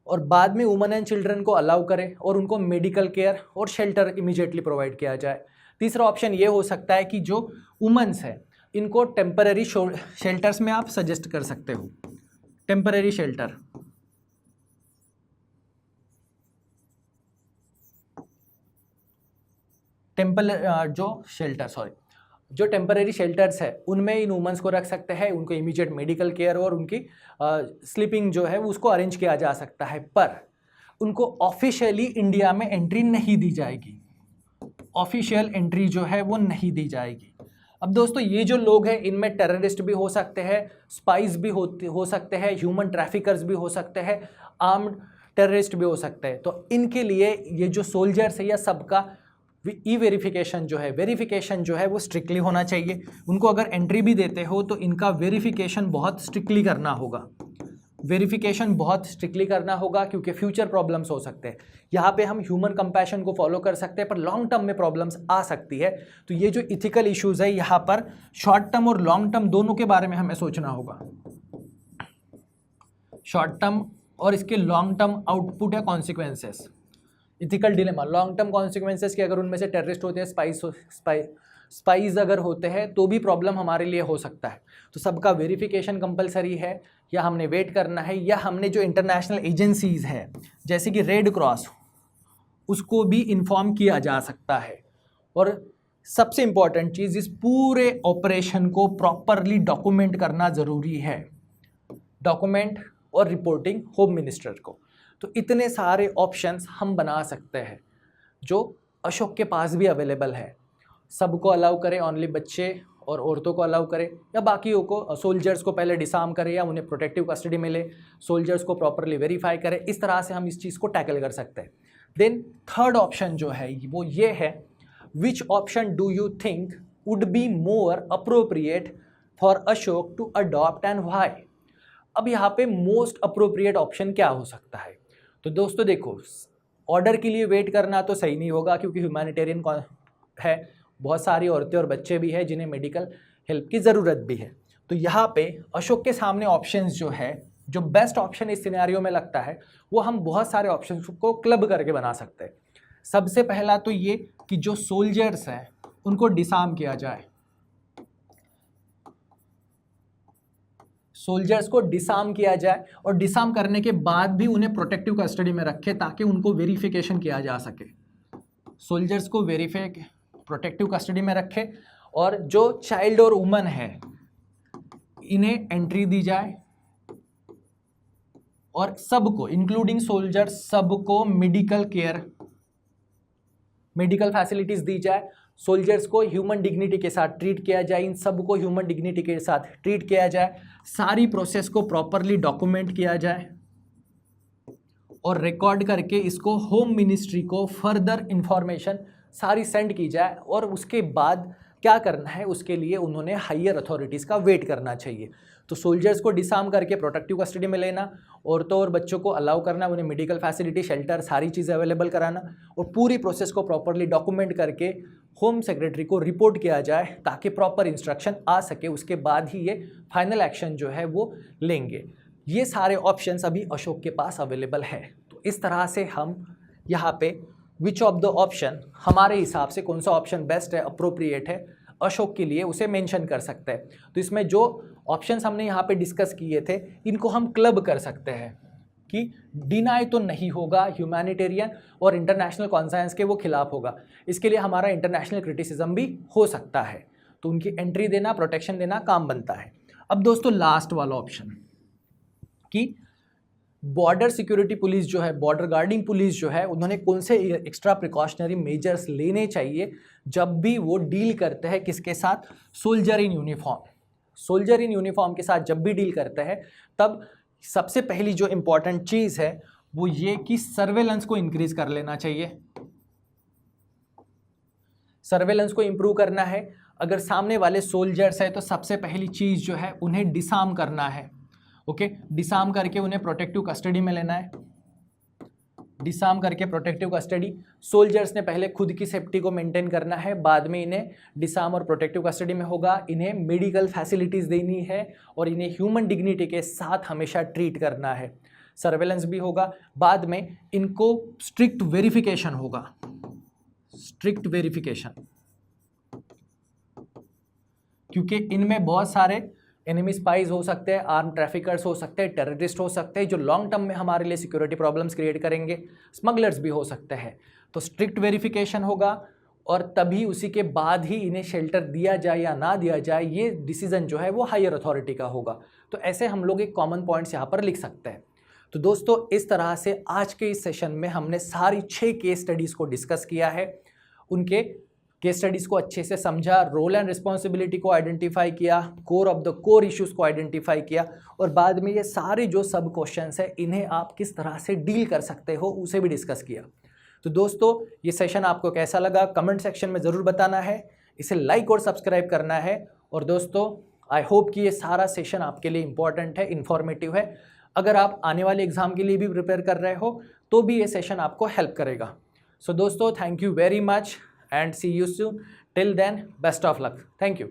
और बाद में वुमेन एंड चिल्ड्रन को अलाउ करें और उनको मेडिकल केयर और शेल्टर इमीडिएटली प्रोवाइड किया जाए। तीसरा ऑप्शन ये हो सकता है कि जो वुमेन्स है इनको टेम्पररी शेल्टर्स में आप सजेस्ट कर सकते हो, टेम्पररी शेल्टर। जो टेम्पररी शेल्टर्स है उनमें इन वुमेंस को रख सकते हैं, उनको इमीडिएट मेडिकल केयर और उनकी स्लीपिंग जो है उसको अरेंज किया जा सकता है, पर उनको ऑफिशियली इंडिया में एंट्री नहीं दी जाएगी, ऑफिशियल एंट्री जो है वो नहीं दी जाएगी। अब दोस्तों ये जो लोग हैं इनमें टेररिस्ट भी हो सकते हैं, स्पाइस भी हो सकते हैं, ह्यूमन ट्रैफिकर्स भी हो सकते हैं, आर्म्ड टेररिस्ट भी हो सकते हैं। तो इनके लिए ये जो सोल्जर्स है या सबका वेरिफिकेशन जो है वो स्ट्रिक्टली होना चाहिए। उनको अगर एंट्री भी देते हो तो इनका वेरिफिकेशन बहुत स्ट्रिक्टली करना होगा, क्योंकि फ्यूचर प्रॉब्लम्स हो सकते हैं। यहाँ पे हम ह्यूमन कंपैशन को फॉलो कर सकते हैं पर लॉन्ग टर्म में प्रॉब्लम्स आ सकती है। तो ये जो इथिकल इश्यूज है यहाँ पर शॉर्ट टर्म और लॉन्ग टर्म दोनों के बारे में हमें सोचना होगा। शॉर्ट टर्म और इसके लॉन्ग टर्म आउटपुट या consequences. Ethical dilemma, long term consequences कि अगर उनमें से टेररिस्ट होते हैं, स्पाइज अगर होते हैं तो भी प्रॉब्लम हमारे लिए हो सकता है। तो सबका वेरिफिकेशन कंपलसरी है, या हमने वेट करना है, या हमने जो इंटरनेशनल एजेंसीज़ है जैसे कि रेड क्रॉस उसको भी इन्फॉर्म किया जा सकता है। और सबसे इम्पॉर्टेंट चीज़, इस पूरे ऑपरेशन को प्रॉपरली डॉक्यूमेंट करना ज़रूरी है, डॉक्यूमेंट और रिपोर्टिंग होम मिनिस्टर को। तो इतने सारे ऑप्शंस हम बना सकते हैं जो अशोक के पास भी अवेलेबल है। सबको अलाउ करें, ओनली बच्चे और औरतों को अलाउ करें, या बाकियों को, सोल्जर्स को पहले डिसार्म करें या उन्हें प्रोटेक्टिव कस्टडी मिले, सोल्जर्स को प्रॉपरली वेरीफाई करें। इस तरह से हम इस चीज़ को टैकल कर सकते हैं। देन थर्ड ऑप्शन जो है वो ये है, which option do you think would be more appropriate for Ashok to adopt and why. अब यहाँ पे मोस्ट अप्रोप्रिएट ऑप्शन क्या हो सकता है? तो दोस्तों देखो, ऑर्डर के लिए वेट करना तो सही नहीं होगा, क्योंकि ह्यूमैनिटेरियन है, बहुत सारी औरतें और बच्चे भी हैं जिन्हें मेडिकल हेल्प की ज़रूरत भी है। तो यहाँ पे अशोक के सामने ऑप्शंस जो है, जो बेस्ट ऑप्शन इस सिनेरियो में लगता है, वो हम बहुत सारे ऑप्शंस को क्लब करके बना सकते हैं। सबसे पहला तो ये कि जो सोल्जर्स हैं उनको डिसार्म किया जाए, सोल्जर्स को डिसार्म किया जाए, और डिसार्म करने के बाद भी उन्हें प्रोटेक्टिव कस्टडी में रखे ताकि उनको वेरिफिकेशन किया जा सके। सोल्जर्स को प्रोटेक्टिव कस्टडी में रखे, और जो चाइल्ड और वुमन है इन्हें एंट्री दी जाए, और सबको इंक्लूडिंग सोल्जर्स सबको मेडिकल केयर, मेडिकल फैसिलिटीज दी जाए। सोल्जर्स को ह्यूमन डिग्निटी के साथ ट्रीट किया जाए, इन सबको ह्यूमन डिग्निटी के साथ ट्रीट किया जाए, सारी प्रोसेस को प्रॉपरली डॉक्यूमेंट किया जाए, और रिकॉर्ड करके इसको होम मिनिस्ट्री को फर्दर इंफॉर्मेशन सारी सेंड की जाए। और उसके बाद क्या करना है, उसके लिए उन्होंने हायर अथॉरिटीज़ का वेट करना चाहिए। तो सोल्जर्स को डिसार्म करके प्रोटेक्टिव कस्टडी में लेना, औरतों और बच्चों को अलाउ करना, उन्हें मेडिकल फैसिलिटी, शेल्टर, सारी चीज़ें अवेलेबल कराना, और पूरी प्रोसेस को प्रॉपरली डॉक्यूमेंट करके होम सेक्रेटरी को रिपोर्ट किया जाए ताकि प्रॉपर इंस्ट्रक्शन आ सके। उसके बाद ही ये फाइनल एक्शन जो है वो लेंगे। ये सारे ऑप्शंस अभी अशोक के पास अवेलेबल है। तो इस तरह से हम यहाँ पे विच ऑफ द ऑप्शन, हमारे हिसाब से कौन सा ऑप्शन बेस्ट है, अप्रोप्रिएट है अशोक के लिए, उसे मेंशन कर सकते हैं। तो इसमें जो ऑप्शंस हमने यहाँ पे डिस्कस किए थे, इनको हम क्लब कर सकते हैं कि डिनाई तो नहीं होगा, ह्यूमैनिटेरियन और इंटरनेशनल कॉन्साइंस के वो खिलाफ होगा, इसके लिए हमारा इंटरनेशनल क्रिटिसिज्म भी हो सकता है। तो उनकी एंट्री देना, प्रोटेक्शन देना काम बनता है। अब दोस्तों लास्ट वाला ऑप्शन कि बॉर्डर सिक्योरिटी पुलिस जो है, बॉर्डर गार्डिंग पुलिस जो है, उन्होंने कौन से एक्स्ट्रा प्रिकॉशनरी मेजर्स लेने चाहिए जब भी वो डील करते हैं किसके साथ, soldier in uniform. Soldier in uniform के साथ जब भी डील करते हैं, तब सबसे पहली जो इम्पॉर्टेंट चीज़ है वो ये कि सर्वेलेंस को इंक्रीज कर लेना चाहिए। सर्वेलेंस को इंप्रूव करना है। अगर सामने वाले सोल्जर्स है तो सबसे पहली चीज़ जो है उन्हें डिसार्म करना है। ओके, डिसार्म करके उन्हें प्रोटेक्टिव कस्टडी में लेना है। डिसार्म करके प्रोटेक्टिव कस्टडी, सोल्जर्स ने पहले खुद की सेफ्टी को मेंटेन करना है, बाद में इन्हें डिसार्म और प्रोटेक्टिव कस्टडी में होगा। इन्हें मेडिकल फैसिलिटीज़ देनी है और इन्हें ह्यूमन डिग्निटी के साथ हमेशा ट्रीट करना है। सर्वेलेंस भी होगा, बाद में इनको स्ट्रिक्ट वेरिफिकेशन होगा, स्ट्रिक्ट वेरिफिकेशन, क्योंकि इनमें बहुत सारे एनिमी स्पाइज हो सकते हैं, आर्म ट्रैफिकर्स हो सकते हैं, टेररिस्ट हो सकते हैं जो लॉन्ग टर्म में हमारे लिए सिक्योरिटी प्रॉब्लम्स क्रिएट करेंगे, स्मगलर्स भी हो सकते हैं। तो स्ट्रिक्ट वेरिफिकेशन होगा, और तभी उसी के बाद ही इन्हें शेल्टर दिया जाए या ना दिया जाए, ये डिसीजन जो है वो हायर अथॉरिटी का होगा। तो ऐसे हम लोग एक कॉमन पॉइंट्स यहाँ पर लिख सकते हैं। तो दोस्तों इस तरह से आज के इस सेशन में हमने सारी 6 केस स्टडीज़ को डिस्कस किया है, उनके केस स्टडीज़ को अच्छे से समझा, रोल एंड रिस्पॉन्सिबिलिटी को आइडेंटिफाई किया, core of the core issues को आइडेंटिफाई किया, और बाद में ये सारे जो सब क्वेश्चंस हैं इन्हें आप किस तरह से डील कर सकते हो उसे भी डिस्कस किया। तो दोस्तों ये सेशन आपको कैसा लगा कमेंट सेक्शन में ज़रूर बताना है, इसे लाइक और सब्सक्राइब करना है। और दोस्तों आई होप कि ये सारा सेशन आपके लिए इंपॉर्टेंट है, इन्फॉर्मेटिव है। अगर आप आने वाले एग्ज़ाम के लिए भी प्रिपेयर कर रहे हो तो भी ये सेशन आपको हेल्प करेगा। सो दोस्तों thank you very much and see you soon. Till then, best of luck. Thank you.